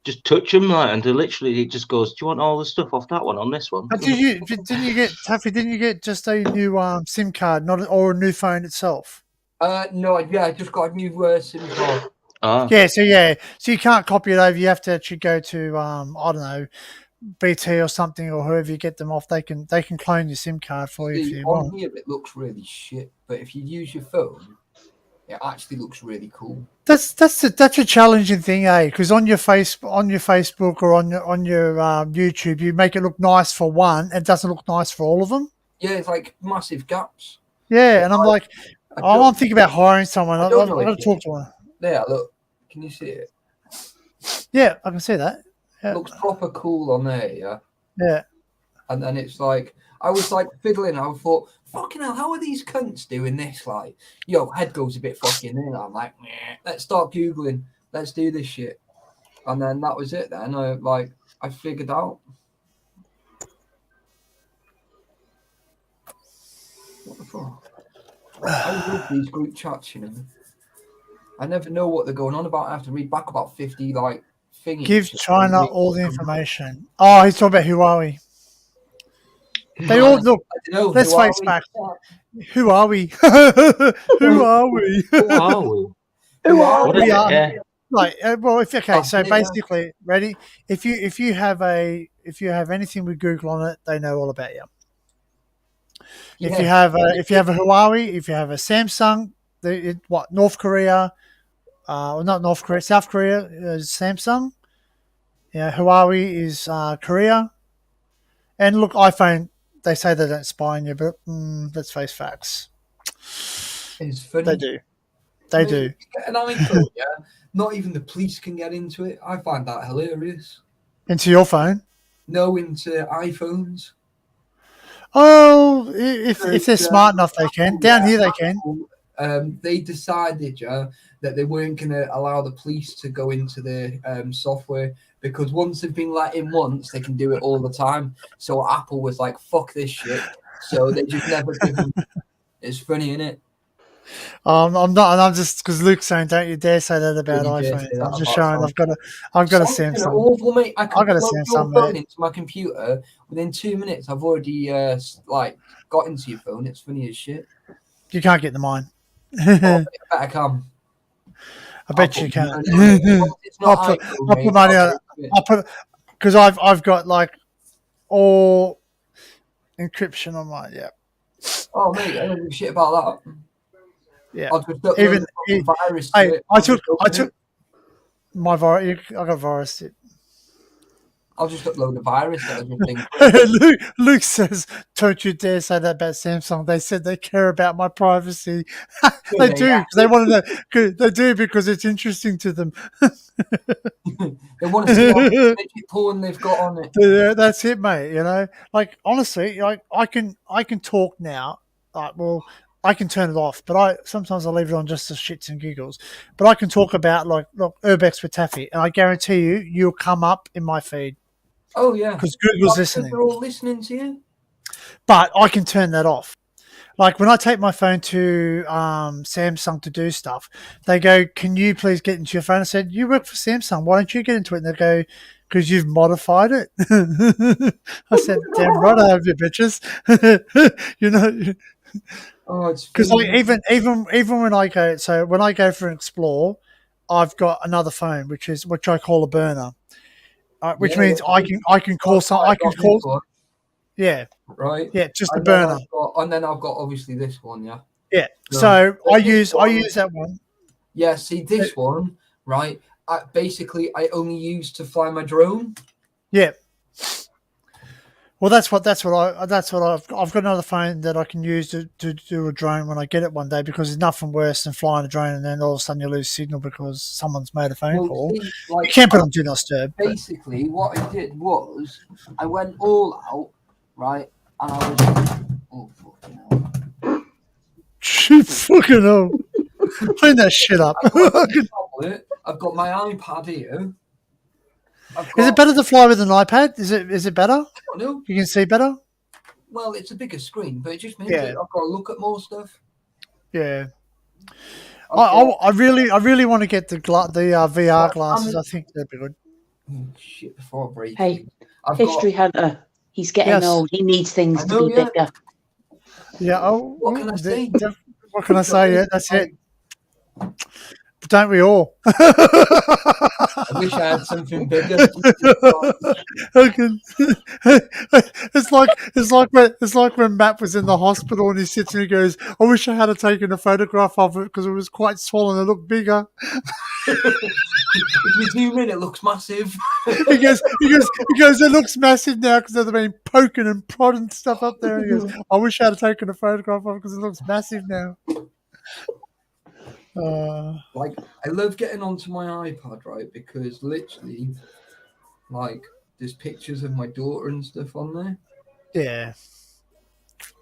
just touch them, like, and literally it just goes. Do you want all the stuff off that one on this one? But didn't you get Taffy? Didn't you get just a new SIM card, or a new phone itself? No, I just got a new SIM card. Ah, So you can't copy it over. You have to actually go to I don't know, BT or something, or whoever you get them off. They can clone your SIM card for you if See, you on want. here it looks really shit, but if you use your phone, it actually looks really cool. That's a challenging thing, because on your Facebook or on your YouTube, you make it look nice for one, and it doesn't look nice for all of them. Yeah, it's like massive gaps. Yeah, and I'm like, I I'm thinking about hiring someone. I I'm don't know going if to talk to one. There, look. Can you see it? Yeah, I can see that. Yeah. Looks proper cool on there, yeah. Yeah. And then it's like, I was like fiddling. I thought, fucking hell, how are these cunts doing this? Like, yo, head goes a bit fucking in. I'm like, meh, let's start Googling. Let's do this shit. And then that was it then. I figured out. What the fuck? I love these group chats, you know. I never know what they're going on about. I have to read back about 50, like, thingies. Give China all the information. Oh, he's talking about Huawei. They all look. I don't know. Let's who are face we? facts. Who are we? Who are we? who are we? What is we it? are. Yeah. Like, well, if okay, so Yeah. basically, ready? If you have anything with Google on it, they know all about you. If Yeah. you have a Huawei, if you have a Samsung, North Korea, well, not North Korea, South Korea is Samsung. Yeah, Huawei is Korea, and look, iPhone. They say they don't spy on you, but let's face facts. It's funny. They do. They do. Get an iPhone, yeah. Not even the police can get into it. I find that hilarious. Into your phone. No, into iPhones. Oh, if they're smart enough, they can. Down here, they can. They decided, yeah, that they weren't going to allow the police to go into the software because once they've been let in once, they can do it all the time. So Apple was like, "Fuck this shit." So they just never give them. It's funny, isn't it? I'm not, and I'm just because Luke's saying, "Don't you dare say that about Don't you dare iPhone." say that I'm just about showing. iPhone. I've got a Something Samsung. awful, mate. I can I've got a plug Samsung, your phone mate. into my computer. Within 2 minutes, I've already got into your phone. It's funny as shit. You can't get the mine. I bet I can. I bet you can. It's not I'll put- iPhone, I'll mate. put money on I'll take it. I'll put because I've got like all encryption on my Oh, mate, I don't give a shit about that. Yeah. I'll just upload Even- the fucking virus to Hey, it. I took I'll just my virus. I got virus. I'll just upload the virus. That I just think. Luke says, "Don't you dare say that about Samsung." They said they care about my privacy. They do. 'Cause they want to know. They do because it's interesting to them. They want to see how much midget porn they've got on it. Yeah, that's it, mate. You know, like honestly, like I can talk now. Like, well, I can turn it off, but sometimes I leave it on just as shits and giggles. But I can talk about like look, Urbex with Taffy, and I guarantee you'll come up in my feed Oh yeah, because Google's Because listening. They're all listening to you. But I can turn that off. Like when I take my phone to Samsung to do stuff, they go, "Can you please get into your phone?" I said, "You work for Samsung. Why don't you get into it?" And they go, "Because you've modified it." I said, "Damn right, I have, you bitches." You know, Oh, it's because funny. like even when I go for an Explore, I've got another phone which I call a burner, which Yeah, means yeah. I can call some I can I've got call this one, yeah just a and then burner. and then I've got obviously this one, yeah. Yeah. No. So But I this use one- that one. Yeah, see this one, right? Basically, I only use to fly my drone. Yeah. Well, that's what I've got another phone that I can use to do a drone when I get it one day because there's nothing worse than flying a drone and then all of a sudden you lose signal because someone's made a phone call. See, like, You can't put on do not disturb. but- basically, what I did was I went all out, right? And I was, oh fucking hell. Shit, fucking hell. Clean that shit up. I've got my tablet, I've got my iPad here. Is it better to fly with an iPad? Is it better? No, You can see better? well, it's a bigger screen, but it just means Yeah. that I've got to look at more stuff. Yeah. I've got- I really want to get the VR glasses. I think they'd be good. Oh, shit, before I break Hey, it. I've History got, Hunter. He's getting Yes. old. He needs things I to know, be yeah. bigger. Yeah. Oh, What can I say? What can I say? Yeah, that's it. Don't we all? I wish I had something bigger. It's like when Matt was in the hospital and he sits and he goes, "I wish I had taken a photograph of it because it was quite swollen and looked bigger." If you zoom in, it looks massive. He goes, "It looks massive now because they've been poking and prodding stuff up there." And he goes, "I wish I had taken a photograph of it because it looks massive now." Like, I love getting onto my iPad, right? Because literally, like, there's pictures of my daughter and stuff on there. Yeah.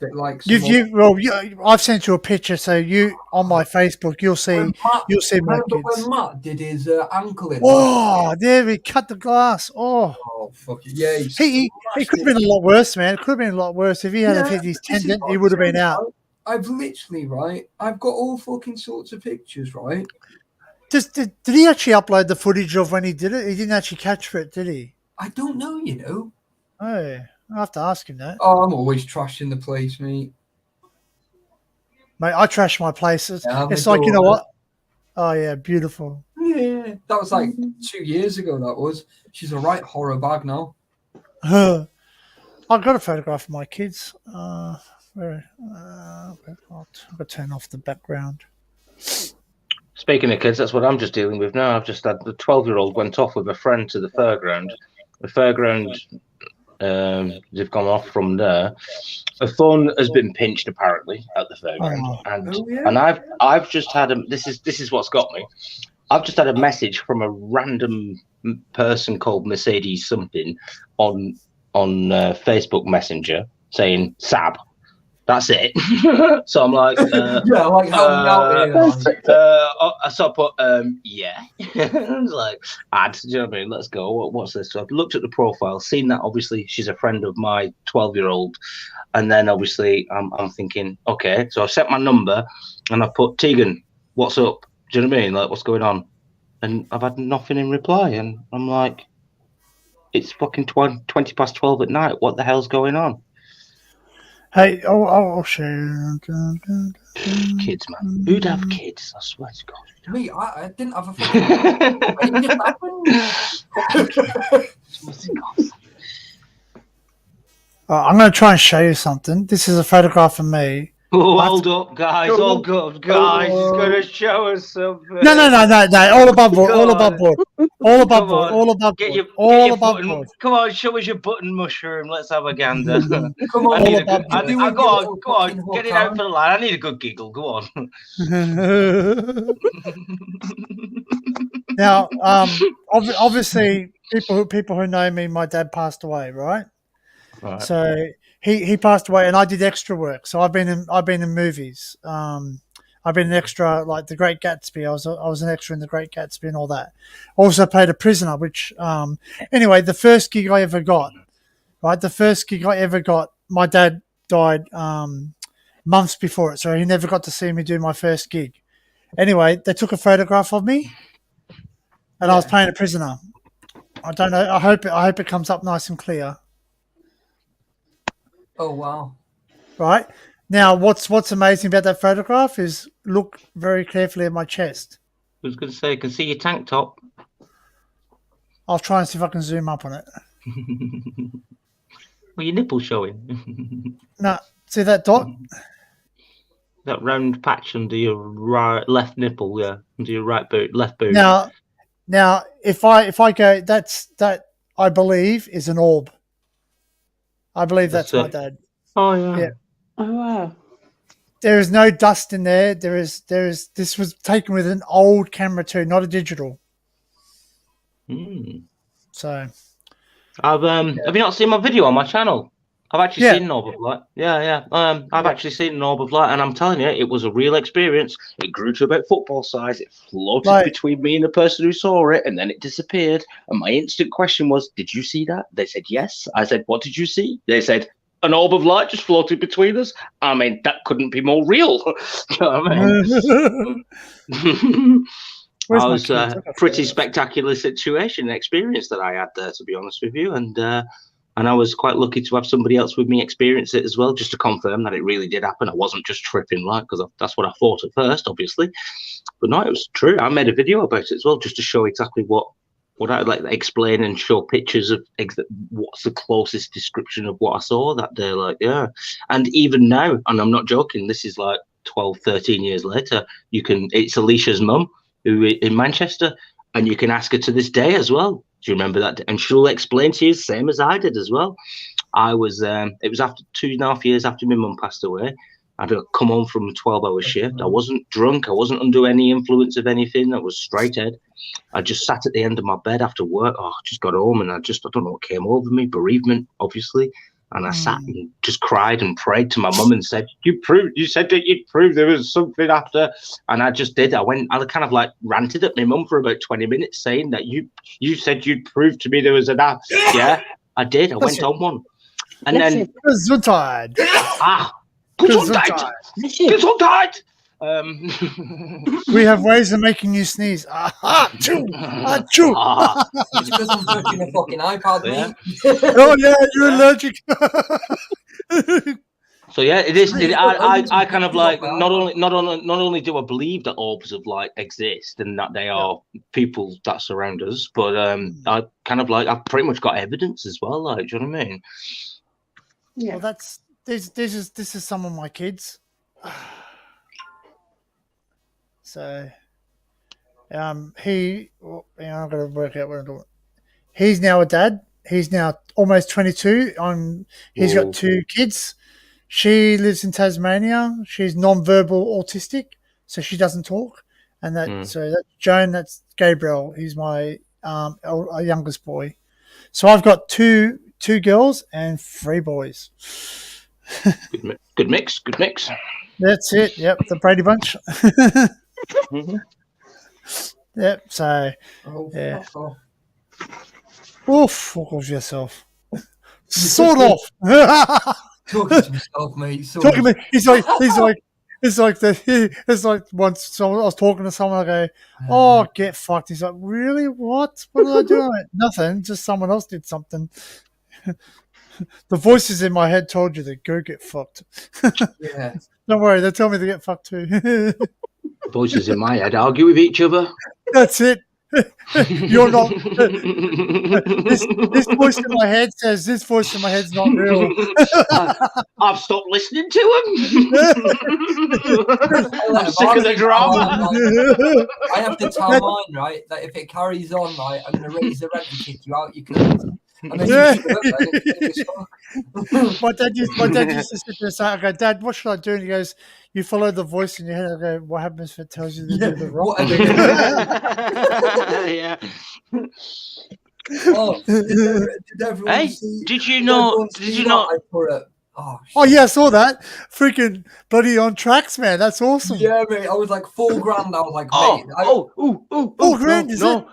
But like, I've sent you a picture, so you on my Facebook, you'll see my Remember kids. when Matt did his ankle in? Oh, there we cut the glass. Oh, fuck it. Yeah, he could have been a lot worse, man. It could have been a lot worse if he had hit his this is tendon. what He I'm would have been saying, out. right? I've literally, right? I've got all fucking sorts of pictures, right? Did he actually upload the footage of when he did it? He didn't actually catch for it, did he? I don't know, you know. Oh, I'll have to ask him that. Oh, I'm always trashing the place, mate. Mate, I trash my places. Yeah, It's my like, you know daughter. what? Oh, yeah, beautiful. Yeah, that was like 2 years ago. That was. She's a right horror bag now. I've got a photograph of my kids. I've got to turn off the background. Speaking of kids, that's what I'm just dealing with now. I've just had the 12-year-old went off with a friend to the fairground. The fairground, they've gone off from there. A phone has been pinched apparently at the fairground, and I've just had this is what's got me. I've just had a message from a random person called Mercedes something on Facebook Messenger saying Sab. That's it. So I'm like, yeah, like help me out here. so I put, yeah. I was like, add, do you know what I mean? Let's go. What's this? So I've looked at the profile, seen that obviously she's a friend of my 12-year-old. And then obviously I'm thinking, okay. So I've set my number and I put, Tegan, what's up? Do you know what I mean? Like, what's going on? And I've had nothing in reply. And I'm like, it's fucking 20 past 12 at night. What the hell's going on? Hey, I'll share. Kids, man. Who'd have kids? I swear to God. Me, I didn't have a fucking. I'm going to try and show you something. This is a photograph of me. Oh, hold up, guys. All good, guys. He's going to show us something. No. All above board. All above board. All above Come board. on. All above Get board. your All above button. board. Come on, show us your button mushroom. Let's have a gander. Come on, I need a above good. board. Go on. Get it out for the line. I need a good giggle. Go on. Now, obviously, people who know me, my dad passed away, right? Right. So he passed away, and I did extra work. So I've been in movies. I've been an extra, like The Great Gatsby. I was an extra in The Great Gatsby and all that. Also played a prisoner, which anyway, the first gig I ever got, right? The first gig I ever got, my dad died months before it, so he never got to see me do my first gig. Anyway, they took a photograph of me, and I was playing a prisoner. I don't know. I hope it comes up nice and clear. Oh wow! Right now, what's amazing about that photograph is look very carefully at my chest. I was going to say, I can see your tank top. I'll try and see if I can zoom up on it. Well, your nipple's showing. No, see that dot? That round patch under your left nipple, yeah, under your left boot. Now, if I go, that I believe is an orb. I believe that's my dad. Oh yeah. Yeah. Oh wow. There is no dust in there. There is. This was taken with an old camera too, not a digital. So, Have you not seen my video on my channel? I've actually seen an orb of light. Yeah. I've actually seen an orb of light, and I'm telling you, it was a real experience. It grew to about football size. It floated between me and the person who saw it, and then it disappeared. And my instant question was, "Did you see that?" They said yes. I said, "What did you see?" They said, an orb of light just floated between us. I mean, that couldn't be more real. You know what I mean? Where's I my was kids? a I got pretty photos. spectacular situation experience that I had there, to be honest with you, and I was quite lucky to have somebody else with me experience it as well, just to confirm that it really did happen. I wasn't just tripping, like, because that's what I thought at first, obviously, but no, it was true. I made a video about it as well, just to show exactly what I like, explain and show pictures of what's the closest description of what I saw that day. Like, yeah, and even now, and I'm not joking, this is like 12, 13 years later. It's Alicia's mum who in Manchester, and you can ask her to this day as well. Do you remember that? And she'll explain to you the same as I did as well. I was it was after 2.5 years after my mum passed away. I'd come home from a 12-hour shift. I wasn't drunk. I wasn't under any influence of anything. I was straight head. I just sat at the end of my bed after work. I just got home and I don't know what came over me. Bereavement, obviously. And I sat and just cried and prayed to my mum and said, you said that you'd prove there was something after. And I just did. I kind of like ranted at my mum for about 20 minutes saying that you said you'd prove to me there was an app. Yeah, I did. I went on one. And Bless then, him. Gesundheit. Gesundheit! Bless him. Gesundheit! We have ways of making you sneeze. Achoo! Achoo! It's because I'm touching a fucking iPad, Yeah. mate. Oh yeah, you're allergic. So yeah, it is. Really? I kind of like not only do I believe that orbs of light exist and that they are people that surround us, but I kind of like I've pretty much got evidence as well. Like, do you know what I mean? Yeah. Well, this is some of my kids. So, I'm gonna work out what I'm doing. He's now a dad. He's now almost 22. He's Whoa. got 2 kids. She lives in Tasmania. She's non-verbal autistic, so she doesn't talk. And that's Joan. That's Gabriel. He's my youngest boy. So I've got two girls and 3 boys. Good mix. Good mix. That's it. Yep, the Brady Bunch. Mhm. Yep. So, Oh, Yeah. fuck off. fuck off yourself. Sort of. Talking to myself, mate. Talking to me. It's like once someone, I was talking to someone, I go, "Oh, get fucked." He's like, "Really? What? What did I do?" I went, "Nothing. Just someone else did something." The voices in my head told you to go get fucked. Yeah. Don't worry, they tell me to get fucked too. Voices in my head argue with each other. That's it. You're not. This voice in my head says this voice in my head's not real. I've stopped listening to him. I'm sick of the drama. I have to tell mine, right, that if it carries on, right, I'm going to raise the rent and kick you out. You can. And then Yeah. you My dad used to sit there and say, I go, "Dad, what should I do?" And he goes, "You follow the voice in your head." I go, "What happens if it tells you to do the wrong?" Yeah. Oh, did everyone Hey, see? did you know? Did Did you that not? I put it. Oh, Oh yeah, I saw that. Freaking bloody on tracks, man. That's awesome. yeah, mate. I was like $4,000. I was like, Oh, mate. oh, $4,000, is it?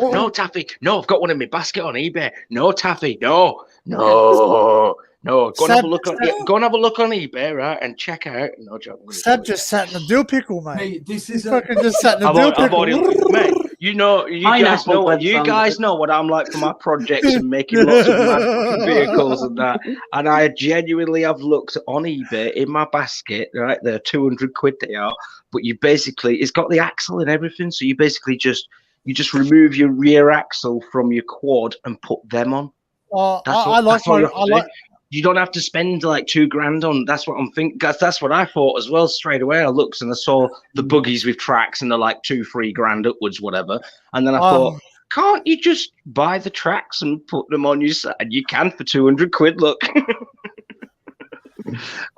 no, Taffy. No, I've got one in my basket on eBay. No, Taffy. No. Go and have a look on. Yeah, go and have a look on eBay, right, and check out. No joke. Seb just sat in a dill pickle, mate. Mate, this is Fucking just sat in a I've dill already, pickle. mate. You guys Pineapple know what I'm like for my projects and making lots of mad fucking vehicles and that. And I genuinely have looked on eBay in my basket, right? They're 200 quid they are, but it's got the axle and everything. So you basically just remove your rear axle from your quad and put them on. You don't have to spend like $2,000 on. That's what I'm thinking. That's what I thought as well. Straight away, I looked and I saw the buggies with tracks, and they're like $2,000-3,000 upwards, whatever. And then I thought, can't you just buy the tracks and put them on your side? You can for 200 quid. Look,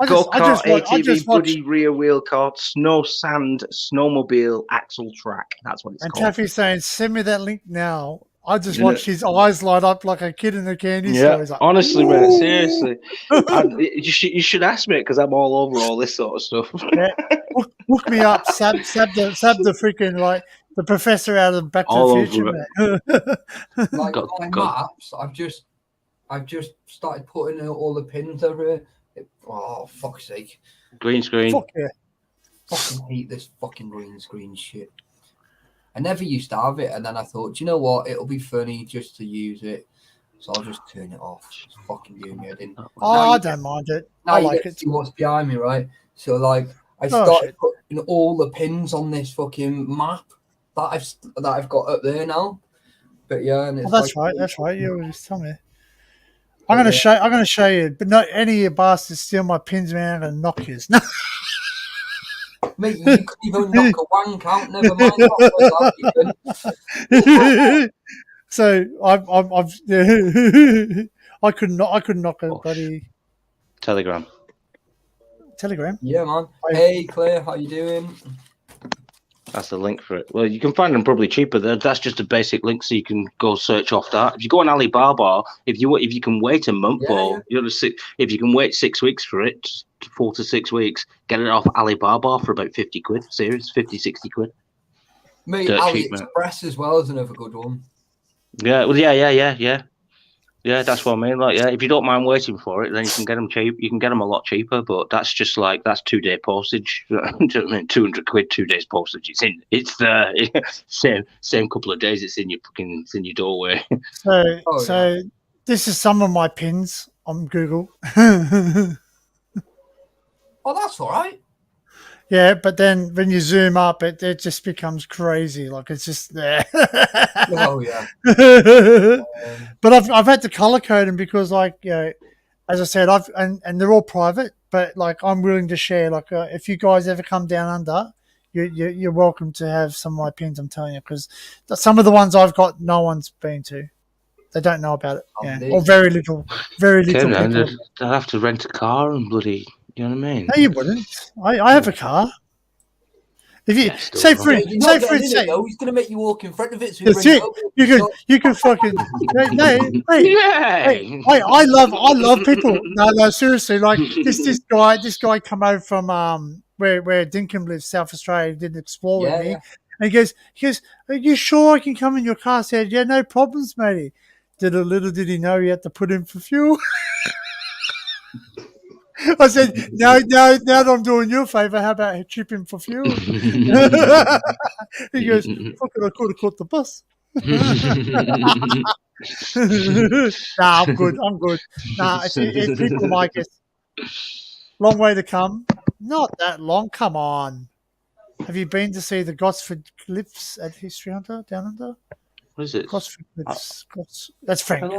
go-kart, ATV, buddy, rear wheel kart, snow sand, snowmobile, axle track. That's what it's And called. Taffy's saying, "Send me that link now." I just watched his eyes light up like a kid in a candy store. He's like, honestly, man, seriously. You should ask me because I'm all over all this sort of stuff. Yeah. Hook me up, Sab the freaking like the professor out of Back to All the over Future. like God. my maps. I've just started putting in all the pins over it. Oh, fuck's sake. Green screen. Fuck yeah. Fucking hate this fucking green screen shit. I never used to have it, and then I thought, you know what? It'll be funny just to use it. So I'll just turn it off. It's fucking doing me head in. Oh, I don't mind it. Now I you like get to it. see what's behind me, right? So, like, I Oh, started shit. putting all the pins on this fucking map that I've got up there now. But yeah, and it's Oh, that's like, right. That's right. You always tell me. I'm gonna show you, but not any of you bastards steal my pins, man. I'm gonna knock you. No. Mate, you couldn't even knock a wank out. Never mind that. You couldn't. So I've I couldn't knock a bloody Telegram. Telegram. Yeah, man. Hey, Claire, how you doing? That's the link for it. Well, you can find them probably cheaper. That's just a basic link, so you can go search off that. If you go on Alibaba, if you can wait a month or if you can wait 6 weeks for it, 4 to 6 weeks, get it off Alibaba for about 50 quid. Serious, 50, 60 quid. Mate, Dirt cheap, AliExpress as well is another good one. Yeah, well, yeah. Yeah, that's what I mean. Like, yeah, if you don't mind waiting for it, then you can get them cheap. You can get them a lot cheaper, but that's just like that's 2-day postage. Do you know what I mean? 200 quid, 2 days postage. It's the same couple of days. It's in your doorway. So this is some of my pins on Google. Oh, that's all right. Yeah, but then when you zoom up, it just becomes crazy. Like it's just there. Oh yeah. But I've had to color code them because, like, you know, as I said, and they're all private. But like, I'm willing to share. Like, if you guys ever come down under, you're welcome to have some of my pins. I'm telling you, because some of the ones I've got, no one's been to. They don't know about it, or very little people. They'll have to rent a car and bloody. You know what I mean? No, you wouldn't. I have a car. If you say for He's going to make you walk in front of it. So that's it. You can fucking I love people. No, seriously. Like this guy come over from where Dinkum lives, South Australia. Did an explore with me, and he goes, "Are you sure I can come in your car?" I said, "Yeah, no problems, matey." Little did he know he had to put in for fuel. I said, no, now that I'm doing you a favour, how about chipping for fuel? He goes, fuck it, I could have caught the bus. Nah, I'm good. Nah, it's people like it. Long way to come. Not that long. Come on. Have you been to see the Gosford Cliffs at History Hunter down under? What is it? Gosford Cliffs. That's Frank.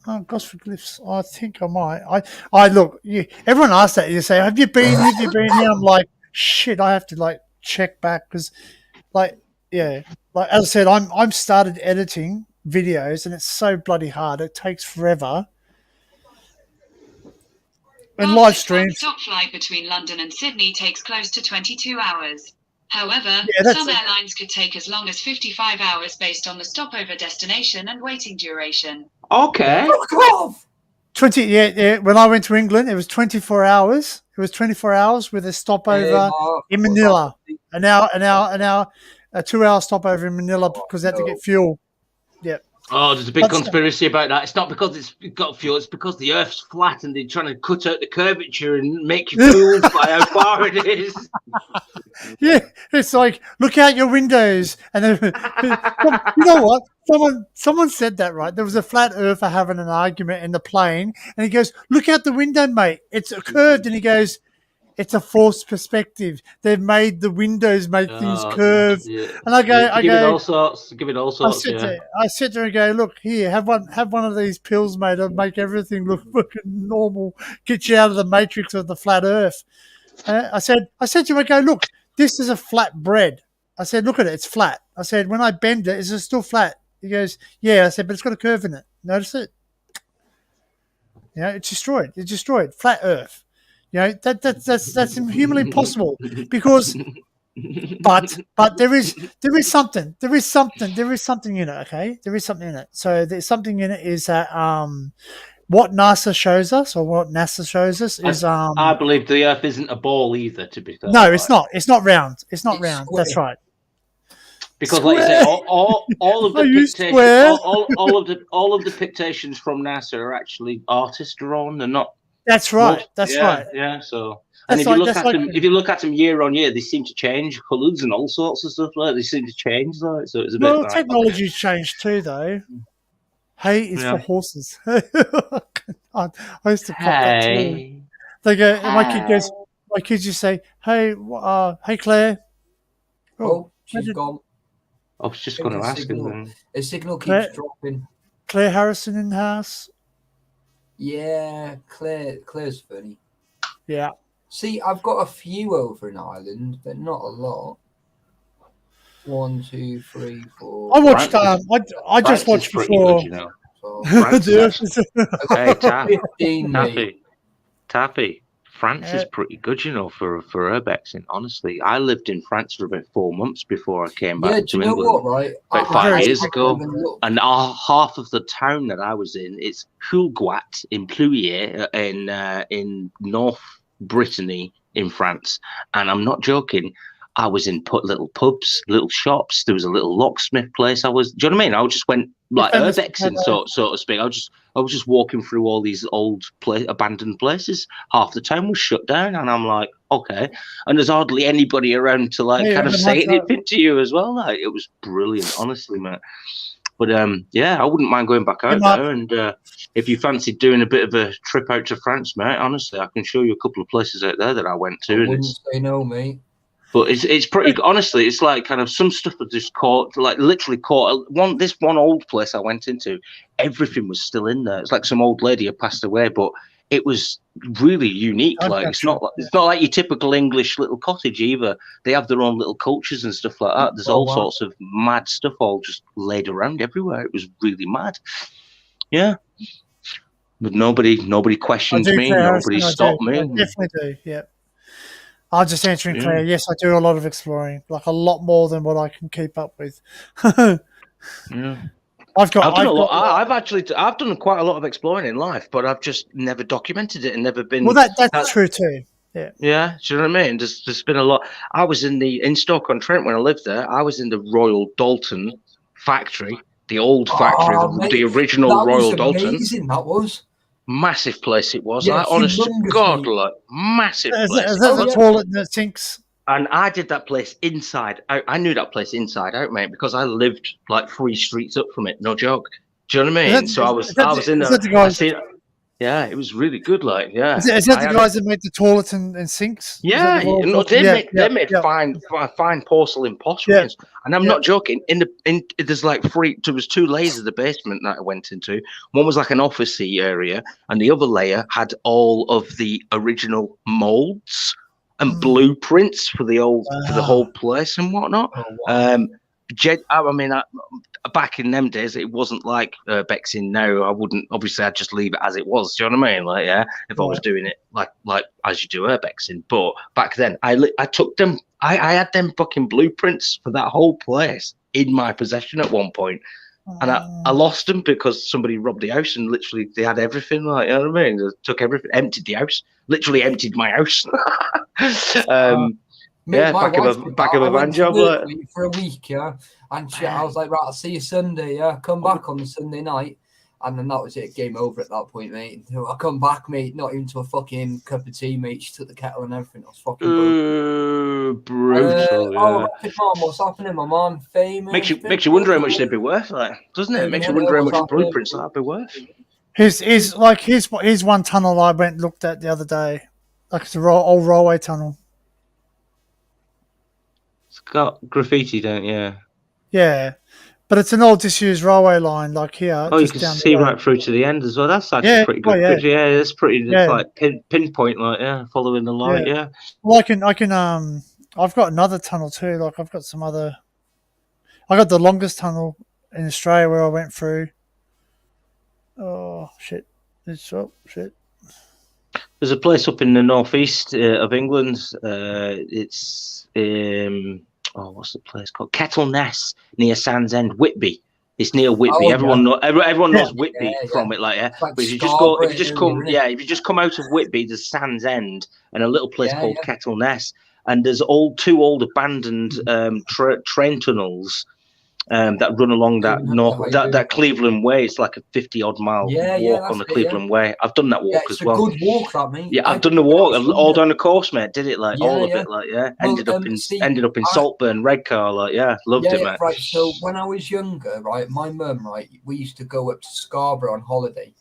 Oh, Gosford Cliffs. I think I might. I look. Everyone asks that. You say, "Have you been? Have you been here?" I'm like, shit. I have to like check back because, like, yeah, like as I said, I'm started editing videos and it's so bloody hard. It takes forever. And live streams. Stop flight between London and Sydney takes close to 22 hours. However, some airlines could take as long as 55 hours based on the stopover destination and waiting duration. Okay. 20, yeah. When I went to England, it was 24 hours. It was 24 hours with a stopover in Manila. An hour, a 2-hour stopover in Manila because they had to get fuel. Yeah. Oh, there's a big conspiracy about that. It's not because it's got fuel, it's because the Earth's flat and they're trying to cut out the curvature and make you fooled by how far it is. Yeah, it's like, look out your windows. And then, you know what? Someone said that, right? There was a flat earther having an argument in the plane, and he goes, look out the window, mate. It's curved. And he goes, it's a forced perspective. They've made the windows make things curved. Yeah. And I go, give it all sorts. I sit there and go, look here, have one of these pills, mate. It'll make everything look fucking normal. Get you out of the matrix of the flat Earth. I said to him, I go, look, this is a flat bread. I said, look at it, it's flat. I said, when I bend it, is it still flat? He goes, yeah. I said, but it's got a curve in it. Notice it? You know, it's destroyed. It's destroyed. Flat Earth. You know, that's humanly impossible because, but there is something in it. Okay, there is something in it. So there's something in it is that what NASA shows us, or what NASA shows us, is I believe the Earth isn't a ball either. To be fair, no, it's not. It's not round. It's not round. Square. That's right. Because, like you say, all of the Are you Pictation, square? all of the Pictations from NASA are actually artist drawn. They're not. That's right. That's yeah, right. Yeah. So, and That's if you like- look that's at like- them, if you look at them year on year, they seem to change colours and all sorts of stuff. Like they seem to change. Like so, it's a bit. Well, like, technology's changed too, though. Hey is Yeah. for horses. I used to pop that too. Hey. They go. My kids just say, "Hey, hey, Claire." Oh, she's did- gone. I was just Think going to a ask signal. him. The signal keeps Claire- dropping. Claire Harrison in the house. Yeah, Claire's funny. Yeah. See, I've got a few over in Ireland, but not a lot. 1, 2, 3, 4. I watched. France I just France watched is pretty before. good, you know. So, Hey, Taff. 15, mate. Taffy. France is pretty good, you know, for urbexing. Honestly, I lived in France for about 4 months before I came back Yeah, to do you know England. what, right? About I- 5 I- years I ago. haven't even looked. And half of the town that I was in, it's Hulguat in Plouier in North Brittany in France. And I'm not joking. I was in little pubs, little shops. There was a little locksmith place. Do you know what I mean? I just went like famous urbexing, so to speak. I was just walking through all these old abandoned places. Half the town was shut down, and I'm like, okay. And there's hardly anybody around to like Yeah, kind of and say that's anything to you as well. Like it was brilliant, honestly, mate. But yeah, I wouldn't mind going back out there. And if you fancied doing a bit of a trip out to France, mate, honestly, I can show you a couple of places out there that I went to. I and wouldn't it's, say no, mate. but it's pretty. Honestly, it's like kind of some stuff that just caught, like literally caught. This one old place I went into, everything was still in there. It's like some old lady had passed away, but it was really unique. I've Like got it's not like your typical English little cottage either. They have their own little cultures and stuff like that. There's Oh, all wow. sorts of mad stuff all just laid around everywhere. It was really mad. Yeah. But nobody questioned me. Claire Nobody Harrison, stopped I me. definitely do. Yeah. I'll just answering Yeah. Claire. Yes, I do a lot of exploring, like a lot more than what I can keep up with. Yeah. I've got. I've done quite a lot of exploring in life, but I've just never documented it and never been. Well, that's true too. Yeah. Yeah, do you know what I mean? There's been a lot. I was in Stoke-on-Trent when I lived there. I was in the Royal Dalton factory, the old factory, mate, the original that Royal was Dalton. amazing, that was. Massive place it was. Yeah, Like, honest to humongous, God, mate. like massive Is place. that the yeah. toilet that sinks? And I did that place inside out. I knew that place inside out, mate, because I lived like 3 streets up from it. No joke. Do you know what I mean? So I was in is there. that the guys? Yeah, it was really good. Like, yeah. Is that I the had guys that made the toilets and sinks? Is Yeah, that the Royal no, Dalton? they made fine porcelain potteries, and I'm not joking. There's like there was 2 layers of the basement that I went into. One was like an officey area, and the other layer had all of the original molds and blueprints for the whole place and whatnot. Oh, wow. I mean, back in them days, it wasn't like Bexing now. I wouldn't, obviously, I'd just leave it as it was. Do you know what I mean? Like, yeah, if I was doing it like as you do urbexing. But back then, I took them. I had them fucking blueprints for that whole place in my possession at one point. And I lost them because somebody robbed the house and literally they had everything. Like, you know what I mean? They took everything, emptied the house, literally emptied my house. Mate, Yeah, my back of wife a- did back that. of a I went van to job, work like- for a week, yeah. And shit, I was like, right, I'll see you Sunday, yeah. Come back on the Sunday night. And then that was it, game over at that point, mate. I come back, mate, not even to a fucking cup of tea, mate. She took the kettle and everything. I was fucking Brutal. Oh, Yeah. Rapid Mom, what's happening, my man? Famous. Makes you wonder how much they'd be worth, like, doesn't it? Yeah, Makes you yeah, wonder how what's much happening? blueprints that'd be worth. Here's one tunnel I went and looked at the other day. Like it's an old railway tunnel. It's got graffiti, don't you? Yeah. Yeah. But it's an old disused railway line, like here. Oh, you just can down the see road. right through to the end as well. That's actually Yeah, pretty good. oh, yeah. Yeah, it's pretty. It's Yeah. like pinpoint, like following the light. Yeah. Well, I've got another tunnel too. Like I've got some other. I got the longest tunnel in Australia where I went through. Oh shit! Shit. There's a place up in the northeast of England. It's what's the place called? Kettleness near Sands End, Whitby. It's near Whitby. Oh, everyone knows Whitby Yeah, from it, like like But if you Scarborough just area, come out of Whitby, there's Sands End and a little place called Kettleness. and there's two old abandoned train tunnels that run along that Cleveland Way. It's like a 50-odd mile walk on the Cleveland Way. I've done that walk as well. It's a good walk, that, mate. Yeah, I've done the walk all down the course, mate. Did it all of it, ended up in Saltburn, Redcar, loved it, mate. Right. So when I was younger, right, my mum, right, we used to go up to Scarborough on holiday.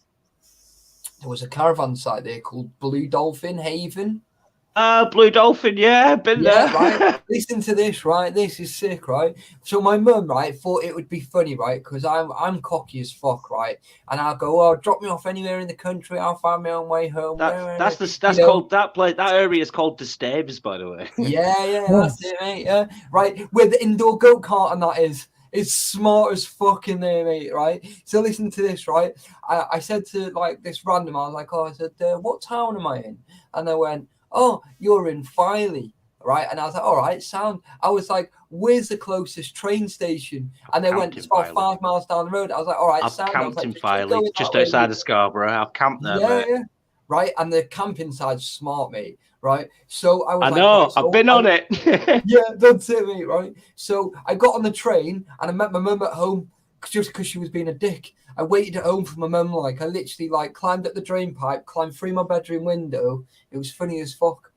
There was a caravan site there called Blue Dolphin Haven. Blue Dolphin, been there. Right. Listen to this, right? This is sick, right? So my mum, right, thought it would be funny, right? Because I'm cocky as fuck, right? And I'll go, oh, drop me off anywhere in the country. I'll find my own way home. That area is called the Stables, by the way. Yeah, that's it, mate. Yeah, right. Where the indoor go-kart and that is. It's smart as fuck in there, mate, right? So listen to this, right? I said to like this random, I was like, I said, what town am I in? And they went, oh, you're in Filey, right? And I was like, all right, sound. I was like, where's the closest train station? And they went, it's about 5 miles down the road. I was like, all right, sound. I've camped in Filey, just outside of Scarborough. I've camped there, mate. Yeah, right? And the camping side's smart, mate, right? So I was I've been on it. Yeah, that's it, mate, right? So I got on the train and I met my mum at home just because she was being a dick. I waited at home for my mum, I literally climbed up the drain pipe, climbed through my bedroom window. It was funny as fuck.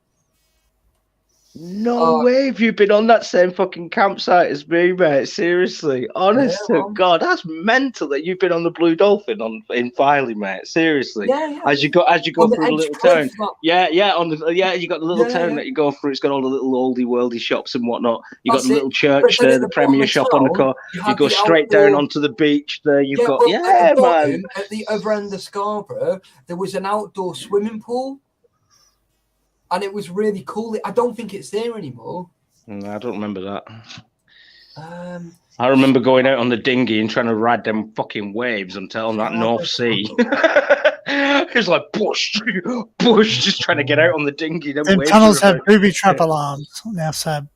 No way have you been on that same fucking campsite as me, mate. Seriously. Honest to God, that's mental that you've been on the Blue Dolphin in Filey, mate. Seriously. Yeah. As you go through the little town. Yeah, you got the little town that you go through. It's got all the little oldie worldy shops and whatnot. You got the little church there, the Premier shop on the corner. You go straight down onto the beach there. You've got man. At the other end of Scarborough, there was an outdoor swimming pool. And it was really cool. I don't think it's there anymore. No, I don't remember that. I remember going out on the dinghy and trying to ride them fucking waves on that North Sea. It's like push, just trying to get out on the dinghy. Them tunnels have booby trap alarms now, Sab.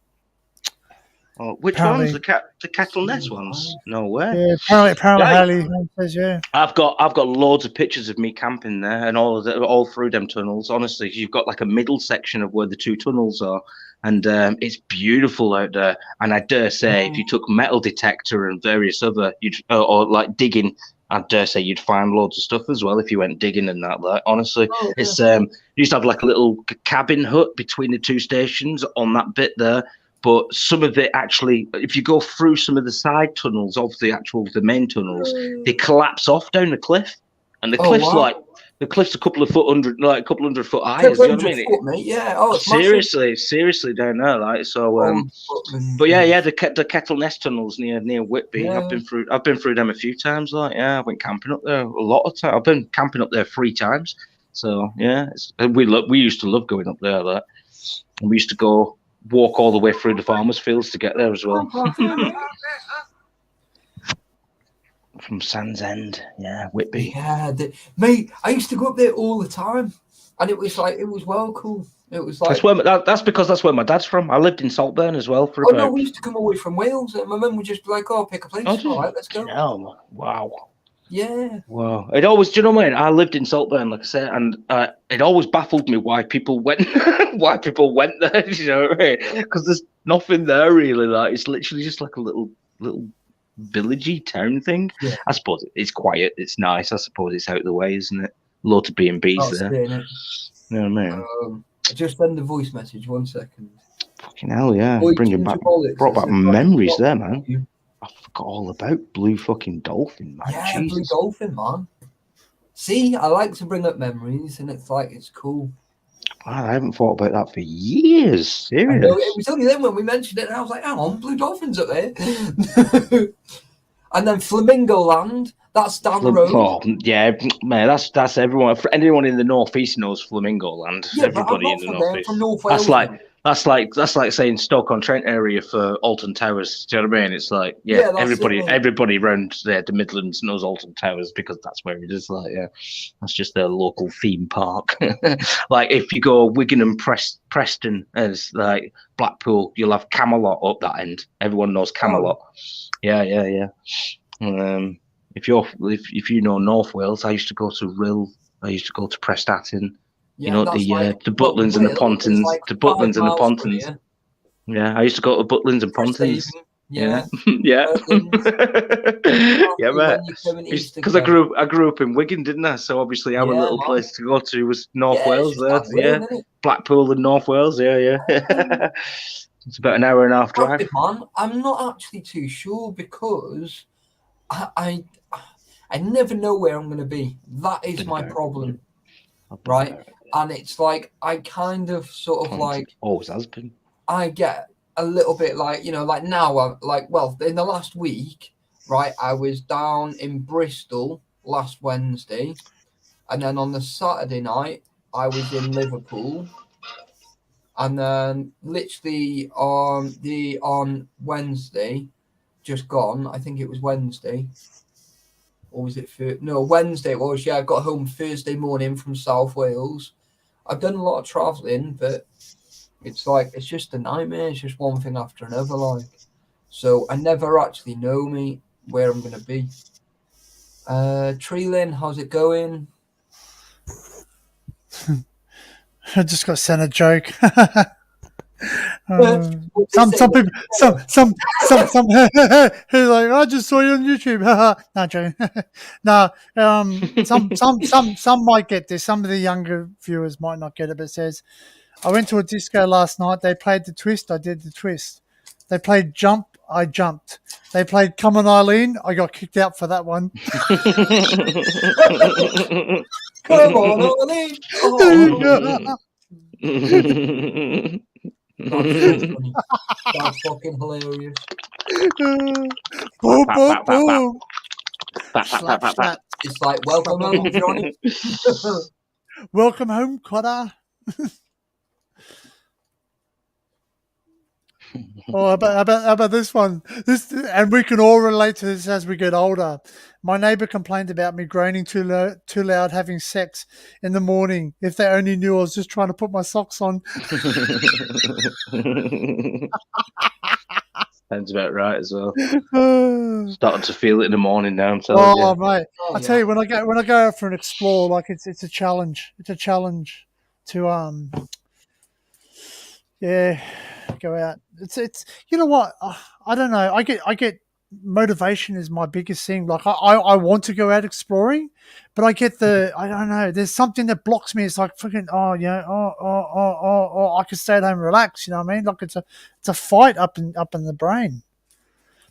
Oh, which ones? The Kettle Nest ones? No way. Yeah, apparently says, yeah. I've got loads of pictures of me camping there and all through them tunnels. Honestly, you've got like a middle section of where the two tunnels are, and it's beautiful out there. And I dare say, if you took metal detector and various other, or like digging, I dare say you'd find loads of stuff as well if you went digging and that. Like, honestly, it's you used to have like a little cabin hut between the two stations on that bit there. But some of it actually, if you go through some of the side tunnels of the main tunnels, they collapse off down the cliff, and the cliff's a couple of hundred foot high. You know what I mean? Mate, yeah. Oh, seriously down there, like so. But yeah, the Kettle Nest tunnels near Whitby. Yeah. I've been through them a few times. Like, yeah, I went camping up there a lot of times. I've been camping up there 3 times. So yeah, we used to love going up there. Like, and we used to walk all the way through the farmers' fields to get there as well. From Sands End, Whitby. Yeah, mate, I used to go up there all the time, and it was well cool. It was like that's because that's where my dad's from. I lived in Saltburn as well for no, we used to come away from Wales, and my mum would just be like, "Oh, pick a place, all right, let's go." Wow. Yeah. Wow. It always, do you know what I mean? I lived in Saltburn, like I said, and it always baffled me why people went there. You know what I mean? Because there's nothing there really. Like, it's literally just like a little villagey town thing. Yeah. I suppose it's quiet. It's nice. I suppose it's out of the way, isn't it? Loads of B&Bs there. You know what I mean? Just send the voice message. 1 second. Fucking hell, yeah. Brought back memories there, man. I forgot all about Blue fucking Dolphin, man. Yeah, Jesus. Blue Dolphin, man. See, I like to bring up memories, and it's cool. Wow, I haven't thought about that for years. Serious. It was only then when we mentioned it, and I was like, hang on, Blue Dolphin's up there. And then Flamingo Land, that's down the road. Oh, yeah, man, that's everyone. For anyone in the northeast knows Flamingo Land. Yeah, everybody in the northeast. From North Wales, that's like saying Stoke-on-Trent area for Alton Towers. Do you know what I mean? It's like, everybody around there, the Midlands knows Alton Towers because that's where it is. Like, yeah, that's just their local theme park. Like, if you go Wigan and Preston as like Blackpool, you'll have Camelot up that end. Everyone knows Camelot. Yeah. If you know North Wales, I used to go to Rhyl. I used to go to Prestatyn. You know, that's the Butlins and the Pontins, like the Butlins 5 and the miles from Pontins. here. Yeah, I used to go to Butlins and Pontins. Stephen, yeah. Yeah. Yeah, When mate. you come in East Because I again. grew up in Wigan, didn't I? So obviously our Yeah, little man. place to go to was North Yeah, Wales it's just there. down the road, isn't it? Blackpool and North Wales, yeah. It's about an hour and a half drive. Man, I'm not actually too sure because I never know where I'm going to be. That is my problem, right? And it's like I kind of sort of like always has been. I get a little bit like, you know, like now I'm like, well, in the last week, right, I was down in Bristol last Wednesday, and then on the Saturday night I was in Liverpool, and then literally on Wednesday just gone, I think it was Wednesday, or was it Wednesday it was, I got home Thursday morning from South Wales. I've done a lot of traveling, but it's like, it's just a nightmare. It's just one thing after another, like. So I never actually know, where I'm going to be. Treelin, how's it going? I just got sent a joke. Some people, who's like, I just saw you on YouTube. No, joking. No, some might get this. Some of the younger viewers might not get it, but it says, I went to a disco last night. They played the twist. I did the twist. They played jump. I jumped. They played Come on Eileen. I got kicked out for that one. Come on, Eileen. Oh. That's so funny. That's fucking hilarious. Boom, boom, boom. Slap, slap. It's like, welcome home, Johnny. Welcome home, Cotter. Oh, how about this one? And we can all relate to this as we get older. My neighbor complained about me groaning too loud having sex in the morning. If they only knew I was just trying to put my socks on. Sounds about right as well. Starting to feel it in the morning now. I'm telling you. Oh, mate! I tell you, when I go out for an explore, like it's a challenge. It's a challenge to go out. It's you know what? I don't know. I get motivation is my biggest thing. Like I want to go out exploring, but I get I don't know. There's something that blocks me. It's like freaking I can stay at home and relax. You know what I mean? Like it's a fight up in the brain.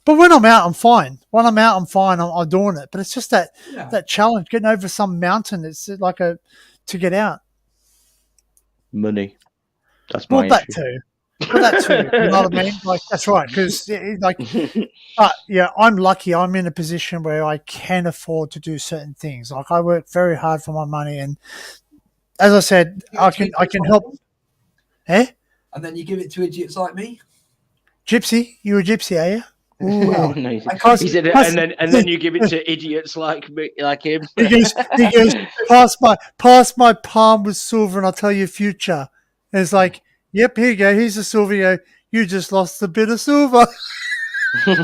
But when I'm out, I'm fine. When I'm out, I'm fine. I'm doing it. But it's just that challenge, getting over some mountain. It's like to get out. Money. That's my that issue. too. Well, that too. You know what I mean? Like that's right. Because but yeah, I'm lucky. I'm in a position where I can afford to do certain things. Like I work very hard for my money, and as I said, I can help. And then you give it to idiots like me. Gypsy, you a gypsy, are you? Well, no, he said, and then you give it to idiots like me, like him. He goes, pass my palm with silver, and I'll tell you future. And it's like, yep, here you go. Here's the silver. You just lost a bit of silver. It's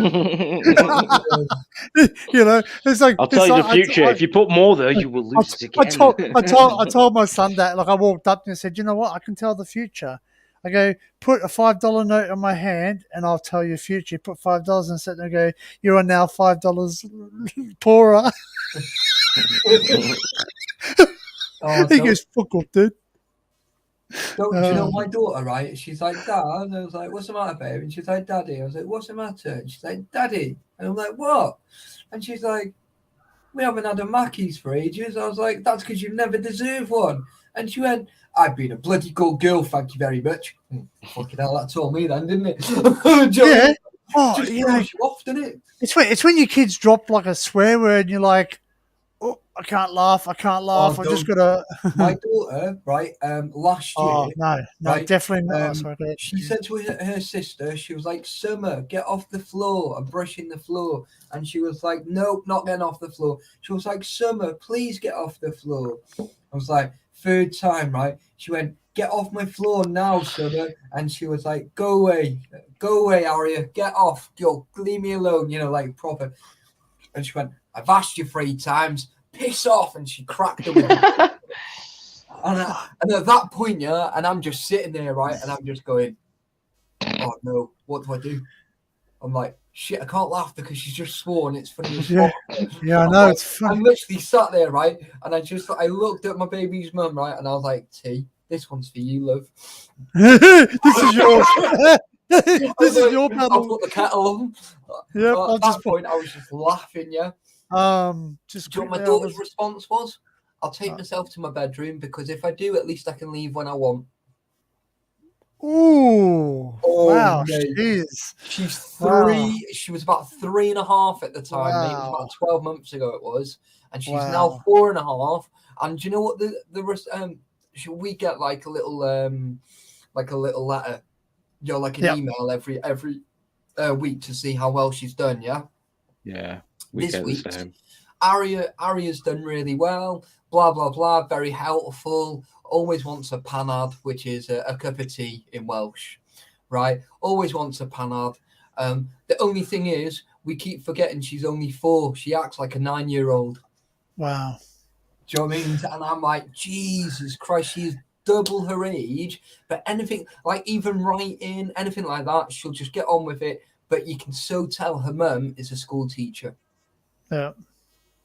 like I'll tell you the future. If you put more there, you will lose it again. I told my son that. Like I walked up and I said, you know what? I can tell the future. I go, put a $5 note on my hand, and I'll tell you the future. You put $5 and sit there and go, you are now $5 poorer. He goes, fuck off, dude. Do you know my daughter, right? She's like, Dad. And I was like, what's the matter, babe? And she's like, Daddy. I was like, what's the matter? And she's like, Daddy. And I'm like, what? And she's like, we haven't had a Mackey's for ages. I was like, that's because you've never deserved one. And she went, I've been a bloody good girl, thank you very much. Fucking hell, that told me then, didn't it? Yeah. Oh, just throws you off, doesn't it? It's when your kids drop like a swear word and you're like, oh, I can't laugh. I just gotta. My daughter, right? Last year. Oh no, right, definitely not. She said to her sister, she was like, "Summer, get off the floor. I'm brushing the floor." And she was like, "Nope, not getting off the floor." She was like, "Summer, please get off the floor." I was like, third time, right? She went, "Get off my floor now, Summer." And she was like, go away, Aria, get off. Yo, leave me alone. You know, like proper. And she went, "I've asked you 3 times. Piss off." And she cracked the whip. And at that point, yeah, and I'm just sitting there, right, and I'm just going, oh no, what do I do? I'm like, shit, I can't laugh because she's just sworn. It's funny as fuck. Yeah, I know, it's funny. I'm literally sat there, right, and I looked at my baby's mum, right, and I was like, T, this one's for you, love. This is yours. This is your I'll battle. put the kettle on. Yep, At I'll that just put. point, I was just laughing, yeah. Just Do you know what my quickly, I daughter's was- response was? I'll take myself to my bedroom because if I do, at least I can leave when I want. Ooh, Oh, wow, mate. jeez. She's 3. Wow. She was about 3.5 at the time. Mate. It was Wow. about 12 months ago. It was, and she's Wow. now 4.5. And do you know what should we get like a little letter, you know, like an Yep. email every week to see how well she's done. Yeah. Yeah, we This get week, the same. Aria's done really well. Blah blah blah. Very helpful. Always wants a panad, which is a cup of tea in Welsh, right? Always wants a panad. The only thing is, we keep forgetting she's only 4. She acts like a 9-year-old. Wow. Do you know what I mean? And I'm like, Jesus Christ, she's double her age. But anything, like even writing, anything like that, she'll just get on with it. But you can so tell her mum is a school teacher. Yeah.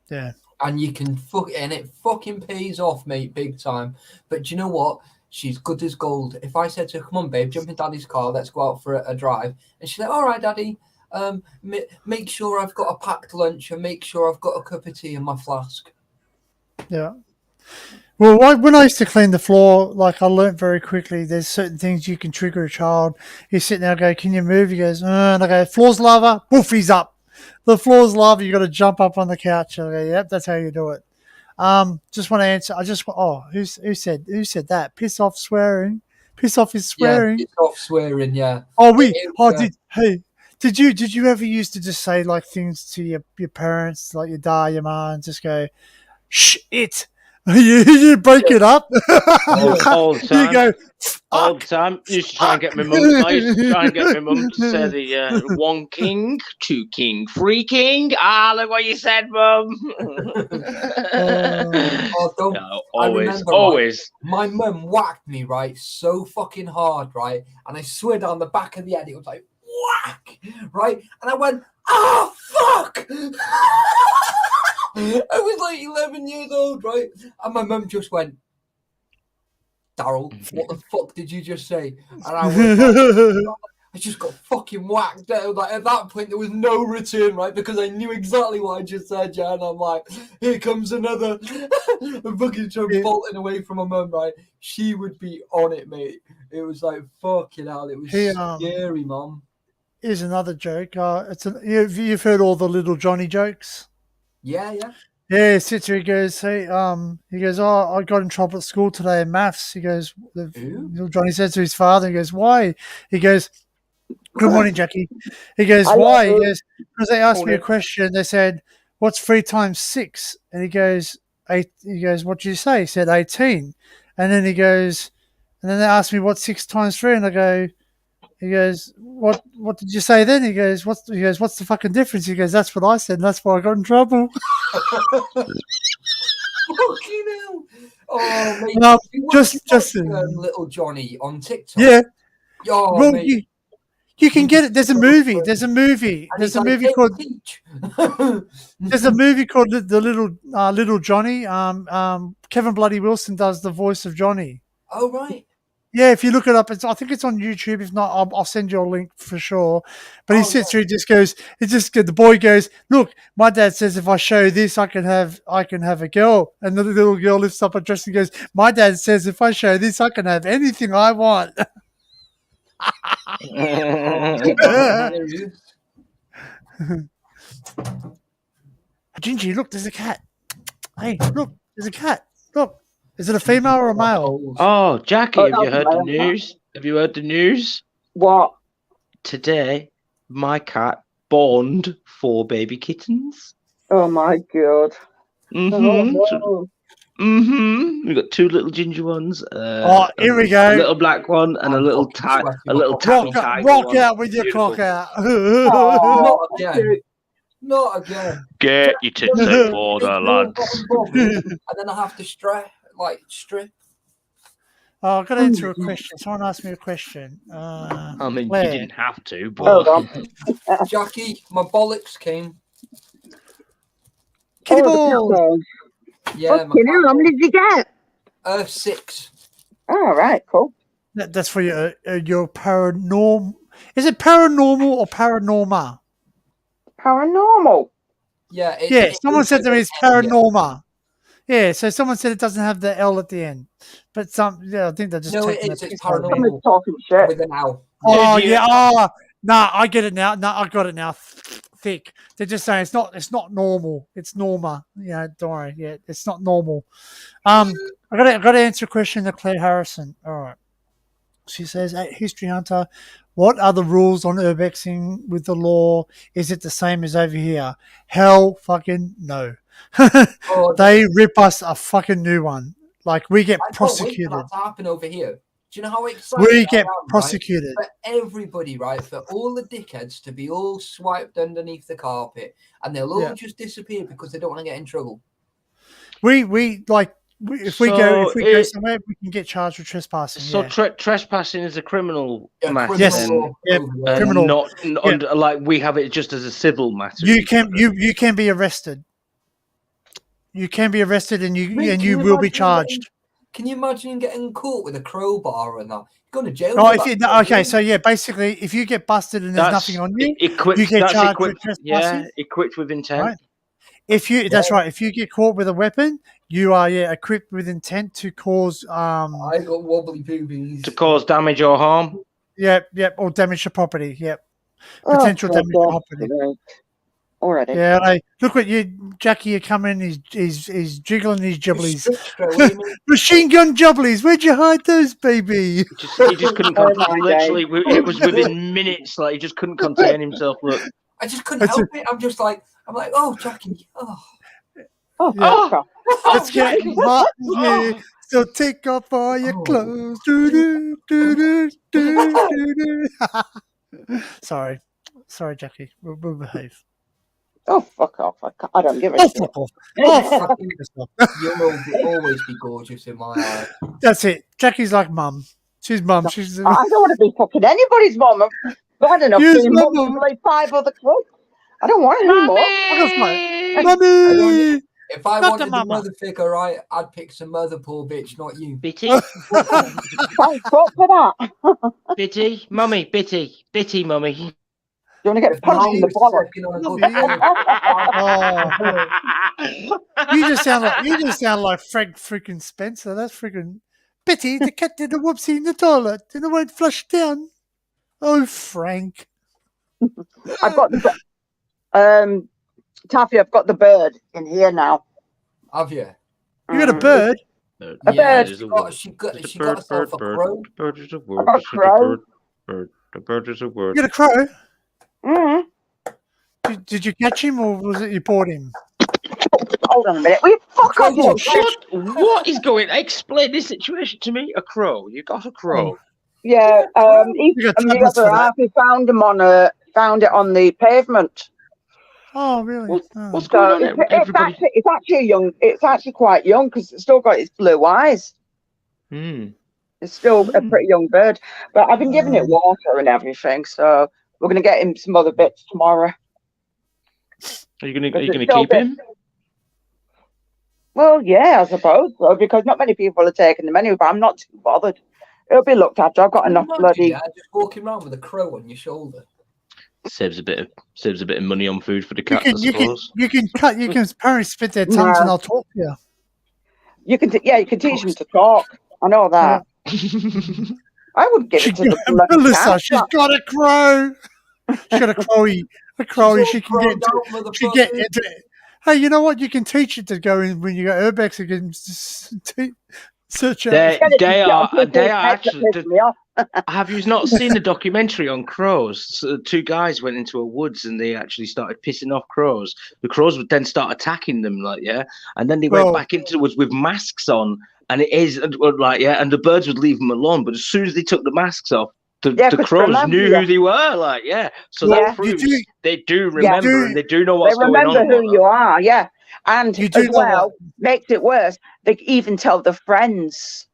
Yeah. And you can and it fucking pays off, mate, big time. But do you know what? She's good as gold. If I said to her, come on, babe, jump in daddy's car, let's go out for a drive. And she's like, all right, daddy, make sure I've got a packed lunch and make sure I've got a cup of tea in my flask. Yeah. Well, when I used to clean the floor, like I learned very quickly, there's certain things you can trigger a child. You sit there and go, can you move? He goes, and I go, floor's lava, poof, he's up. The floor's lava, you got to jump up on the couch. I go, yep, that's how you do it. Just want to answer. Who said that? Piss off swearing. Piss off is swearing. Yeah, piss off swearing, yeah. Did you ever used to just say like things to your parents, like your dad, your mom, and just go, shh, it. You break it up. All the time. You go, All the time. Used to try and get my mum. I used to try and get my mum to say the 1 king, 2 king, 3 king. Ah, look what you said, mum. Don't. No, I always, remember, always. My mum whacked me, right, so fucking hard, right? And I swear down the back of the head, it was like, whack, right? And I went, oh, fuck! I was like 11 years old, right? And my mum just went, Daryl, what the fuck did you just say? And I was like, I just got fucking whacked. Like, at that point, there was no return, right? Because I knew exactly what I just said, yeah. And I'm like, here comes another. I'm fucking bolting away from my mum, right? She would be on it, mate. It was like, fucking hell. It was scary, mum. Here's another joke. You've heard all the Little Johnny jokes? Yeah. Yeah, sits here, he goes, hey, he goes, oh, I got in trouble at school today in maths. He goes, little Johnny says to his father, he goes, why? He goes, good morning, Jackie. He goes, why? He goes, because they asked me a question. They said, what's 3 times 6? And he goes, 8. He goes, what did you say? He said 18. And then he goes, and then they asked me what's 6 times 3, and I go, he goes, what did you say then? He goes, what's the fucking difference? He goes, that's what I said, and that's why I got in trouble. Fucking hell. Oh, mate. No, just Little Johnny on TikTok. Yeah. Oh, well, mate. you can get it. There's a movie. There's a movie called. There's a movie called The Little Johnny. Kevin Bloody Wilson does the voice of Johnny. Oh, right. Yeah, if you look it up, I think it's on YouTube. If not, I'll send you a link for sure. But he sits here, he just goes, the boy goes, look, my dad says if I show this, I can have a girl. And the little girl lifts up her dress and goes, my dad says if I show this, I can have anything I want. Gingy, look, there's a cat. Hey, look, there's a cat. Look. Is it a female or a male? Oh, Jackie, have you heard the news? Have you heard the news? What? Today, my cat borned 4 baby kittens. Oh my god. We got 2 little ginger ones. Here we go. A little black one and a little tabby tiger. Rock out with your cock out. Not again. Not again. Get your tits out for the lads. And then I have to strip. Oh, I've got to answer a question. Someone asked me a question. I mean, Claire. you didn't have to, Hold but on. Jackie, my bollocks came. Kitty Oh, the balls. balls. Yeah, my Fucking hell, how many did you get? 6. All right, cool. That's for your paranormal. Is it paranormal or paranorma? Paranormal. Yeah, Yeah, someone said to me it's paranorma. Yeah. Yeah, so someone said it doesn't have the L at the end, but I think they're just No, it taking is. the It's piss out of it. paranormal. Someone's talking shit. With an L. Oh Did you- yeah, I get it now. No, I got it now. Thick. They're just saying it's not normal. It's norma. Yeah, don't worry. Yeah, it's not normal. I got to answer a question to Claire Harrison. All right. She says, at History Hunter, what are the rules on urbexing with the law? Is it the same as over here? Hell fucking no. Oh, They rip us a fucking new one. Like we get I can't wait for prosecuted. that to happen over here. Do you know how excited We I get am, prosecuted. right? For everybody, right? For all the dickheads to be all swiped underneath the carpet, and they'll all Yeah. just disappear because they don't want to get in trouble. If we go somewhere, we can get charged with trespassing. so yeah. trespassing is a criminal matter. Yes. law Yep. over there. Criminal. Not Yeah. under, like we have it just as a civil matter. You can be arrested. You can be arrested and Mate, you can you will be imagine charged. Can you imagine getting caught with a crowbar and that? You're going to jail. Oh, for if that, you, don't okay, you? so yeah, basically, if you get busted and there's nothing on you, equipped, you get that's charged with equipped, yeah, trespassing. equipped with intent. Right. That's right. If you get caught with a weapon, you are equipped with intent to cause I got wobbly boobies. To cause damage or harm. or damage to property. Potential damage to property. Already. Yeah, look at you, Jackie. You come in. He's jiggling his jubblies. Machine gun jubblies. Where'd you hide those, baby? He just couldn't contain. Literally, it was within minutes. Like he just couldn't contain himself. Look, I just couldn't help it. I'm like, oh, Jackie. Oh, Yeah. fuck. Let's get Martin here. So take off all your clothes. Sorry, Jackie. We'll behave. Oh, fuck off. I don't give a Oh, shit. fuck off. Oh, fuck yourself. You'll always be gorgeous in my eyes. That's it. Jackie's like mum. She's mum. She's. I don't want to be fucking anybody's mom. I've had enough Yes, being mum. mum to play 5 other clubs. I don't want any more. Mummy. If I Not wanted the the mama. mother figure, right, I'd pick some mother, poor bitch, not you. Bitty, Thanks God for that. Bitty, mummy, Bitty, mummy. You want to get If punched in the I was bollocks? sucking on a good Oh, you just sound like Frank freaking Spencer. That's freaking Betty. The cat did a whoopsie in the toilet and it won't flush down. Oh, Frank. I've got the Taffy, I've got the bird in here now. Have you? You got a bird. A bird. She got herself a crow. Bird is a I word. got a crow. The bird is a word. You got a crow. Mm-hmm. Did you catch him or was it you bought him? Hold on a minute. Will you fuck off? Oh, you- What is going? Explain this situation to me. A crow. You got a crow. Yeah, he, You got and the tablets other for that. half, he found it on the pavement. Oh, really? Oh. What's So going on? Everybody. it's actually young. It's actually quite young because it's still got its blue eyes. It's still a pretty young bird, but I've been giving it water and everything. So we're gonna get him some other bits tomorrow. Are you gonna But it's keep still him? Well, yeah, I suppose so, because not many people are taking them anyway. But I'm not too bothered. It'll be looked after. I've got enough bloody. Yeah, just walking around with a crow on your shoulder. Saves a bit of money on food for the cats, I You suppose. can apparently spit their tongues and they'll talk to you. You can teach them to talk. I know that. I would give it to the bloody Melissa, cat. she's got a crow. She's got a crowy. A crowy. She can get into it. Hey, you know what? You can teach it to go in when you go urbex. You can search out. They are actually. Piss me off. Have you not seen the documentary on crows? So 2 guys went into a woods and they actually started pissing off crows. The crows would then start attacking them, and then they went back into the woods with masks on, and and the birds would leave them alone. But as soon as they took the masks off, the crows knew who they were, So that proves they do remember and they do know what's going on. They remember who you are, and as well, makes it worse. They even tell their friends.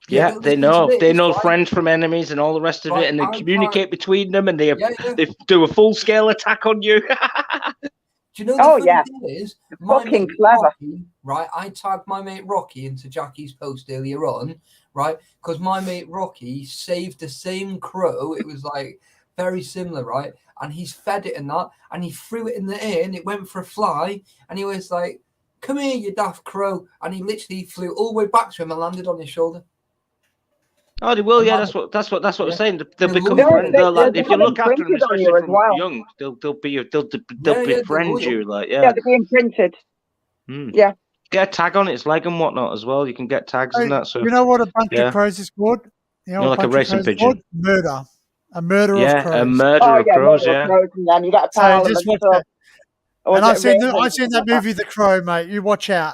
Yeah, they listen know. to this, They know right? friends from enemies and all the rest of Right, it, and they I communicate between them, and they Yeah. they do a full scale attack on you. Do you know the Oh, funny yeah. thing is, Fucking clever. Rocky, right? I tagged my mate Rocky into Jackie's post earlier on, right? Because my mate Rocky saved the same crow. It was like very similar, right? And he's fed it and that, and he threw it in the air, and it went for a fly, and he was like, "Come here, you daft crow!" And he literally flew all the way back to him and landed on his shoulder. Oh, they will. And Yeah, my- that's what Yeah. we're saying. They'll They become love friends. it. They'll, like, They're if you look becoming after them, imprinted on especially you as from well. young, they'll they're befriend loyal. you. Like, Yeah, yeah. they're being printed. Get a tag on its leg and whatnot as well. You can get tags Hey, and that. So you know what a bunch Yeah. of crows is called? You know You're what like a bunch of racing crows is pigeon. called? Murder. A murder of yeah, crows. a murder Oh, of yeah, crows. murder of Yeah. crows, and then you get a So parliament. just watch So, that. or And is it I've seen that movie, The Crow, mate. You watch out.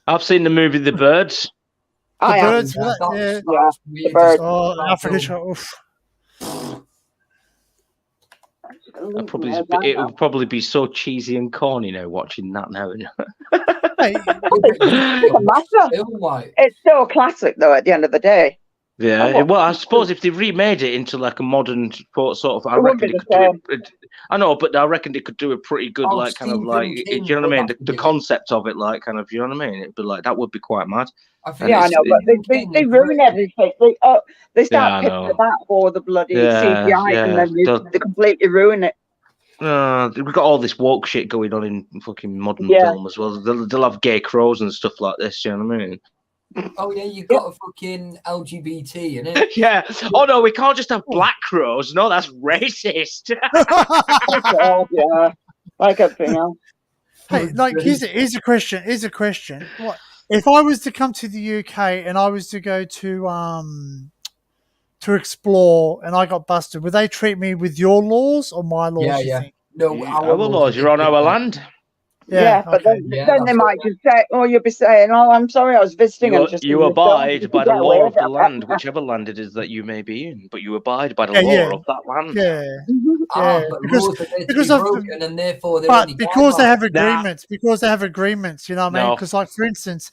I've seen the movie The Birds. I The am. birds, Yeah, yeah. that's Yeah, weird. birds. Oh, That Alfred film. Hitchcock. Oof. It would probably be so cheesy and corny now watching that now. Hey, It doesn't matter. Film, like, It's still a classic, though, at the end of the day. Yeah, well, I suppose if they remade it into like a modern sort of, I It wouldn't reckon be they the could do it. I know, but I reckon they could do a pretty good, Oh, like, kind of Stephen like, King you know what I mean? would have The to do it. concept of it, like, kind of, you know what I mean? It'd be like that would be quite mad. I think Yeah, I it's- know, but they ruin everything. They start Yeah, I picking know. about all the bloody Yeah, CGI, yeah. and then They'll- they completely ruin it. We've got all this woke shit going on in fucking modern Yeah. film as well. They'll have gay crows and stuff like this. You know what I mean? Oh yeah, you got a fucking LGBT in it. Yeah. Oh no, we can't just have black crows. No, that's racist. Oh, yeah, like everything else. hey, like here's a question. Here's a question. What if I was to come to the UK and I was to go to explore and I got busted? Would they treat me with your laws or my laws? Yeah, you yeah. think? No, Our laws, you're on our land. Yeah, but okay. then, Yeah, then they that's might just say, "Oh, you'll be saying, oh, I'm sorry, I was visiting." You, and just you abide by the get law away of the with it. land, whichever land it is that you may be in, but you abide by the Yeah, law yeah. of that land. Yeah. Ah, Yeah, but because- laws are there to because be of the- broken, and therefore they're But only because they guidelines. have agreements, you know what I mean? No. Because, like, for instance,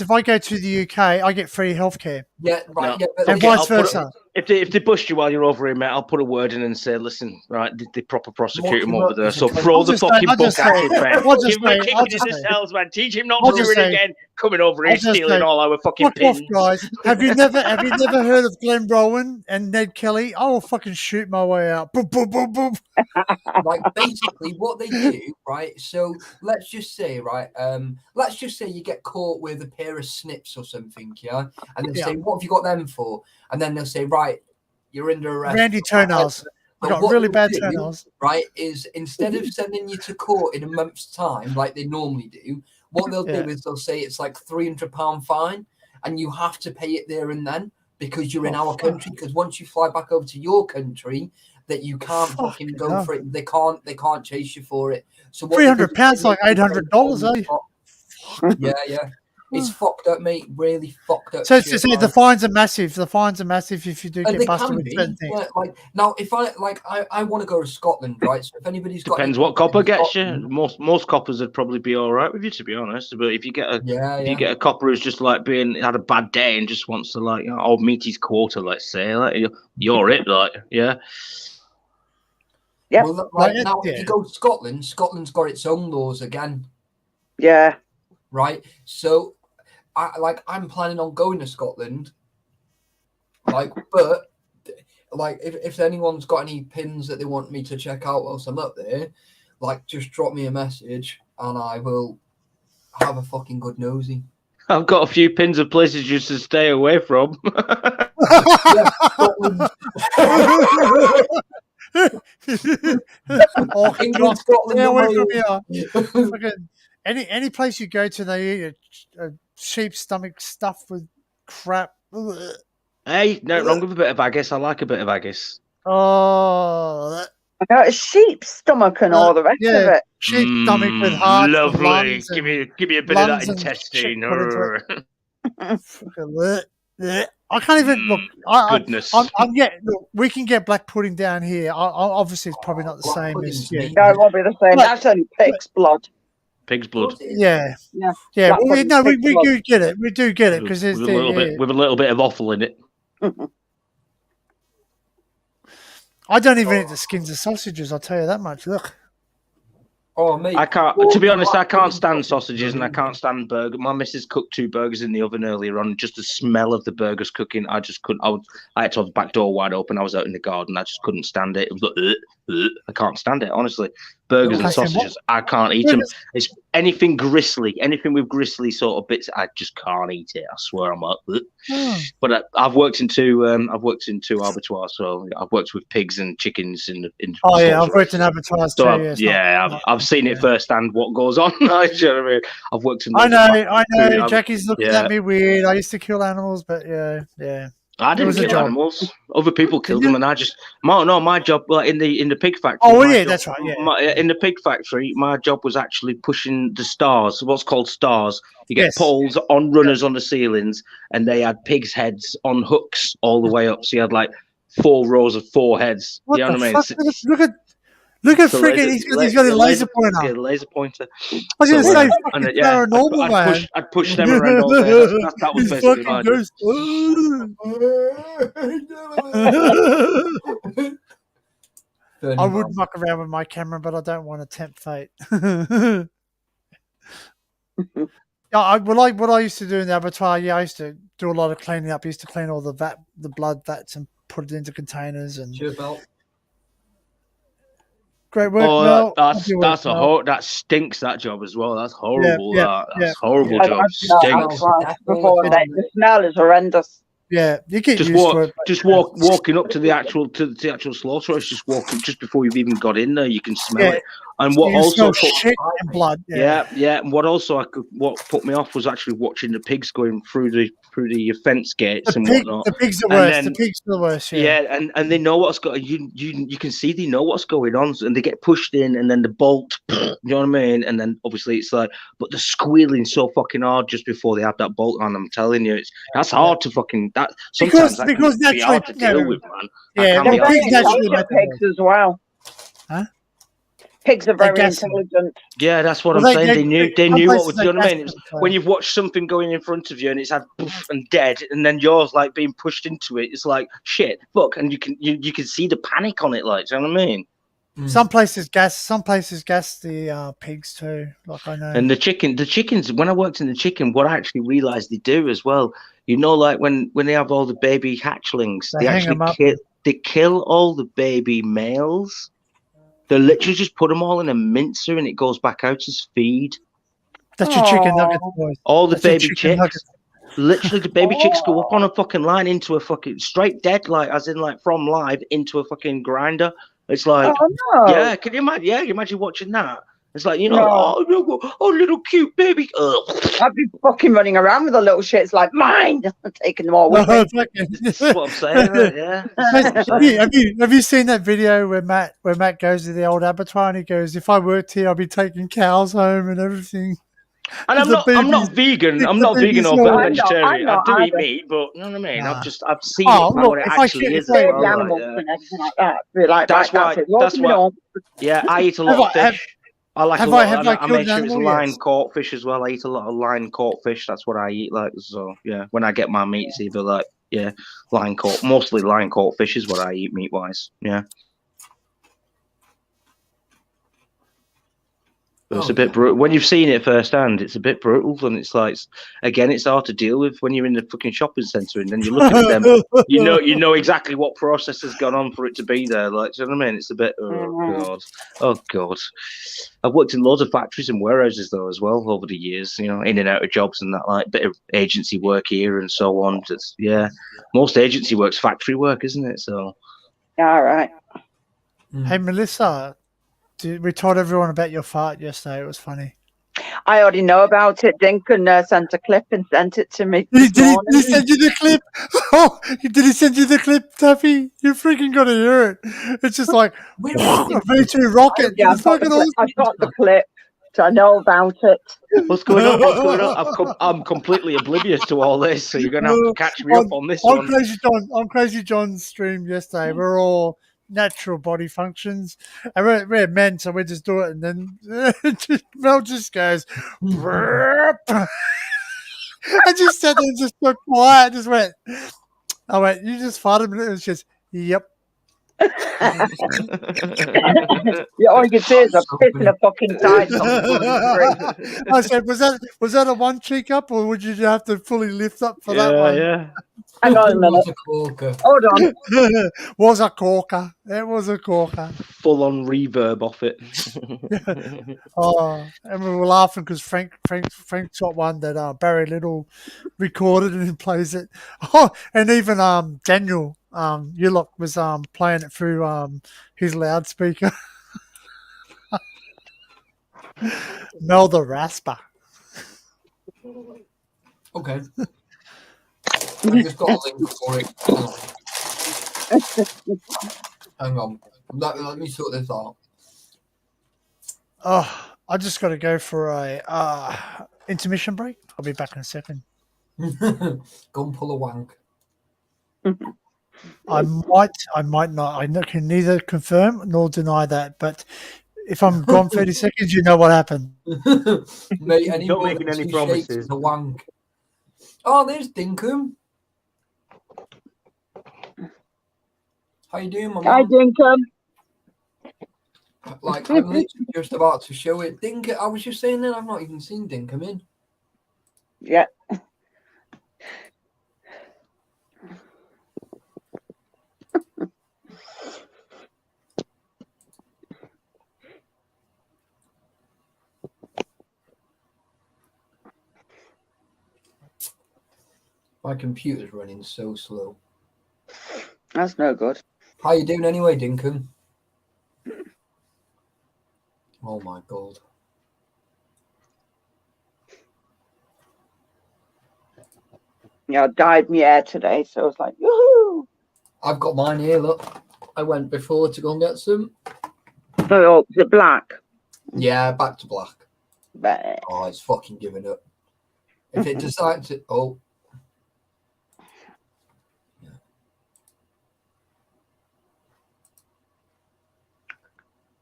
if I go to the UK, I get free healthcare, Yeah, right. No. Yeah, but and Okay, vice I'll put it- versa. If they bust you while you're over here, mate, I'll put a word in and say, listen, right, they proper prosecute him Lock him over up there. as a So cunt. throw I'll the just say- fucking I'll book just at say- him, man. I'll just Give him a say- kick I'll in just the say- cells, man. Teach him not I'll to do just it say- again. Coming over here, I'll just stealing say, all our fucking Fuck off, pins. guys! Have you never heard of Glenn Rowan and Ned Kelly? I will fucking shoot my way out. Boom, boom, boom, boom. like basically what they do, right? So let's just say, right, let's just say you get caught with a pair of snips or something, yeah, and they Yeah. say, "What have you got them for?" And then they'll say, "Right, you're under arrest." Randy toenails. I But got what really they'll bad do, toenails. right, is instead of sending you to court in a month's time like they normally do, what they'll Yeah. do is they'll say it's like £300 fine, and you have to pay it there and then because you're in Oh, our fuck. country. Because once you fly back over to your country, that you can't fucking Fucking go hell. for it. They can't chase you for it. So what £300 they do like is they $800, eh? Yeah. It's fucked up, mate. Really fucked up. So shit, the man. fines are massive. The fines are massive if you do And get they busted can with be. certain things. Yeah, like now, if I want to go to Scotland, right? So if anybody's got Depends any what copper in gets you. Scotland- Most coppers would probably be all right with you, to be honest. But if you get Yeah, you get a copper who's just like had a bad day and just wants to like meet his quota, let's say, like you're it, like yeah. Yep. Well, like Like, now, if yeah. you go to Scotland, Scotland's got its own laws again, Yeah. right? So, I'm planning on going to Scotland, but if anyone's got any pins that they want me to check out whilst I'm up there, just drop me a message and I will have a fucking good nosy. I've got a few pins of places just to stay away from. Yeah, Scotland, Oh, England, God, Scotland, stay away no from more. here. Fucking any place you go to, they eat a sheep stomach stuffed with crap. Ugh. Hey, no wrong with a bit of haggis. I like a bit of haggis. Oh, I got a sheep's stomach and all the rest of yeah. it. sheep stomach with heart. Lovely. Lungs Give me a bit of lungs that and intestine. shit put into Urgh. Fucking bleh, bleh. I can't even look. Goodness. Look, we can get black pudding down here. Obviously, it's probably not the Black same pudding's as yeah. mean. No, it won't be the same. But- That's only pig's blood. Pig's blood. Yeah. Yeah. Yeah. That's Well, what no, we pig's blood. do get it. We do get it because there's with a little bit of offal in it. I don't even eat the skins of sausages. I'll tell you that much. Look. Oh, mate. I can't. To be honest, I can't stand sausages and I can't stand burger. My missus cooked 2 burgers in the oven earlier on. Just the smell of the burgers cooking, I just couldn't. I had to have the back door wide open. I was out in the garden. I just couldn't stand it. It was like, I can't stand it. Honestly, burgers and sausages, I can't eat them. It's anything gristly, anything with gristly sort of bits. I just can't eat it. I swear I'm up. But I've worked in 2 abattoirs, so I've worked with pigs and chickens in. Oh yeah, I've worked in abattoirs too. I've seen it firsthand what goes on. You know what I mean? I've worked in. I know. Jackie's looking at me weird. I used to kill animals, but yeah. I didn't kill animals. Other people killed them, and I just my job, like in the pig factory. Oh yeah, that's right. Yeah. In the pig factory, my job was actually pushing the stars, what's called stars. You get poles on runners on the ceilings, and they had pigs' heads on hooks all the way up. So you had like 4 rows of 4 heads. What you know the what I mean? fuck? Look at freaking! He's got a laser pointer. Yeah, laser pointer. I was going to say, fucking paranormal, man. I'd push them around all day. That was basically my job. I would muck around with my camera, but I don't want to tempt fate. What I used to do in the abattoir, I used to do a lot of cleaning up. I used to clean all the blood vats and put it into containers and. Great work. Oh, that stinks. That job as well. That's horrible. That's horrible job. Stinks. The smell is horrendous. Yeah, you get used to it. Just walking up to the actual slaughterhouse, just before you've even got in there, you can smell it. And what also shit and blood. Yeah. And what put me off was actually watching the pigs going through the fence gates and whatnot. The pigs are worse. The pigs are the worst. Yeah, and they know what's going. You can see they know what's going on, and they get pushed in, and then the bolt. You know what I mean? And then obviously it's like, but they're squealing so fucking hard just before they have that bolt on. I'm telling you, that's hard to fucking that. Sometimes because that can be hard to deal with, man. Yeah, they're very intelligent pigs as well. Huh? Pigs are very intelligent. Yeah, that's what I'm saying. They knew what was. You know what I mean? When you've watched something going in front of you and it's had poof and dead, and then yours like being pushed into it, it's like shit, fuck, and you can see the panic on it. Like, do you know what I mean? Some places gas the pigs too. Like I know. And the chickens. When I worked in the chicken, what I actually realised they do as well. You know, like when they have all the baby hatchlings, they kill all the baby males. They literally just put them all in a mincer and it goes back out as feed. That's your chicken nuggets, boys. All the baby chicks. Literally, the baby chicks go up on a fucking line into a fucking straight dead, like as in like from live into a fucking grinder. It's like, yeah, can you imagine? Yeah, you imagine watching that. It's like, oh, little cute baby. I'd be fucking running around with the little shits like mine, taking them all with me. That's what I'm saying. Right? Yeah. Have you seen that video where Matt goes to the old abattoir and he goes, "If I worked here, I'd be taking cows home and everything." And I'm not vegan. I'm not vegan or vegetarian. I do eat meat, but you know what I mean. I've seen what it actually is. Animals and everything like that. That's why. Yeah, I eat a lot of fish. I like a lot. I make sure it's line caught fish as well. I eat a lot of line caught fish. That's what I eat. Like, so yeah, when I get my meat, it's either like line caught. Mostly line caught fish is what I eat meat wise. Yeah. It's a bit brutal. When you've seen it firsthand, it's a bit brutal, and it's like, again, it's hard to deal with when you're in the fucking shopping centre and then you're looking at them. You know exactly what process has gone on for it to be there. Like, do you know what I mean? It's a bit. Oh god. I've worked in loads of factories and warehouses though as well over the years. You know, in and out of jobs and that, like bit of agency work here and so on. Just most agency work's factory work, isn't it? So. All right. Hey, Melissa. We told everyone about your fart yesterday. It was funny. I already know about it. Dinkin sent a clip and sent it to me. Did he send you the clip? Oh, did he send you the clip, Tuffy? You freaking got to hear it. It's just like a V2 rocket. Yeah, I've got the clip. I know about it. What's going on? I'm completely oblivious to all this, so you're going to have to catch me up on this one. On Crazy John's stream yesterday, we're all natural body functions. And we're men, so we just do it, and then Mel just goes, "Brrrp." I just sat there and just got quiet. Just went. I went. You just farted, and it was just, yep. Yeah, all you can say is a piss in a fucking tide. I said, was that a one cheek up, or would you have to fully lift up for that one? Yeah. Hang on a minute. Hold on. Was a corker. It was a corker. Full on reverb off it. Oh, and we were laughing because Frank got one that Barry Little recorded and he plays it. Oh, and even Daniel Ulloch was playing it through his loudspeaker. Mel the Rasper. Okay. I just got a link for it. Hang on. Let me sort this out. Oh, I just got to go for a intermission break. I'll be back in a second. Go and pull a wank. I might not. I can neither confirm nor deny that. But if I'm gone 30 seconds, you know what happened. Mate, any Not making any promises. A wank. Oh, there's Dinkum. How you doing, my man? Hi, Dinkum. Like, I'm literally just about to show it. Dinkum, I was just saying that I've not even seen Dinkum in. Yeah. My computer's running so slow. That's no good. How you doing anyway, Dinkum? Oh my god. Yeah, I dyed my hair today, so I was like, woohoo! I've got mine here, look. I went before to go and get some. Oh, is it black? Yeah, back to black. But Oh, it's fucking giving up. If it decides to... Oh. Yeah.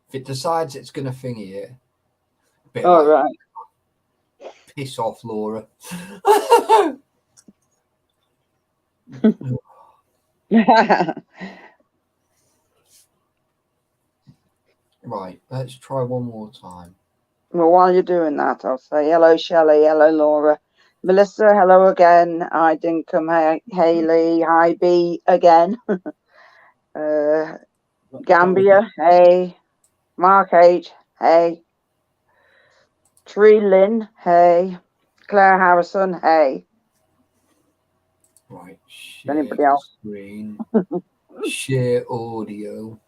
If it decides it's going to thingy it. all right. Piss off, Laura. Right, let's try one more time. Well, while you're doing that, I'll say hello, Shelley. Hello, Laura. Melissa, hello again. Hi, Dinkum. Hey, Haley. Hi, B again. Gambia. Hey. Mark H. Hey. Tree Lynn. Hey. Claire Harrison. Hey. Right, share Anybody else? screen. Share audio.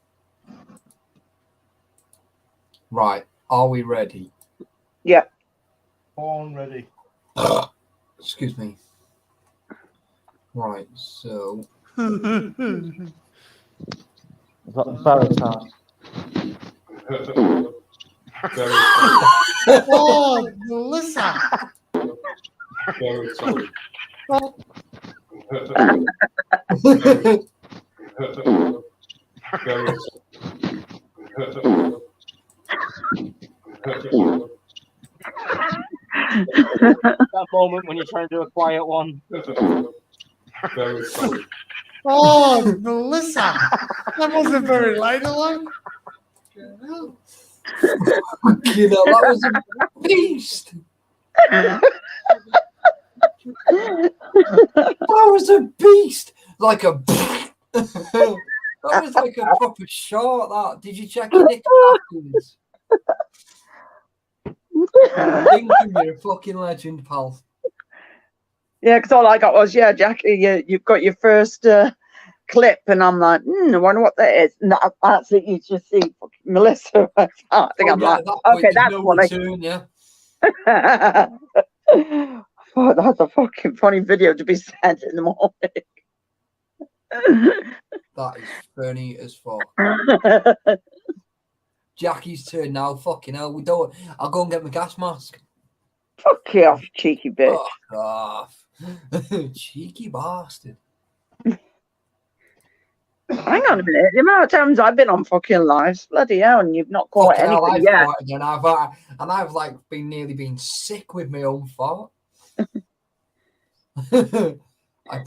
Right, are we ready? Yeah. On ready. Excuse me. Right, so Baritone. Oh, Melissa. That moment when you're trying to do a quiet one. Oh, Melissa. That wasn't very ladylike. you know, that was a beast. That was a beast. Like a that was like a proper shot. That did you check your nick afterwards? Dinkum, you're a fucking legend, pal. Yeah, because all I got was, yeah, Jackie, you've got your first clip, and I'm like, I wonder what that is. And that's it. You just see Melissa. I think I'm like, okay, that's no what return, yeah. Oh, that's a fucking funny video to be sent in the morning. That is funny as fuck. Jackie's turn now. Fucking hell, we don't. I'll go and get my gas mask. Fuck you off, cheeky bitch. Fuck off. Cheeky bastard. Hang on a minute. The amount of times I've been on fucking lives, bloody hell, and you've not caught Fucking hell, anything I've yet. caught it, and I've like been nearly been sick with my own fault.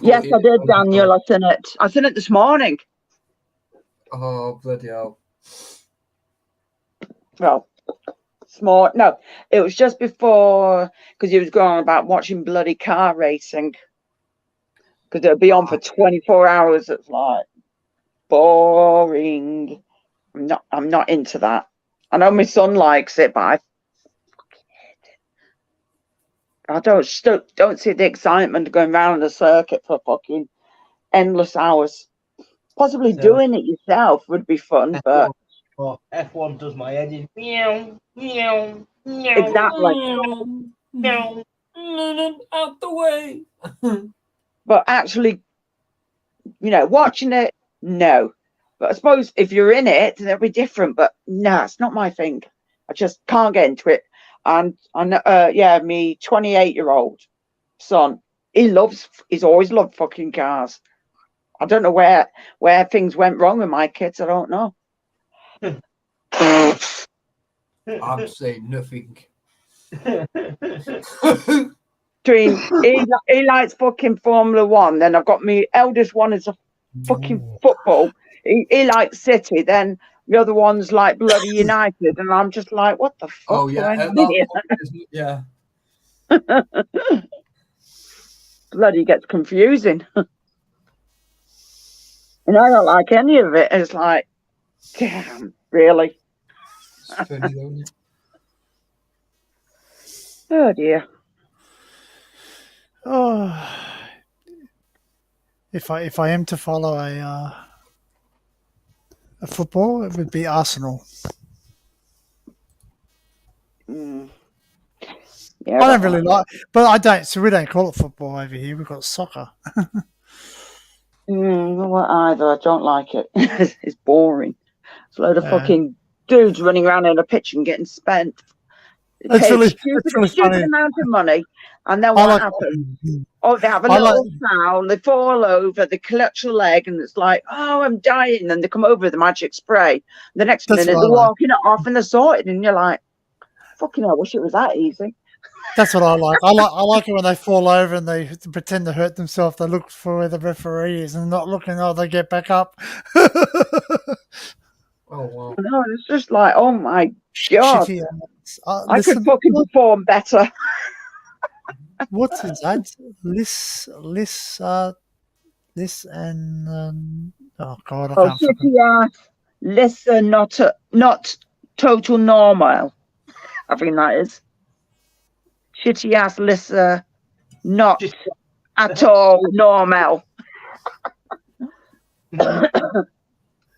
Yes, I did, Daniel. I seen it. I seen it this morning. Oh, bloody hell. Well, small. No, it was just before, because he was going on about watching bloody car racing. Because it'll be on for 24 hours. It's like boring. I'm not into that. I know my son likes it, but I don't see the excitement of going round the circuit for fucking endless hours. Possibly doing it yourself would be fun, F1, but F1 does my head in. Meow, meow, meow. exactly. Meow. Out the way. But actually, watching it, no. But I suppose if you're in it, it'll be different. But no, it's not my thing. I just can't get into it. And I know, me 28-year-old son, he's always loved fucking cars. I don't know where things went wrong with my kids. I don't know. I'm saying nothing. He likes fucking Formula One. Then I've got my eldest one is a fucking football. He likes City. Then the other one's like bloody United, and I'm just like, what the fuck? Oh yeah, yeah. Bloody gets confusing. And I don't like any of it. It's like, damn, really? It's funny, though, Oh dear. Oh, if I am to follow a football, it would be Arsenal. Yeah, I don't really like, but I don't. So we don't call it football over here. We've got soccer. Well, either. I don't like it. It's boring. It's a load of fucking dudes running around in a pitch and getting spent. It's really stupid amount of money, and then what happens? Oh, they have a little foul, they fall over, they clutch a leg, and it's like, oh, I'm dying. And they come over with the magic spray. The next minute, they're walking it off and they're sorted, and you're like, fucking hell, I wish it was that easy. That's what I like. I like it when they fall over and they pretend to hurt themselves. They look for where the referee is and not looking. Oh, they get back up. Oh wow! No, it's just like, oh my god, I could fucking perform better. What's his ad? Liss and oh god, I can't. Shitty ass, listen, not total normal. I think that is. Shitty ass Lissa, not at all normal.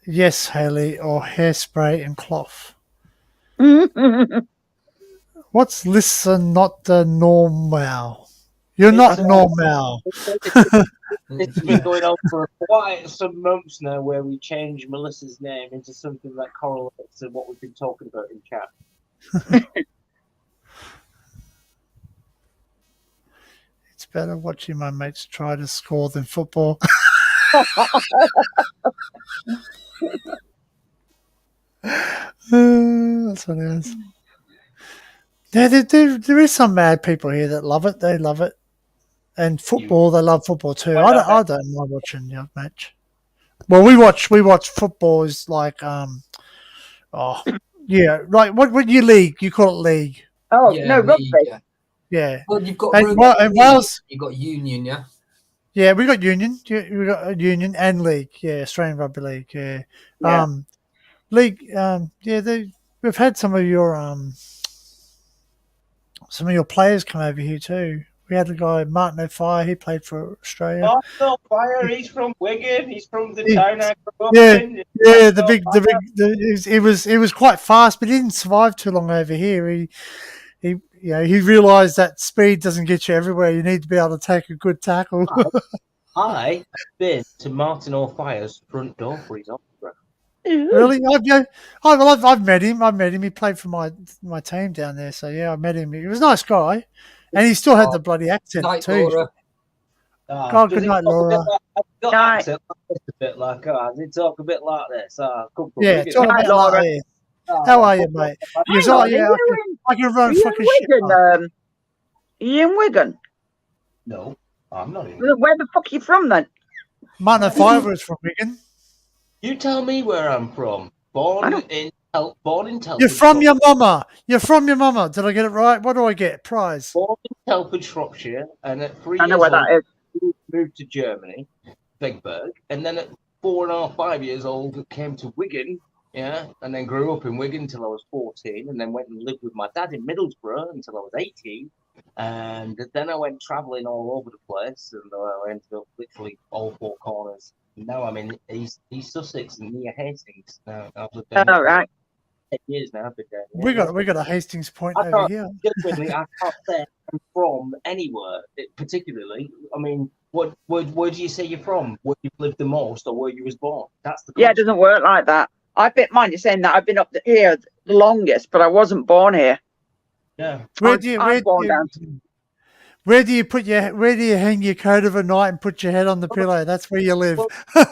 Yes, Haley, or hairspray and cloth. What's Lissa not the normal? You're not normal. It's been going on for quite some months now where we change Melissa's name into something that correlates to what we've been talking about in chat. It's better watching my mates try to score than football. That's what it is. Yeah, there is some mad people here that love it. They love it. And football, they love football too. I don't mind watching the match. Well, we watch football is like right. What your league? You call it league? Oh yeah, no, rugby. Yeah. Well, you've got and Wales. You've got Union, yeah. Yeah, we got Union. We got Union and League. Yeah, Australian Rugby League. Yeah. League. We've had some of your players come over here too. We had the guy Martin O'Fire. He played for Australia. Martin O'Fire. He's from Wigan. He's from the town I grew up in. Yeah. He was quite fast, but he didn't survive too long over here. He realised that speed doesn't get you everywhere. You need to be able to take a good tackle. I've been to Martin O'Fire's front door for his autograph. Really? I've met him. He played for my team down there. So yeah, I met him. He was a nice guy, and he still had the bloody accent too. God, good night, Laura. Got Night. accent like this a bit like, I did talk a bit like this. Come from Yeah, Wigan. talk Night, about Laura. like this. How are you, mate? He goes, Hang oh, on, yeah, I can are run you fucking in shit. Wigan? man. Are you in Wigan? No, I'm not in. Where the fuck are you from then? Mana Fiver is from Wigan. You tell me where I'm from. Born in Telford. You're from your mama. You're from your mama. Did I get it right? What do I get? Prize. Born in Telford, Shropshire, and at 3 I know years where old, that is. moved to Germany, Begberg, and then at 4.5, 5 years old, came to Wigan, yeah, and then grew up in Wigan until I was 14, and then went and lived with my dad in Middlesbrough until I was 18, and then I went travelling all over the place, and I ended up literally all four corners. Now I'm in East Sussex and near Hastings. Now I've lived there All right. 10 years now. I've been there. We got a Hastings Point I over can't, here. genuinely, I can't say I'm from anywhere, particularly. I mean, where do you say you're from? Where you've lived the most, or where you was born? That's the question. Yeah, it doesn't work like that. Mind you saying that I've been up here the longest, but I wasn't born here. Yeah. Where do you hang your coat overnight and put your head on the pillow? That's where you live. I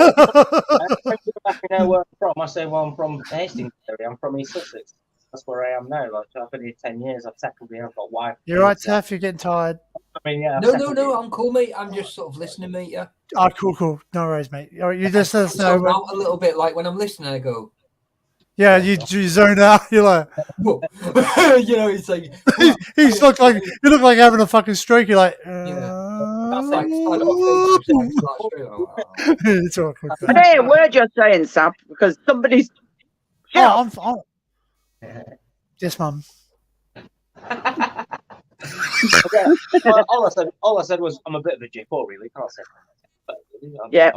know where I'm from. I say, well, I'm from Hastings area. I'm from East Sussex. That's where I am now. Like, I've been here 10 years. I've settled here. I've got a wife. You're right, Taff. You're getting tired. I mean, yeah. No. I'm cool, mate. I'm just sort of listening, mate. Yeah. Oh, cool. No worries, mate. All right, you just let us So know. out a little bit, like when I'm listening, I go. Yeah, you zone out. You're like, you know, it's like you look like having a fucking stroke. You're like, that's like it's awkward. I don't hear a word you're saying, Sap, because somebody's. Oh, yes, Mum. all I said was I'm a bit of a J4, really. Can't say. Yeah.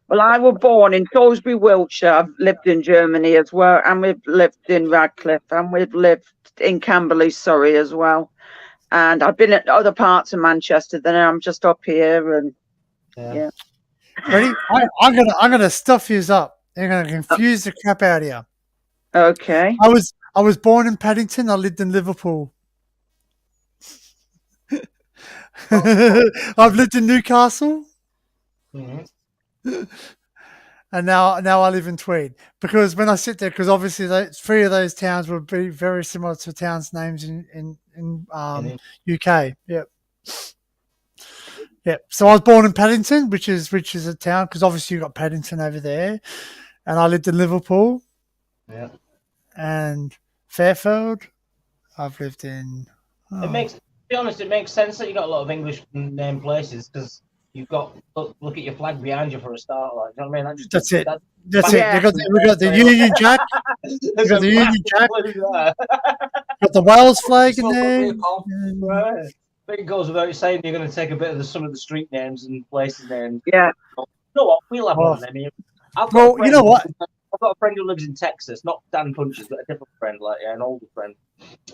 Well, I was born in Salisbury, Wiltshire. I've lived in Germany as well, and we've lived in Radcliffe, and we've lived in Camberley, Surrey as well. And I've been at other parts of Manchester. Then I'm just up here, and yeah. Ready? I'm gonna stuff yous up. I'm gonna confuse the crap out of you. Okay. I was born in Paddington. I lived in Liverpool. I've lived in Newcastle. Mm-hmm. And now I live in Tweed, because when I sit there, because obviously three of those towns would be very similar to towns' names in UK. Yep. So I was born in Paddington, which is a town, because obviously you've got Paddington over there, and I lived in Liverpool. Yeah. And Fairfield. I've lived in. To be honest, it makes sense that you got a lot of English named places, because you've got look at your flag behind you for a start. Like, you know what I mean? That's it. We got the Union Jack. We got the Union Jack. Got the Wales flag in there. Right. I think it goes without saying you're going to take a bit of some of the street names and places names. Yeah. You know what? We'll have one of them here. You know what? I've got a friend who lives in Texas, not Dan Punches, but a different friend, an older friend.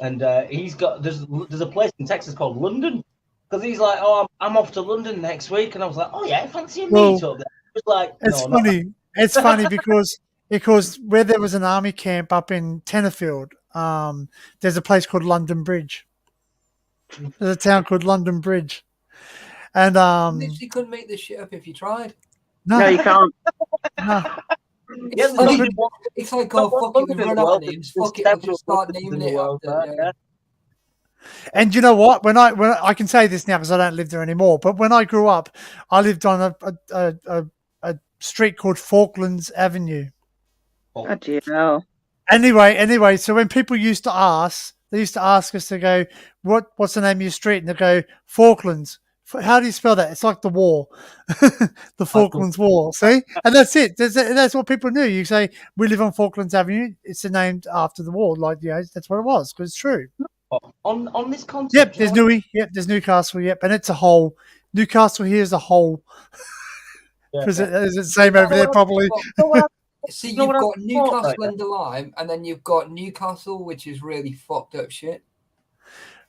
And there's a place in Texas called London. Because he's like, oh, I'm off to London next week. And I was like, oh, yeah, fancy a meet up there. It's like, it's funny. It's funny because where there was an army camp up in Tenterfield, there's a place called London Bridge. There's a town called London Bridge. And you couldn't make this shit up if you tried. No, you can't. No. It's like, oh, fuck it, we run out of names. Fuck it, we'll just start naming it after. Yeah. And you know what? When I can say this now because I don't live there anymore, but when I grew up, I lived on a street called Falklands Avenue. Oh, dear. No. Anyway, so when people used to ask, they used to ask us to go, what's the name of your street? And they go, Falklands. How do you spell that? It's like the war, the Falklands War. See, and that's it. That's what people knew. You say we live on Falklands Avenue. It's named after the war. Like, that's what it was, because it's true. On this concept. Yep, there's Newey. Yep, there's Newcastle. Yep, and it's a whole. Newcastle here is a whole. Is it the same over there? Probably. See, you've got Newcastle under Lyme, and then you've got Newcastle, which is really fucked up shit.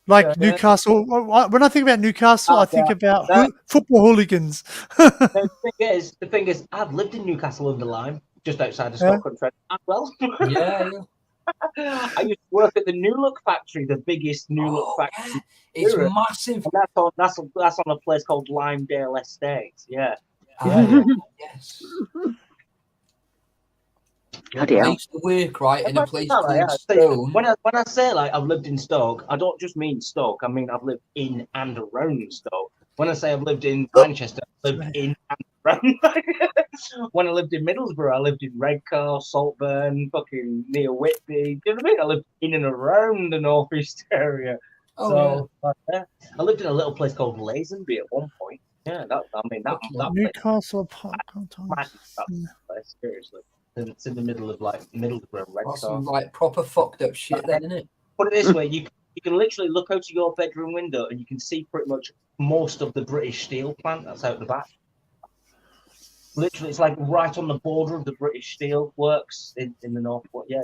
Like Newcastle. When I think about Newcastle, I think about football hooligans. The thing is, I've lived in Newcastle under Lyme, just outside of Stockholm, as well. Yeah. I used to work at the New Look factory, the biggest New Look factory. Yeah. It's massive. And that's on a place called Limedale Estates. Yeah. Yes. I used to work in a place called Stone. When I say like I've lived in Stoke, I don't just mean Stoke. I mean I've lived in and around Stoke. When I say I've lived in Manchester, I've lived in and around. When I lived in Middlesbrough, I lived in Redcar, Saltburn, fucking near Whitby. Do you know what I mean? I lived in and around the North East area. I lived in a little place called Lazenby at one point. Yeah, that Newcastle Park. Seriously. It's in the middle of like Middlesbrough, Redcar. That's some proper fucked up shit, then, isn't it? Put it this way: you can literally look out of your bedroom window and you can see pretty much most of the British Steel plant that's out the back. Literally, it's like right on the border of the British Steel Works in the north. In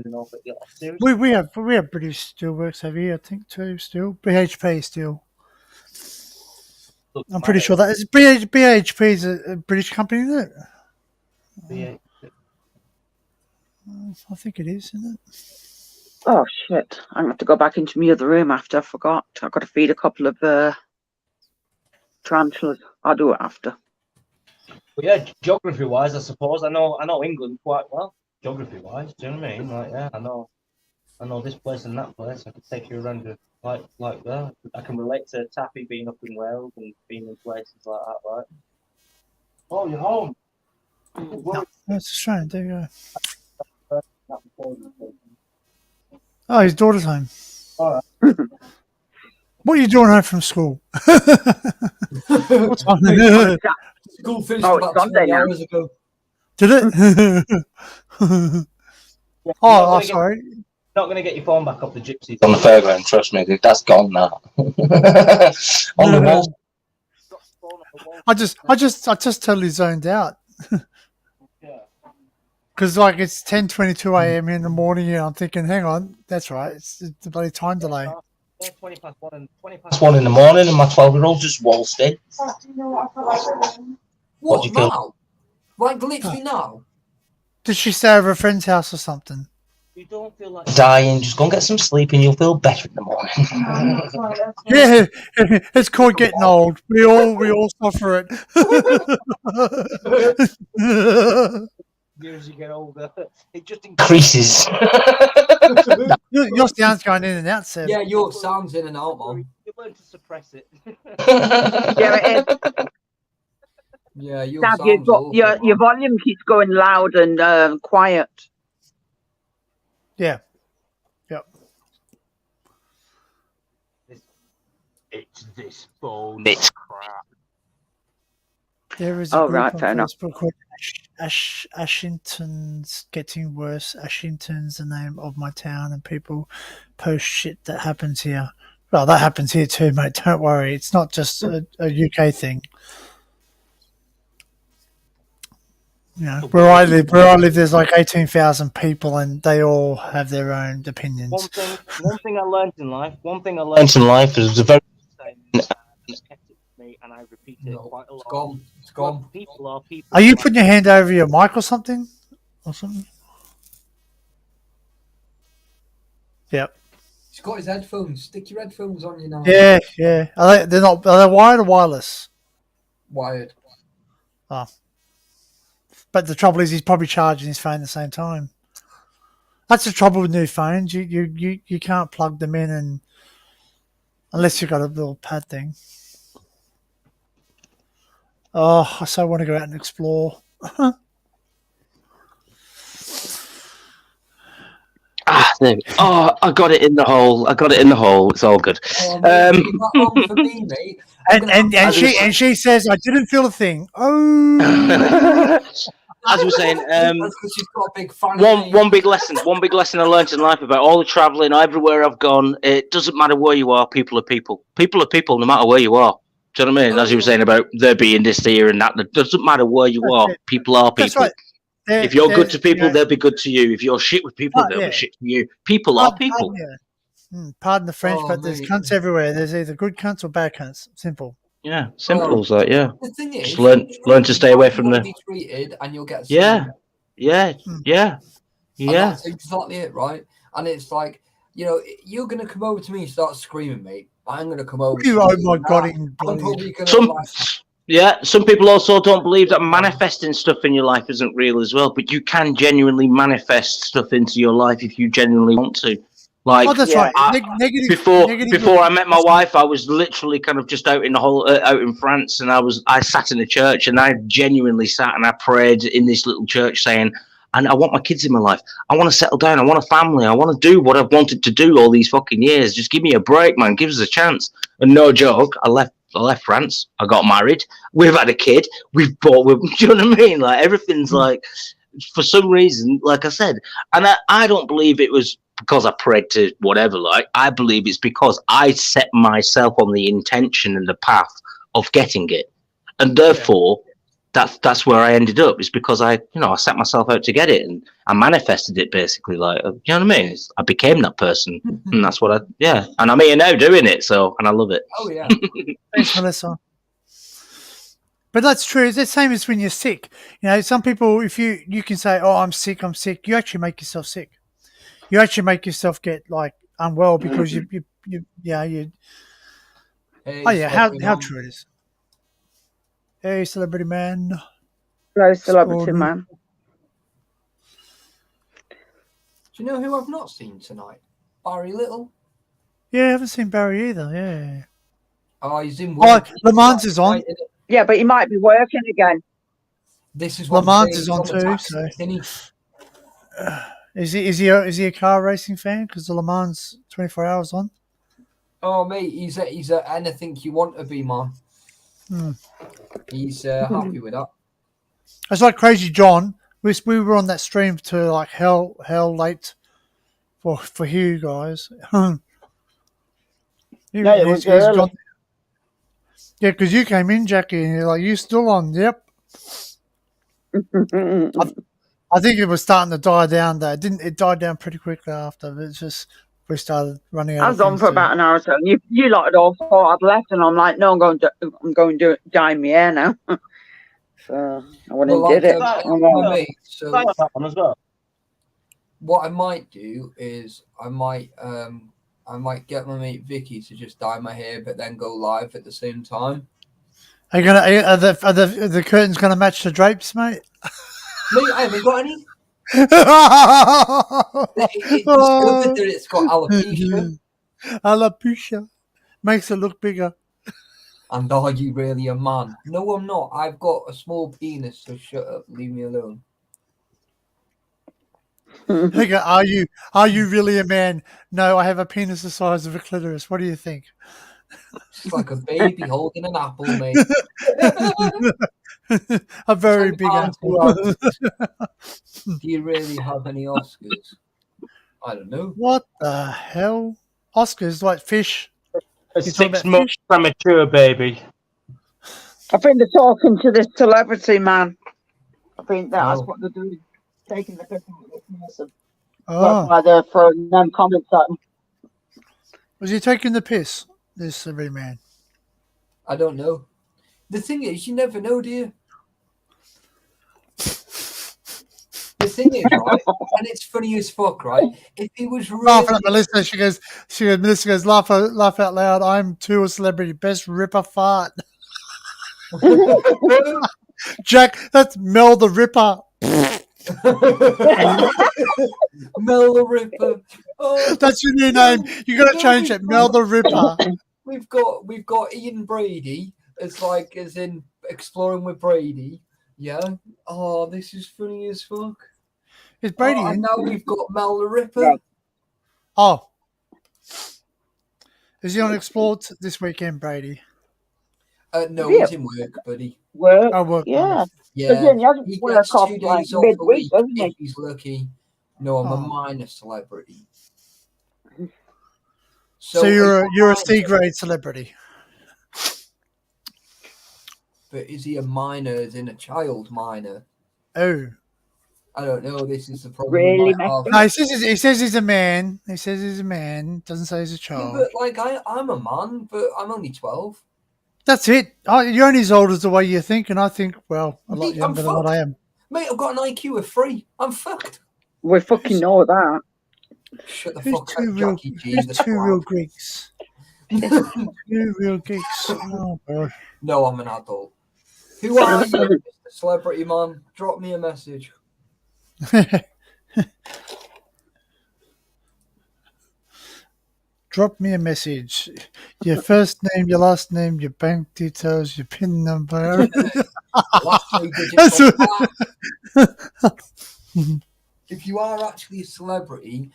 the north. Yeah, seriously. We have British Steel Works over here, I think, too. Still, BHP Steel. I'm pretty sure that is BHP is a British company, isn't it? I think it is, isn't it? Oh shit! I'm gonna have to go back into my other room after. I forgot. I've got to feed a couple of tarantulas. I'll do it after. Well, yeah, geography-wise, I suppose I know England quite well. Geography-wise, do you know what I mean? Like, yeah, I know this place and that place. I could take you around to, like that. I can relate to Taffy being up in Wales and being in places like that, right? Oh, you're home. No, that's Australian. There you go. Oh, his daughter's home. All right. What are you doing home from school? What's on? School finished about 20 hours ago. Did it? Sorry. Not going to get your phone back off the gypsies on the fairground. Trust me, dude. That's gone now. On the wall. I just totally zoned out. Because it's 10:22 a.m. in the morning, and I'm thinking, hang on, that's right, it's the bloody time delay. Yeah, 20 past 1 in the morning, and my 12-year-old just waltzed in. What do you feel? Like literally now? Did she stay over a friend's house or something? You don't feel like dying, just go and get some sleep, and you'll feel better in the morning. Yeah, it's called getting old. We all suffer it. As you get older, it just increases. Your sound's going in and out, Seb. Yeah, your sound's in and out, man. You learn to suppress it. Yeah, it is. Yeah, your volume keeps going loud and quiet. Yeah. Yep. It's this phone. It's crap. There is a group on Facebook called Ashington's Getting Worse. Ashington's the name of my town, and people post shit that happens here. Well, that happens here too, mate. Don't worry. It's not just a UK thing. You know, where I live, there's like 18,000 people, and they all have their own opinions. One thing I learned in life is a very good statement, and I repeat it quite a lot. It's gone. People are people. Are you putting your hand over your mic or something? Yep. He's got his headphones. Stick your headphones on you now. Yeah. Are they wired or wireless? Wired. Oh. But the trouble is, he's probably charging his phone at the same time. That's the trouble with new phones. You can't plug them in, unless you've got a little pad thing. Oh, I so want to go out and explore. There we go. Oh, I got it in the hole. It's all good. For me, mate. And she says, I didn't feel a thing. Oh. As we were saying, she's got a big fan one big lesson I learned in life about all the travelling, everywhere I've gone. It doesn't matter where you are. People are people. People are people, no matter where you are. Do you know what I mean? As you were saying about there being this here and that. It doesn't matter where you are. People are people. Right. If you're good to people, they'll be good to you. If you're shit with people, they'll be shit to you. People are people. Pardon the French, but there's cunts everywhere. There's either good cunts or bad cunts. Simple. Yeah, simple as that. Yeah. The thing is, just learn to stay away from the. Be treated, and you'll get. Yeah. Yeah. And that's exactly it, right? And it's like, you know, you're going to come over to me and start screaming, mate. I'm going to come over to you. Oh my God. I'm probably going to Some, like, yeah, some people also don't believe that manifesting stuff in your life isn't real as well, but you can genuinely manifest stuff into your life if you genuinely want to. Like, Oh, that's Yeah. right. Negative. Before I met my wife, I was literally kind of just out in the whole out in France, and I sat in a church, and I genuinely sat and I prayed in this little church, saying, "And I want my kids in my life. I want to settle down. I want a family. I want to do what I've wanted to do all these fucking years. Just give me a break, man. Give us a chance." And no joke, I left France. I got married. We've had a kid. We've bought. Do you know what I mean? Like everything's like, for some reason, like I said, and I don't believe it was because I prayed to whatever. Like I believe it's because I set myself on the intention and the path of getting it, and therefore that's where I ended up. Is because I set myself out to get it, and I manifested it basically. Like, you know what I mean? I became that person, and that's what and I'm here now doing it. So, and I love it. oh yeah. Thanks, Melissa. But that's true. It's the same as when you're sick. You know, some people, if you can say, "Oh, I'm sick," you actually make yourself sick. You actually make yourself get like unwell because you. Hey, Oh yeah, how everyone. true it is. Hey, celebrity man. Hello, celebrity Gordon. man. Do you know who I've not seen tonight? Barry Little. Yeah, I haven't seen Barry either. Yeah. Oh, he's in Oh, work. Le Mans is on. Yeah, but he might be working again. This is what Le I'm Mans saying, is he's on the too. taxi, So isn't he? is he a car racing fan? Because the Le Mans 24 hours on. Oh mate, he's a anything you want to be, man. He's happy with that. It's like Crazy John. We were on that stream to like hell late for you guys. No, it was early. Yeah, because you came in, Jackie, and you're like, "You still on?" Yep. I think it was starting to die down though. It died down pretty quickly after. But it's just we started running out. I was on for about an hour or so. And you lot had all thought I'd left, and I'm like, no, I'm going to dye my hair now. So I went and did it. Mate, so that one as well. what I might do is I might get my mate Vicky to just dye my hair, but then go live at the same time. Are the curtains gonna match the drapes, mate? Mate, I haven't got any. It's got alopecia. Alopecia makes it look bigger. And are you really a man? No, I'm not. I've got a small penis, so shut up. Leave me alone. Okay, are you really a man? No, I have a penis the size of a clitoris. What do you think? It's like a baby holding an apple, mate. A very big apple. Do you really have any Oscars? I don't know. What the hell? Oscars like fish. A 6 month premature baby. I think they're talking to this celebrity man. I think that's what they're doing. Taking the piss out of this person. That's why they're throwing them comments at him. Was he taking the piss, this celebrity man? I don't know. The thing is, you never know, do you? The thing is, right, and it's funny as fuck, right? If he was really... Laughing at Melissa, Melissa goes, laugh out loud. I'm too a celebrity. Best ripper fart. Jack, that's Mel the Ripper. Mel the Ripper. Oh, that's your new name. You got to change it. Mel the Ripper. We've got Ian Brady as in Exploring with Brady. Yeah. Oh, this is funny as fuck. Is Brady in? And now we've got Mel the Ripper. Yeah. Oh. Is he on Explore this weekend, Brady? No, he's in work, buddy. Work? Oh, work. Yeah. Yeah. He gets 2 days off midweek, doesn't he? If he's lucky. No, I'm a minor celebrity. So you're a C-grade celebrity. But is he a minor as in a child minor? Oh. I don't know. This is the problem. Really? No, he says he's a man. He says he's a man. Doesn't say he's a child. Yeah, but I'm a man, but I'm only 12. That's it. You're only as old as the way you think, and I think, well, a lot younger than what I am. Mate, I've got an IQ of 3. I'm fucked. We fucking know that. Shut the Who's fuck two up, real, Jackie G. who's the two real twat. Greeks? Two real geeks. Oh, God. No, I'm an adult. Who are you, Mr. Celebrity Man? Drop me a message. Drop me a message. Your first name, your last name, your bank details, your PIN number. Last 3 digits That's of what- that. If you are actually a celebrity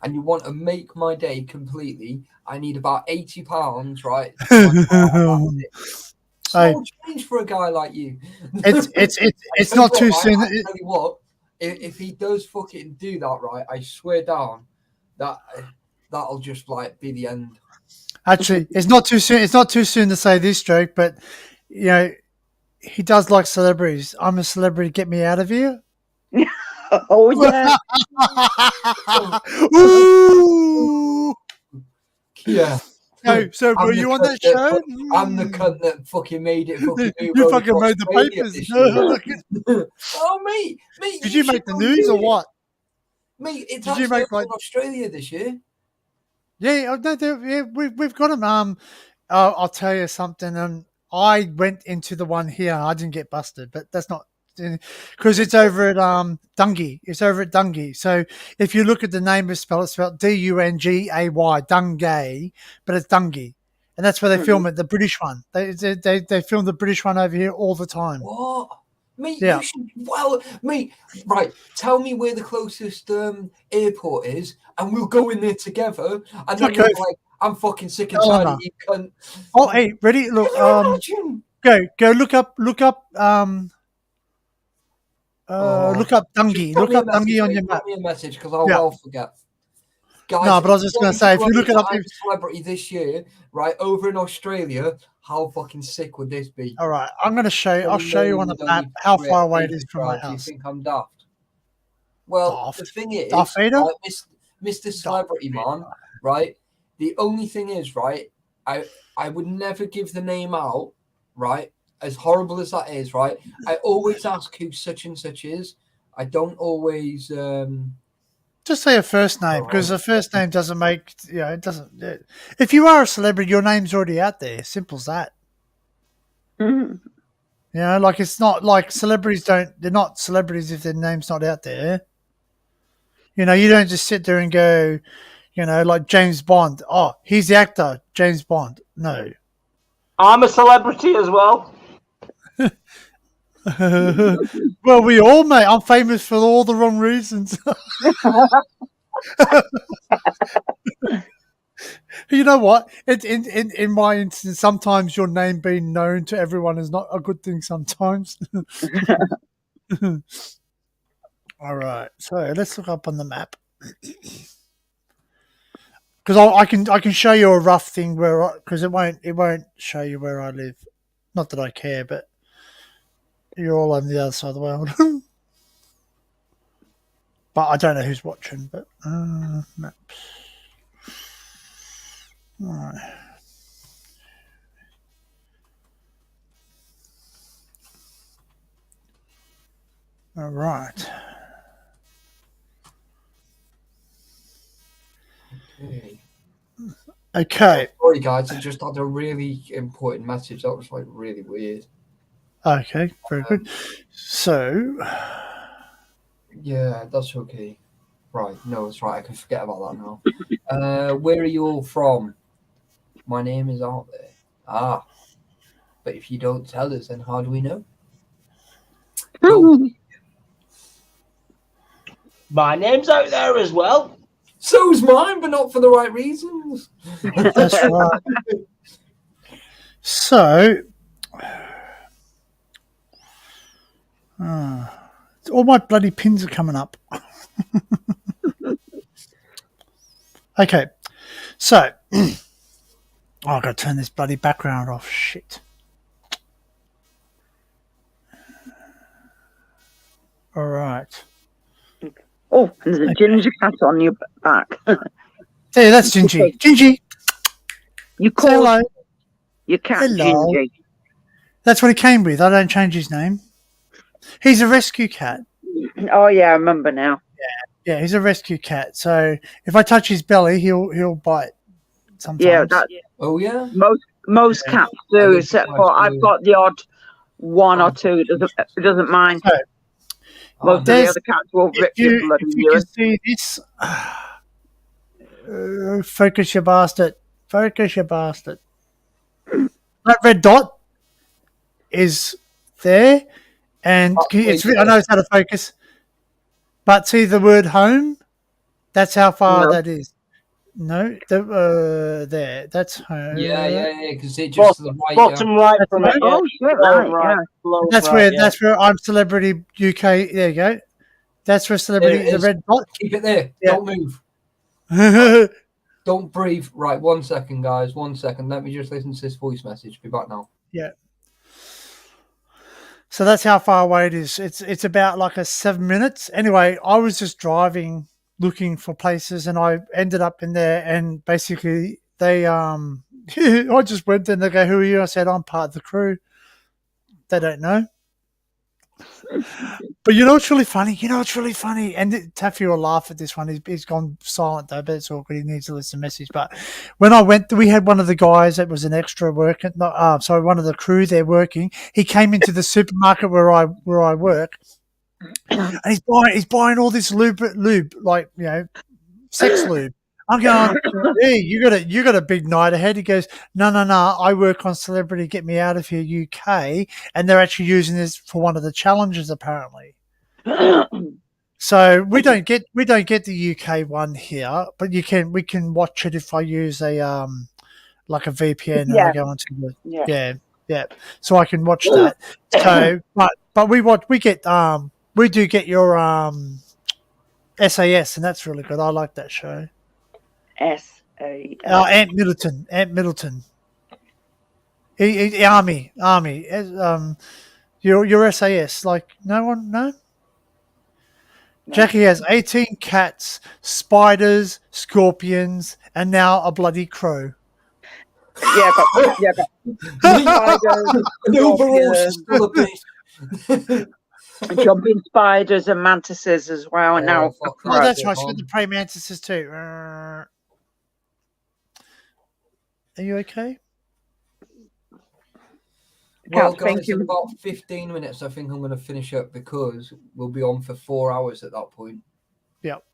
and you want to make my day completely, I need about £80, right? Small change for a guy like you. It's not too soon. I tell you what, if he does fucking do that, right, I swear down that'll just like be the end. Actually, it's not too soon. It's not too soon to say this joke, but you know, he does like celebrities. I'm a celebrity. Get me out of here. Oh yeah. Ooh. Yeah. No, so were you on that show? I'm the cunt that fucking made it. Fucking You fucking made the papers. Oh, mate. Did you make the news or what? Mate, it's Did you actually make in Australia this year. Yeah, we've got them. I'll tell you something. I went into the one here. I didn't get busted, but that's not because it's over at Dungay. It's over at Dungay. So if you look at the name, it's spelled Dungay, Dungay, but it's Dungay, and that's where they film it. The British one. They film the British one over here all the time. What? Mate, Yeah. Mate, right, tell me where the closest airport is and we'll go in there together and then we'll be like, I'm fucking sick and tired of you cunt. Oh, hey, ready? Look, go look up Look up Dungay. Look up Dungay on your map. Drop me a message because I'll well forget. Guys, no, but I was just going to say, if you look it up, I'm a celebrity this year, right, over in Australia, how fucking sick would this be? All right, I'm going to show you. I'll show you on the map how far away it is from my Do you house. think I'm daft? Well, the thing is, Darth Vader? right, Mr. Celebrity Man, right? The only thing is, right, I would never give the name out, right? As horrible as that is, right? I always ask who such and such is. I don't always. Just say a first name because the first name doesn't make. It doesn't. If you are a celebrity, your name's already out there. Simple as that. Mm. You know, like it's not like celebrities don't. They're not celebrities if their name's not out there. You know, you don't just sit there and go, you know, like James Bond. Oh, he's the actor, James Bond. No. I'm a celebrity as well. Well, we all, mate. I'm famous for all the wrong reasons. You know what? In my instance, sometimes your name being known to everyone is not a good thing. Sometimes. All right, so let's look up on the map because I can show you a rough thing because it won't show you where I live. Not that I care, but you're all on the other side of the world. But I don't know who's watching. But maps. All right. All right. Okay. Sorry, guys. I just had a really important message. That was like really weird. Okay, very good. So, yeah, that's okay. Right, no, it's right. I can forget about that now. Where are you all from? My name is out there. Ah, but if you don't tell us, then how do we know? My name's out there as well. So's mine, but not for the right reasons. That's right. So, all my bloody pins are coming up. Okay, so I've got to turn this bloody background off. Shit. All right. Oh, there's a ginger cat on your back. Hey, that's Gingy. Gingy. You call hello. Your cat Hello. Gingy. That's what he came with. I don't change his name. He's a rescue cat. Oh yeah, I remember now. Yeah, he's a rescue cat. So if I touch his belly, he'll bite sometimes. Yeah, that, Oh yeah. most cats do, except for I've got the odd one or two. It doesn't mind. So, most of the other cats will rip your bloody if you can see this, focus your bastard. Focus your bastard. That red dot is there, and I know it's out of focus, but see the word home? That's how far that is. No, there. That's home. Yeah. Because it just to the right. Bottom right from it. Oh shit! Right. That's where I'm Celebrity UK. There you go. That's where Celebrity. The red dot. Keep it there. Yeah. Don't move. Don't breathe. Right, 1 second, guys. 1 second. Let me just listen to this voice message. Be back now. Yeah. So that's how far away it is. It's about like 7 minutes. Anyway, I was just driving, looking for places, and I ended up in there. And basically, they I just went in. They go, "Who are you?" I said, "I'm part of the crew." They don't know. But you know what's really funny? And Taffy will laugh at this one. He's gone silent though, but it's awkward. He needs to listen to the message. But when I went, we had one of the guys that was an extra working. One of the crew there working. He came into the supermarket where I work, and he's buying all this lube, like sex lube. I'm going, hey, you got a big night ahead. He goes, no, I work on Celebrity Get Me Out of Here UK, and they're actually using this for one of the challenges apparently. So we don't get the UK one here, but we can watch it if I use a like a VPN and I go onto the so I can watch that. So but we do get your SAS, and that's really good. I like that show. SAS. Ant Middleton. Army. Your SAS. Like no. Jackie has 18 cats, spiders, scorpions, and now a bloody crow. Yeah, but jumping spiders and mantises as well. And now, that's right. She's got the praying mantises too. Are you okay? Well, guys, in about 15 minutes, I think I'm going to finish up because we'll be on for 4 hours at that point. Yep.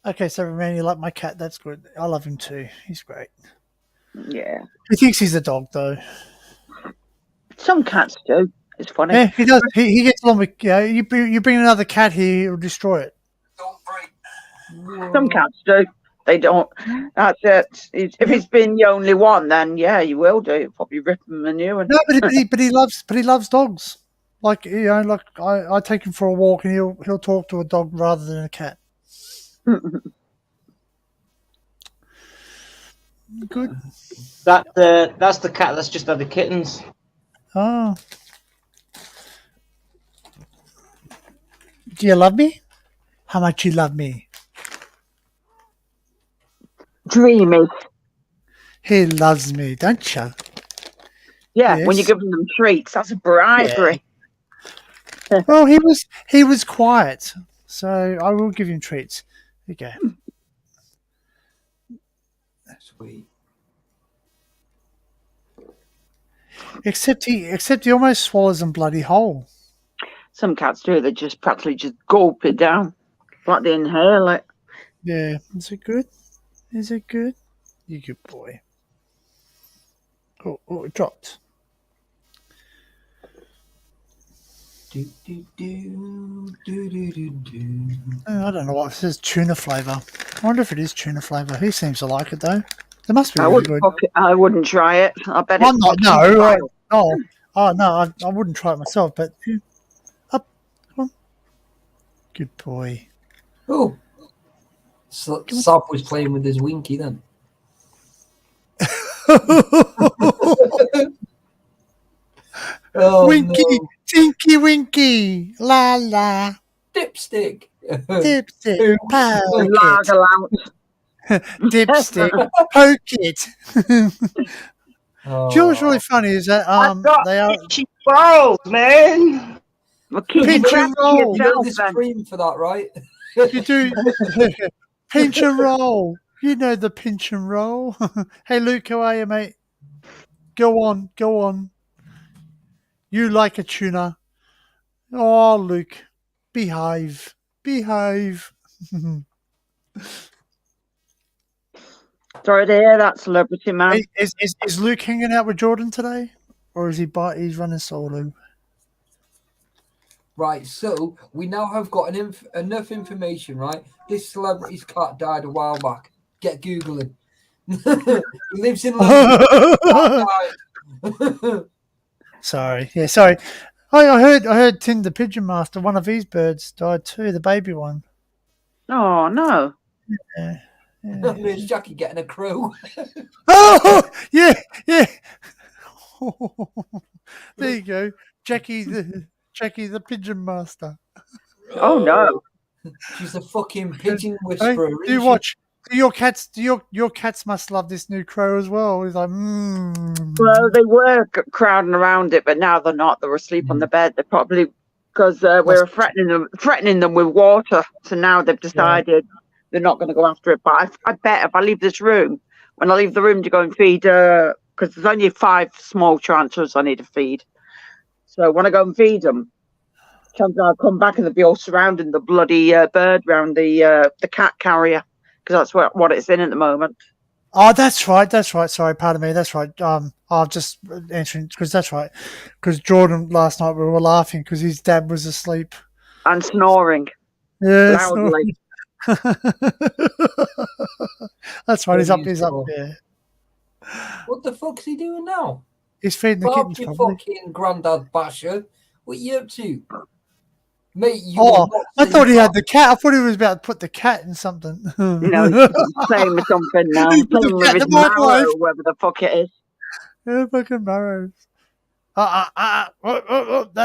Okay, so Roman, you like my cat? That's good. I love him too. He's great. Yeah. He thinks he's a dog, though. Some cats do. It's funny. Yeah, he does. He gets along with. You bring another cat here, he'll destroy it. Some cats do. They don't. That's it. If he's been the only one, then yeah, you will do. You'll probably rip him a new one. No, but he loves dogs. Like I take him for a walk and he'll talk to a dog rather than a cat. Good. That's the cat that's just had the kittens. Oh. Do you love me? How much you love me? Dreamy. He loves me, don't you? Yeah, Yes. when you're giving them treats, that's a bribery. Yeah. Well, he was quiet, so I will give him treats. There you go. Sweet. Except he almost swallows them bloody whole. Some cats do. They just practically just gulp it down, like they inhale it. Yeah. Is it good? Is it good? You good boy. Oh, it dropped. Do, do, do, do, do, do, do. I don't know what it says. Tuna flavour. I wonder if it is tuna flavour. He seems to like it though. It must be really good. I wouldn't try it. I bet I'm it's not. No. Oh no. I wouldn't try it myself. But up, come on. Good boy. Oh. Sop was playing with his winky then. Oh, Winky, no. Tinky Winky, la la, Dipstick. dipstick, poke lager lounge. it, dipstick, poke it. Oh. Do you know what's really funny is that I've got they are itchy balls, man. Well, keep Pinch your and crap to roll. You know yourself, there's then. cream for that, right? you do pinch and roll. You know the pinch and roll. Hey Luke, how are you, mate? Go on, go on. You like a tuna. Oh, Luke. Behave. Behave. Sorry to hear that, celebrity man. Is Luke hanging out with Jordan today? Or is he's running solo? Right, so we now have got enough information, right? This celebrity's cat died a while back. Get Googling. He lives in London. Cat died. Sorry. Yeah, sorry. I heard Tim the Pigeon Master, one of his birds died too, the baby one. Oh, no. Yeah. There's Jackie getting a crow. Oh, yeah, yeah. There you go. Jackie the Pigeon Master. Oh, no. She's a fucking pigeon Hey, whisperer. do you isn't she? watch? Do your cats must love this new crow as well? He's like, Well, they were crowding around it, but now they're not. They're asleep on the bed. They're probably because we're threatening them with water. So now they've decided they're not going to go after it. But I bet if I leave this room, when I leave the room to go and feed, because there's only 5 small tarantulas I need to feed. So when I go and feed them, chances are I'll come back and they'll be all surrounding the bloody bird around the cat carrier, because that's what it's in at the moment. Oh, that's right. Sorry, pardon me. That's right. I'll just answering because that's right. Because Jordan last night we were laughing because his dad was asleep And snoring yeah, loudly. That's right. He's up there. What the fuck's he doing now? He's feeding the Fuck kittens. you, Probably. fucking Grandad Basher. What you up to? Mate, you Oh, are not I thought he saying had the cat. I thought he was about to put the cat in something. You know, he's playing with something now. He put Playing the with cat his in the microwave. marrow, whatever the fuck it is. Yeah, fucking marrows. That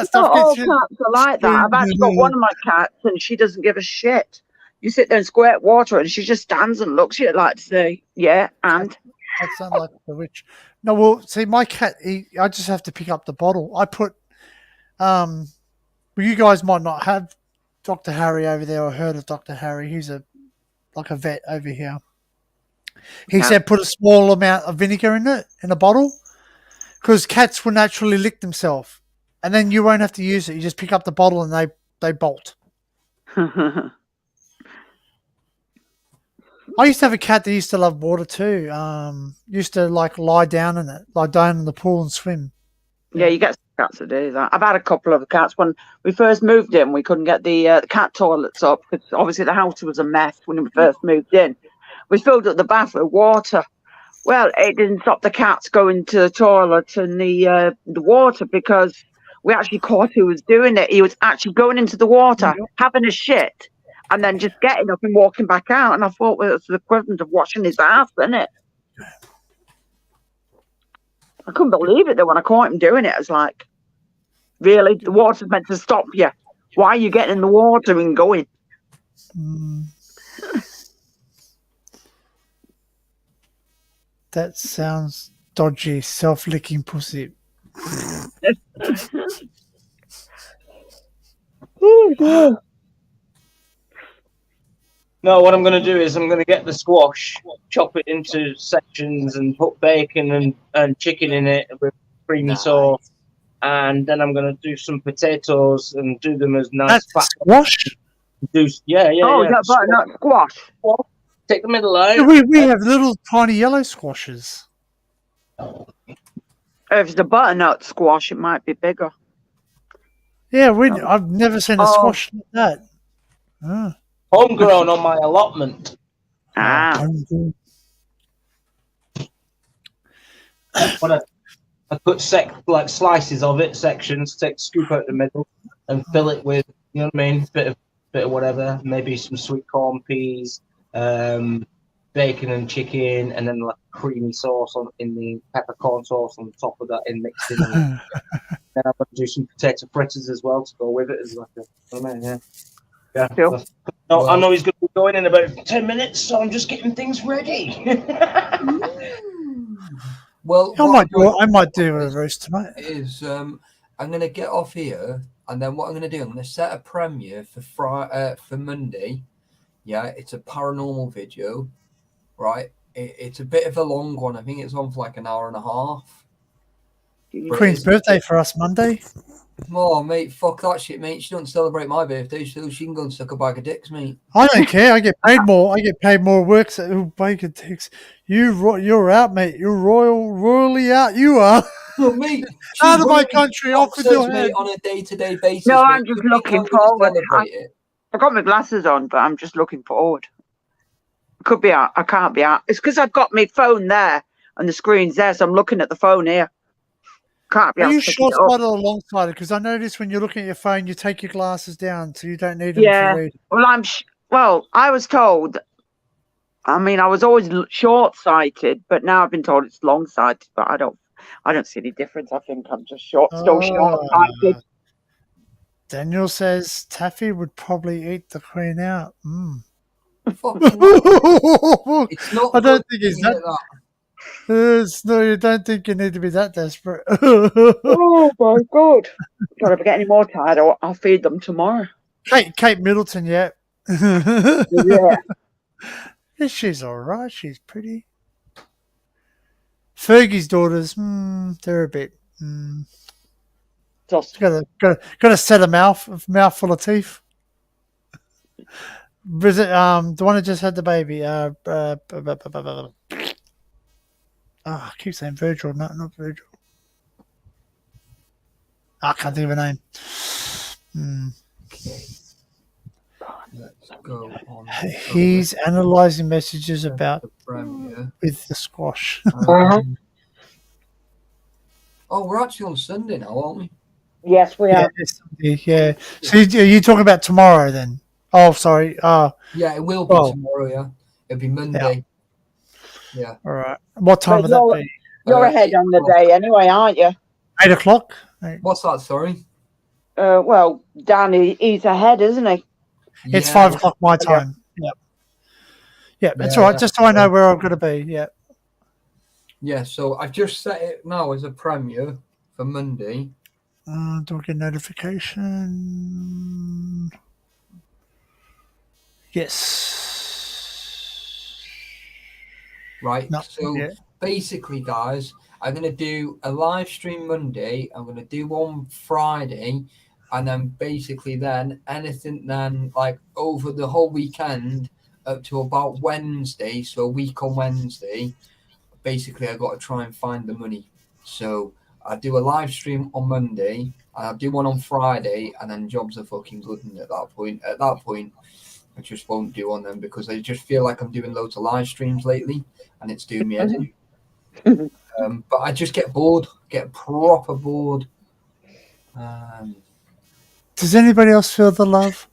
stuff Not all gets you. cats are like that. I've actually got one of my cats, and she doesn't give a shit. You sit there and squirt water, and she just stands and looks at you like to say, "Yeah," and That sounds like the witch. No, well, see, my cat. I just have to pick up the bottle. I put. Well, you guys might not have Dr. Harry over there or heard of Dr. Harry. He's like a vet over here. He said put a small amount of vinegar in it in a bottle because cats will naturally lick themselves, and then you won't have to use it. You just pick up the bottle and they bolt. I used to have a cat that used to love water too. Used to like lie down in it, lie down in the pool and swim. yeah, you get some cats that do that. I've had a couple of cats. When we first moved in, we couldn't get the cat toilets up because obviously the house was a mess when we first moved in. We filled up the bath with water. Well, it didn't stop the cats going to the toilet and the water because we actually caught who was doing it. He was actually going into the water, having a shit, and then just getting up and walking back out. And I thought, well, it's the equivalent of washing his ass, isn't it? I couldn't believe it though when I caught him doing it. I was like, really? The water's meant to stop you. Why are you getting in the water and going? That sounds dodgy. Self-licking pussy. No, what I'm going to do is I'm going to get the squash, chop it into sections, and put bacon and chicken in it with creamy sauce, and then I'm going to do some potatoes and do them as nice That's fat squash. Yeah. Oh, is that butternut squash? Take the middle out. Yeah, we have little tiny yellow squashes. If it's a butternut squash, it might be bigger. Yeah, I've never seen a squash like that. Homegrown on my allotment. When I put slices of it, sections, scoop out the middle, and fill it with, you know what I mean, bit of whatever, maybe some sweet corn peas, bacon and chicken, and then like creamy sauce in the peppercorn sauce on top of that mixed in. Then I'm going to do some potato fritters as well to go with it as like yeah. Cool. I know he's going to be going in about 10 minutes, so I'm just getting things ready. Well, I might do a roast tonight. Is I'm going to get off here, and then what I'm going to do, I'm going to set a premiere for Monday. Yeah, it's a paranormal video, right? It's a bit of a long one. I think it's on for like an hour and a half. Queen's birthday for us Monday. Oh, mate, fuck that shit, mate. She don't celebrate my birthday, so she can go and suck a bag of dicks, mate. I don't care. I get paid more. I get paid more work. So bag of dicks. You're out, mate. You're royally out. You are. No, mate. Out of my country. Off with your head. On a day-to-day basis. No, mate. I'm just looking forward. I got my glasses on, but I'm just looking forward. Could be out. I can't be out. It's because I've got my phone there and the screen's there, so I'm looking at the phone here. Can't be. Are you short-sighted or long-sighted? Because I noticed when you're looking at your phone, you take your glasses down, so you don't need them to read. Well, I was told. I mean, I was always short-sighted, but now I've been told it's long-sighted. But I don't see any difference. I think I'm just still short-sighted. Daniel says Taffy would probably eat the Queen out. It's not. I don't think it's that. No, you don't think you need to be that desperate. Oh my God! God, if I get any more tired, I'll feed them tomorrow. Kate Middleton, yeah. Yeah. She's all right. She's pretty. Fergie's daughters, they're a bit. Got a set of mouth full of teeth. Was it the one that just had the baby? I keep saying Virgil, not Virgil. I can't think of a name. Okay. Let's go on. He's analysing messages about with the squash. Oh, we're actually on Sunday now, aren't we? Yes, we are. Yeah. So are you talking about tomorrow then? Oh, sorry. Yeah, it will be tomorrow. Yeah, it'll be Monday. Yeah. All right. What time would that be? You're ahead on the day anyway, aren't you? 8 o'clock. What's that? Sorry. Well, Danny, he's ahead, isn't he? It's 5 o'clock my time. Yeah, that's all right. Just so I know where I'm going to be. Yeah. Yeah. So I've just set it now as a premiere for Monday. Do I get notification? Yes. Right. Basically, guys, I'm going to do a live stream Monday. I'm going to do one Friday. And then basically anything like over the whole weekend up to about Wednesday. So a week on Wednesday, basically I got to try and find the money. So I do a live stream on Monday, and I'll do one on Friday, and then jobs are fucking good. And at that point, I just won't do on them because I just feel like I'm doing loads of live streams lately, and it's doing me head in. But I just get bored, get proper bored. Does anybody else feel the love?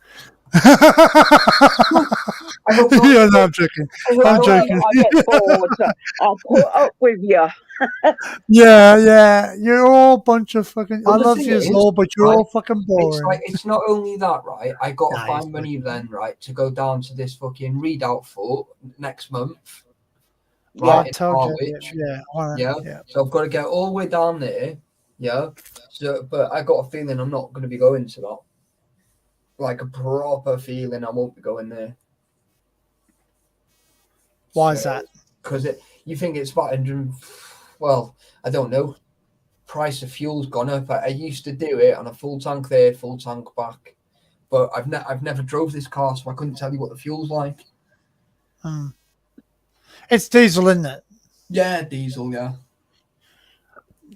Yeah, no, I'm joking. I'm joking. I get bored. I'll put up with you. Yeah. You're all a bunch of fucking. I love you all, but you're all fucking boring. It's not only that, right? I got to find money then, right, to go down to this fucking readout for next month. Right, I told you. Yeah. So I've got to get all the way down there. Yeah. So, but I got a feeling I'm not going to be going to that. Like a proper feeling I won't be going there. Why is that? Because you think it's about 100. Well, I don't know. Price of fuel's gone up. I used to do it on a full tank there, full tank back. But I've never drove this car, so I couldn't tell you what the fuel's like. It's diesel, isn't it? Yeah, diesel. Yeah.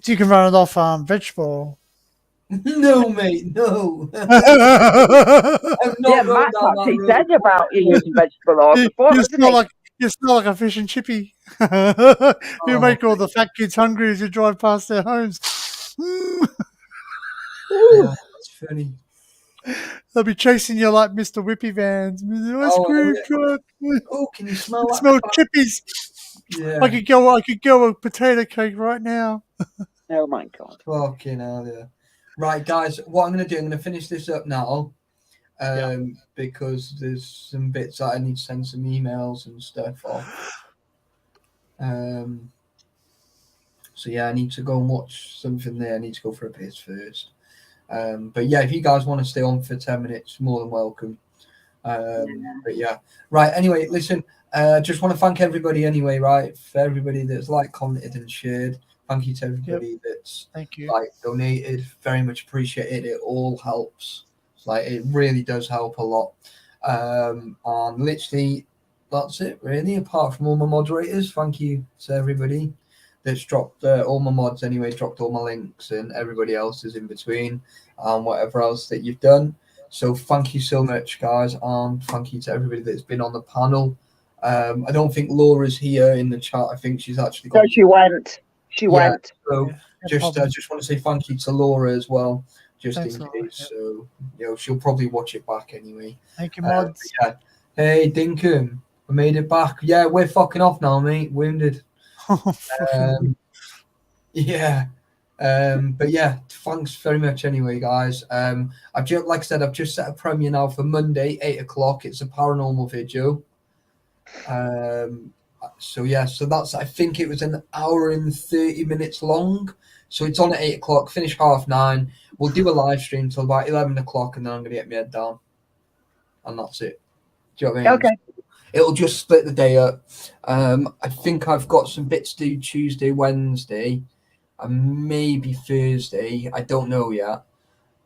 You can run it off vegetable. No, mate, no. Matt actually said about you using vegetable oil before. You smell like a fish and chippy. You make all the fat kids hungry as you drive past their homes. Yeah, that's funny. They'll be chasing you like Mr. Whippy vans. Ice cream truck. Oh, can you smell that? Smell chippies. Yeah. I could go a potato cake right now. Oh my God. Fucking hell, yeah. Right, guys, what I'm going to do, I'm going to finish this up now because there's some bits that I need to send some emails and stuff off. So yeah, I need to go and watch something there. I need to go for a piss first. But yeah, if you guys want to stay on for 10 minutes, more than welcome. But yeah, right. Anyway, listen, just want to thank everybody anyway, right? For everybody that's like, commented and shared. Thank you to everybody that's Thank you. like donated. Very much appreciated. It all helps. Like it really does help a lot. And literally that's it really, apart from all my moderators. Thank you to everybody that's dropped all my mods anyway, dropped all my links, and everybody else is in between, and whatever else that you've done. So thank you so much, guys, and thank you to everybody that's been on the panel. I don't think Laura's here in the chat. I think she's actually No, she went. She went. So just want to say thank you to Laura as well, just Thanks, in Laura, case. So she'll probably watch it back anyway. Thank you, mods. Yeah. Hey, Dinkum, I made it back. Yeah, we're fucking off now, mate. Wounded. Yeah. But yeah, thanks very much anyway, guys. I've just, like I said, I've just set a premiere now for Monday, 8 o'clock. It's a paranormal video. So yeah, so that's, I think it was an hour and 30 minutes long. So it's on at 8 o'clock, finish 9:30. We'll do a live stream till about 11 o'clock, and then I'm gonna get my head down. And that's it. Do you know what I mean? Okay. It'll just split the day up. I think I've got some bits to do Tuesday, Wednesday, and maybe Thursday. I don't know yet.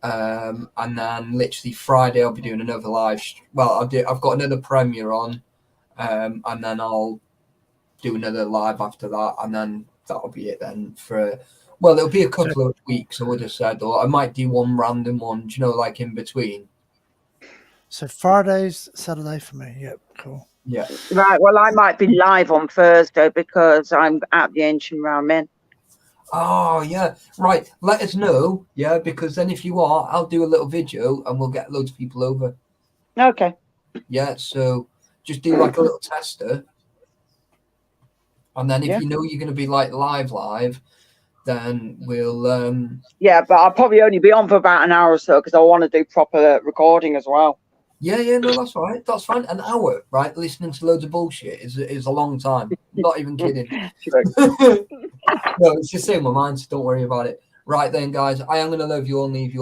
And then literally Friday I'll be doing another live. I've got another premiere on, and then I'll do another live after that, and then that'll be it then for. Well, it'll be a couple of weeks, I would have said, or I might do one random one, like in between. So Fridays, Saturday for me. Yep, cool. Yeah. Right. Well, I might be live on Thursday because I'm at the Ancient Realm Inn. Oh, yeah. Right. Let us know. Yeah, because then if you are, I'll do a little video and we'll get loads of people over. Okay. Yeah. So just do like a little tester. And then if you know you're going to be like live, then we'll. Yeah, but I'll probably only be on for about an hour or so because I want to do proper recording as well. Yeah, no, that's all right. That's fine. An hour, right? Listening to loads of bullshit is a long time. Not even kidding. No, it's just in my mind, so don't worry about it. Right then, guys, I am going to love you all and leave you all.